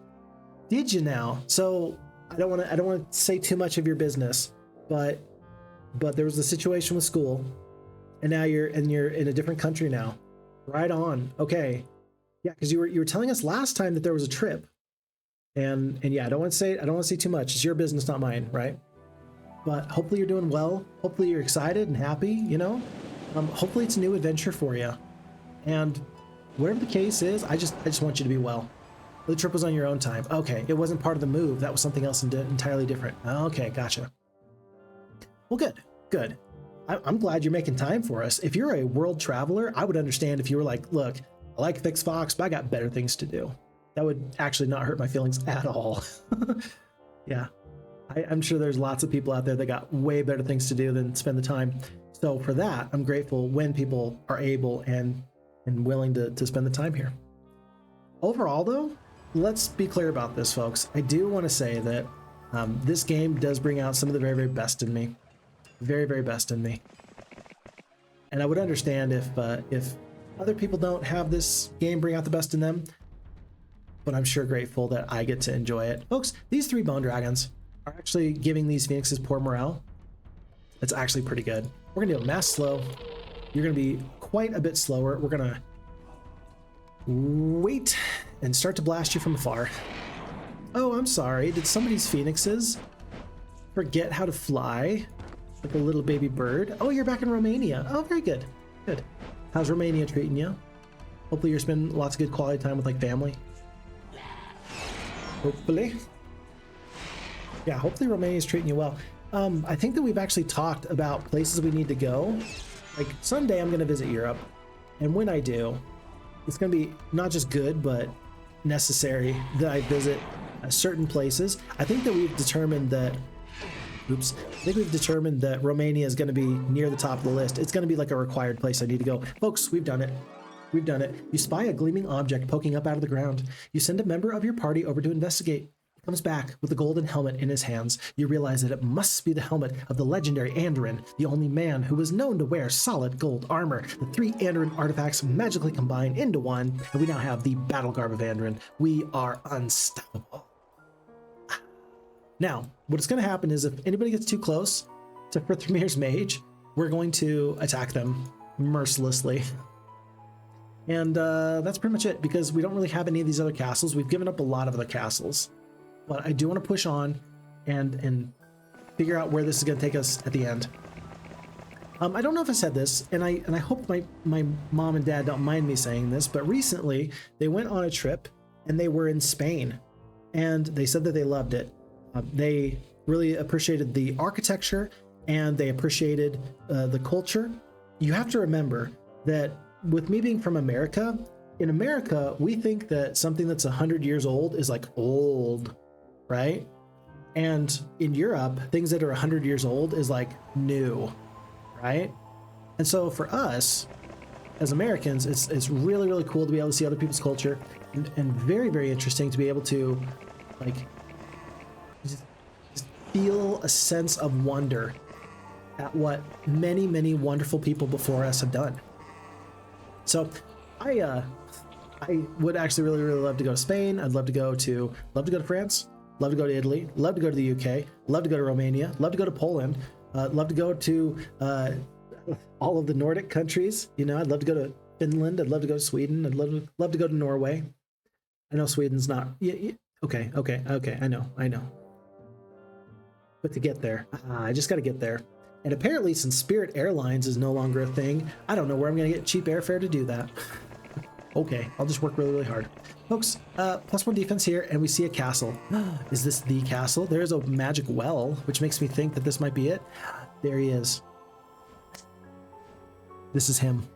Did you now? So I don't want to say too much of your business, but there was a situation with school. And now you're in a different country now. Right on. Okay. Yeah, because you were telling us last time that there was a trip, and yeah, I don't want to say too much. It's your business, not mine, right? But hopefully you're doing well. Hopefully you're excited and happy. You know, hopefully it's a new adventure for you. And whatever the case is, I just want you to be well. The trip was on your own time. Okay, it wasn't part of the move. That was something else entirely different. Okay, gotcha. Well, good. I'm glad you're making time for us. If you're a world traveler, I would understand if you were like, look, I like Fix Fox, but I got better things to do. That would actually not hurt my feelings at all. Yeah, I'm sure there's lots of people out there that got way better things to do than spend the time. So for that, I'm grateful when people are able and willing to spend the time here. Overall, though, let's be clear about this, folks. I do want to say that this game does bring out some of the very, very best in me. Very, very best in me. And I would understand if other people don't have this game bring out the best in them, but I'm sure grateful that I get to enjoy it. Folks, these 3 bone dragons are actually giving these phoenixes poor morale. It's actually pretty good. We're gonna do a mass slow. You're gonna be quite a bit slower. We're gonna wait and start to blast you from afar. Oh, I'm sorry. Did somebody's phoenixes forget how to fly like a little baby bird? Oh, you're back in Romania. Oh, very good. Good. How's Romania treating you? Hopefully you're spending lots of good quality time with like family. Hopefully. Yeah, hopefully Romania's treating you well. I think that we've actually talked about places we need to go. Like someday I'm going to visit Europe. And when I do, it's going to be not just good, but necessary that I visit certain places. I think that we've determined that Romania is going to be near the top of the list. It's going to be like a required place I need to go. Folks, we've done it. We've done it. You spy a gleaming object poking up out of the ground. You send a member of your party over to investigate. He comes back with a golden helmet in his hands. You realize that it must be the helmet of the legendary Andoran, the only man who was known to wear solid gold armor. The 3 Andoran artifacts magically combine into one, and we now have the Battlegarb of Andoran. We are unstoppable. Now, what's going to happen is if anybody gets too close to Frithmir's mage, we're going to attack them mercilessly. And that's pretty much it, because we don't really have any of these other castles. We've given up a lot of other castles. But I do want to push on and figure out where this is going to take us at the end. I don't know if I said this, and I hope my mom and dad don't mind me saying this, but recently they went on a trip and they were in Spain, and they said that they loved it. They really appreciated the architecture and they appreciated the culture. You have to remember that with me being from America, in America, we think that something that's 100 years old is like old, right? And in Europe, things that are 100 years old is like new, right? And so for us as Americans, it's really, really cool to be able to see other people's culture, and very, very interesting to be able to like just feel a sense of wonder at what many, many wonderful people before us have done. So I would actually really, really love to go to Spain. I'd love to go to France, love to go to Italy, love to go to the UK, love to go to Romania, love to go to Poland, love to go to all of the Nordic countries. You know, I'd love to go to Finland. I'd love to go to Sweden. I'd love to go to Norway. I know Sweden's not. Okay. I know. But to get there, I just got to get there. And apparently, since Spirit Airlines is no longer a thing, I don't know where I'm going to get cheap airfare to do that. Okay, I'll just work really, really hard. Folks, +1 defense here, and we see a castle. Is this the castle? There's a magic well, which makes me think that this might be it. There he is. This is him.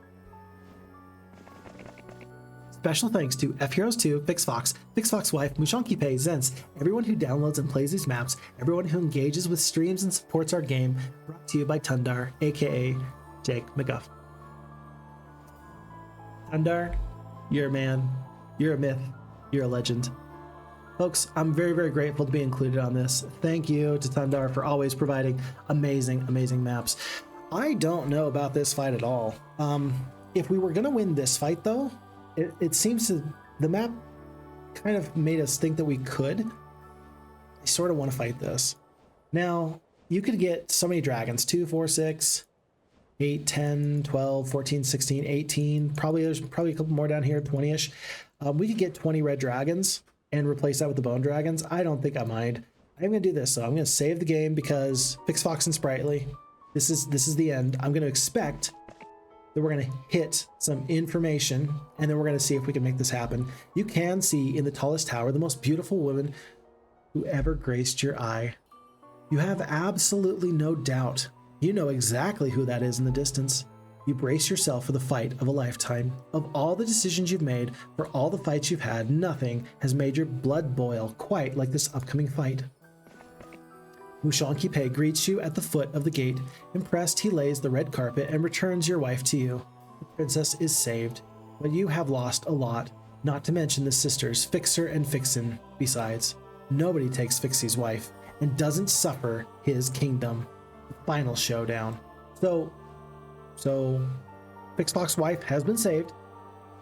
Special thanks to FHeroes2, FixFox, FixFox Wife, Mushanki Pay, Zense, everyone who downloads and plays these maps, everyone who engages with streams and supports our game, brought to you by Tundar, aka Jake McGuff. Tundar, you're a man, you're a myth, you're a legend. Folks, I'm very, very grateful to be included on this. Thank you to Tundar for always providing amazing, amazing maps. I don't know about this fight at all. If we were going to win this fight, though, it seems to, the map kind of made us think that we could. I sort of want to fight this. Now, you could get so many dragons, 2, 4, 6, 8, 10, 12, 14, 16, 18. There's probably a couple more down here, 20-ish. We could get 20 red dragons and replace that with the bone dragons. I don't think I mind. I'm gonna do this, so I'm gonna save the game because Phixxfox and Spritely, this is the end. I'm gonna expect that we're gonna hit some information and then we're gonna see if we can make this happen. You can see in the tallest tower the most beautiful woman who ever graced your eye. You have absolutely no doubt. You know exactly who that is in the distance. You brace yourself for the fight of a lifetime. Of all the decisions you've made, for all the fights you've had, nothing has made your blood boil quite like this upcoming fight. Mushankipe greets you at the foot of the gate. Impressed, he lays the red carpet and returns your wife to you. The princess is saved, but you have lost a lot, not to mention the sisters, Fixer and Phixxin. Besides, nobody takes Phixxy's wife and doesn't suffer his kingdom. The final showdown. So Phixxfox's wife has been saved,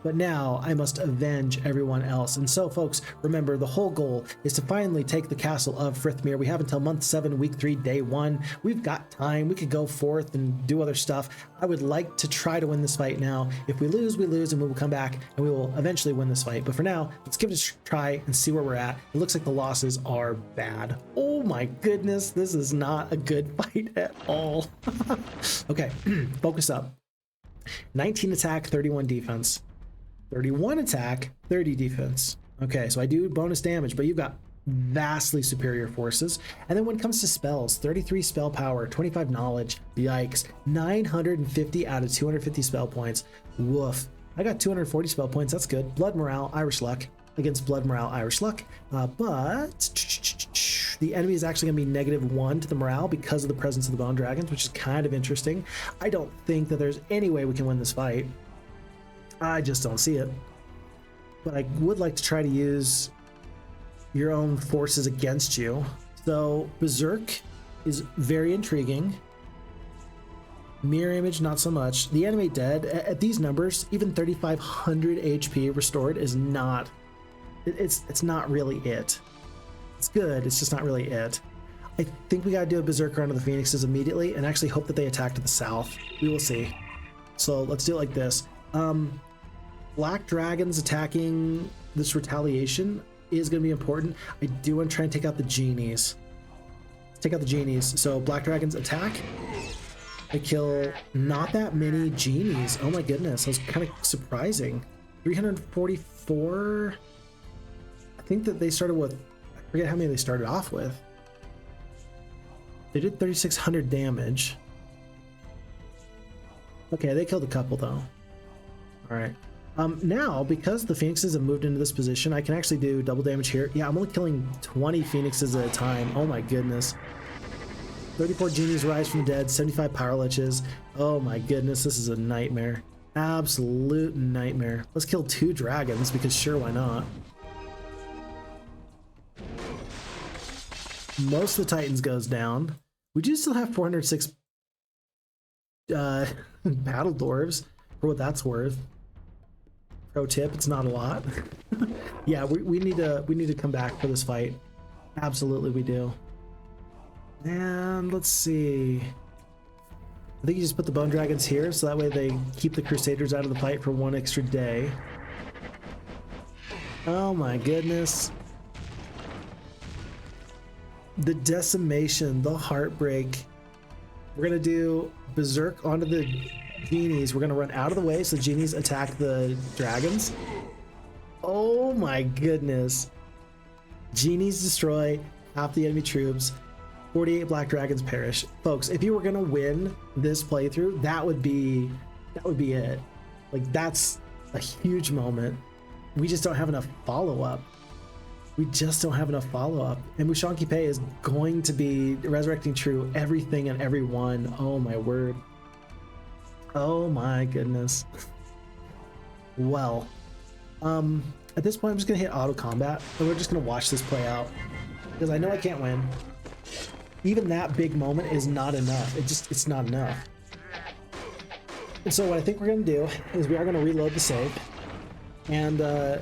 but now I must avenge everyone else. And so, folks, remember, the whole goal is to finally take the castle of Frithmere. We have until month 7, week 3, day 1. We've got time. We could go forth and do other stuff. I would like to try to win this fight now. If we lose, we lose, and we will come back and we will eventually win this fight. But for now, let's give it a try and see where we're at. It looks like the losses are bad. Oh my goodness, this is not a good fight at all. Okay, focus up. 19 attack, 31 defense. 31 attack, 30 defense. Okay, so I do bonus damage, but you've got vastly superior forces. And then when it comes to spells, 33 spell power, 25 knowledge, yikes, 950 out of 250 spell points. Woof. I got 240 spell points, that's good. Blood morale, Irish luck against blood morale, Irish luck. But the enemy is actually gonna be -1 to the morale because of the presence of the bone dragons, which is kind of interesting. I don't think that there's any way we can win this fight. I just don't see it. But I would like to try to use your own forces against you. So Berserk is very intriguing. Mirror image, not so much. The enemy dead. At these numbers, even 3,500 HP restored is not... It's not really it. It's good, it's just not really it. I think we gotta do a Berserker onto the Phoenixes immediately and actually hope that they attack to the south. We will see. So let's do it like this. Black dragons attacking this retaliation is going to be important. I do want to try and take out the genies. Let's take out the genies. So black dragons attack. They kill not that many genies. Oh my goodness, that was kind of surprising. 344. I think that they started with, I forget how many they started off with. They did 3,600 damage. Okay, they killed a couple though. All right. Now, because the Phoenixes have moved into this position, I can actually do double damage here. Yeah, I'm only killing 20 Phoenixes at a time. Oh my goodness. 34 genies rise from the dead, 75 power liches. Oh my goodness, this is a nightmare. Absolute nightmare. Let's kill 2 dragons, because sure, why not? Most of the Titans goes down. We do still have 406 battle dwarves, for what that's worth. Pro tip, it's not a lot. Yeah, we need to come back for this fight. Absolutely we do. And let's see. I think you just put the bone dragons here, so that way they keep the crusaders out of the fight for 1 extra day. Oh my goodness. The decimation, the heartbreak. We're gonna do Berserk onto the genies. We're gonna run out of the way so the genies attack the dragons. Oh my goodness. Genies destroy half the enemy troops. 48 black dragons perish. Folks, if you were gonna win this playthrough, that would be it. Like, that's a huge moment. We just don't have enough follow-up. We just don't have enough follow-up. And Mushankipe is going to be resurrecting true everything and everyone. Oh my word. Oh my goodness. Well, at this point I'm just gonna hit auto combat and we're just gonna watch this play out, because I know I can't win. Even that big moment is not enough. It's not enough. And so what I think we're gonna do is we are gonna reload the save, and we're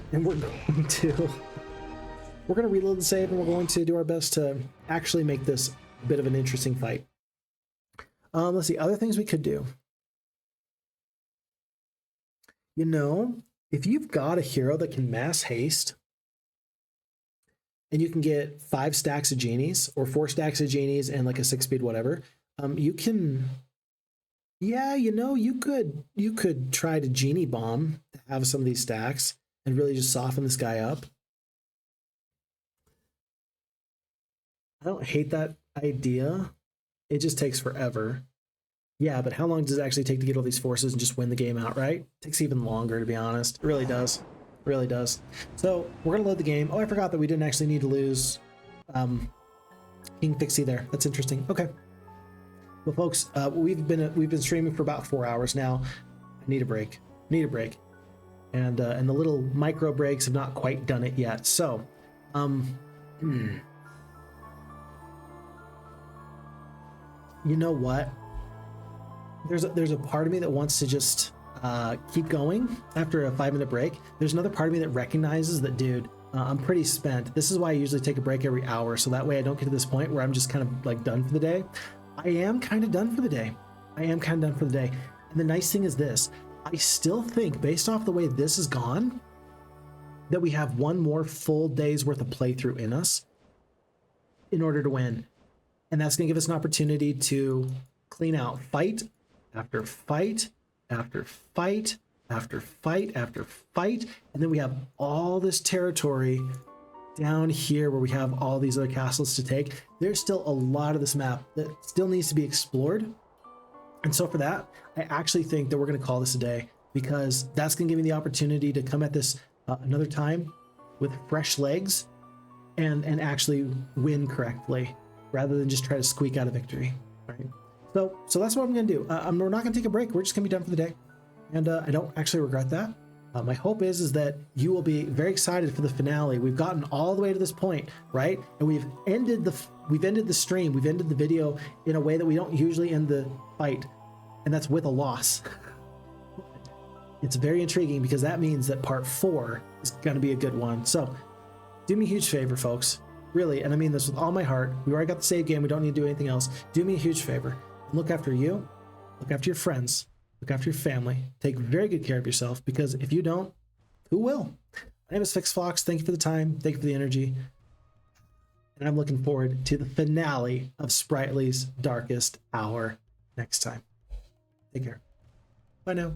gonna reload the save, and we're going to do our best to actually make this a bit of an interesting fight. Let's see, other things we could do. You know, if you've got a hero that can mass haste, and you can get 5 stacks of genies or 4 stacks of genies and like a 6-speed whatever, you can, yeah, you know, you could try to genie bomb to have some of these stacks and really just soften this guy up. I don't hate that idea. It just takes forever. Yeah, but how long does it actually take to get all these forces and just win the game outright? It takes even longer, to be honest. It really does. It really does. So we're gonna load the game. Oh, I forgot that we didn't actually need to lose King Phixxy there. That's interesting. Okay. Well, folks, we've been streaming for about 4 hours now. I need a break. Need a break. And the little micro breaks have not quite done it yet. So, you know what? There's a part of me that wants to just keep going after a 5-minute break. There's another part of me that recognizes that, dude, I'm pretty spent. This is why I usually take a break every hour, so that way I don't get to this point where I'm just kind of like done for the day. I am kind of done for the day. And the nice thing is this, I still think, based off the way this has gone, that we have one more full day's worth of playthrough in us in order to win. And that's going to give us an opportunity to clean out fight after fight after fight after fight after fight. And then we have all this territory down here where we have all these other castles to take. There's still a lot of this map that still needs to be explored. And so for that, I actually think that we're going to call this a day, because that's going to give me the opportunity to come at this another time with fresh legs and actually win correctly, rather than just try to squeak out a victory. Right? So that's what I'm going to do. We're not going to take a break. We're just going to be done for the day. And I don't actually regret that. My hope is that you will be very excited for the finale. We've gotten all the way to this point, right? And we've ended the stream. We've ended the video in a way that we don't usually end the fight, and that's with a loss. It's very intriguing, because that means that part 4 is going to be a good one. So do me a huge favor, folks. Really, and I mean this with all my heart. We already got the save game. We don't need to do anything else. Do me a huge favor. Look after you. Look after your friends. Look after your family. Take very good care of yourself, because if you don't, who will? My name is FixxyFox. Thank you for the time. Thank you for the energy. And I'm looking forward to the finale of Spritely's Darkest Hour next time. Take care. Bye now.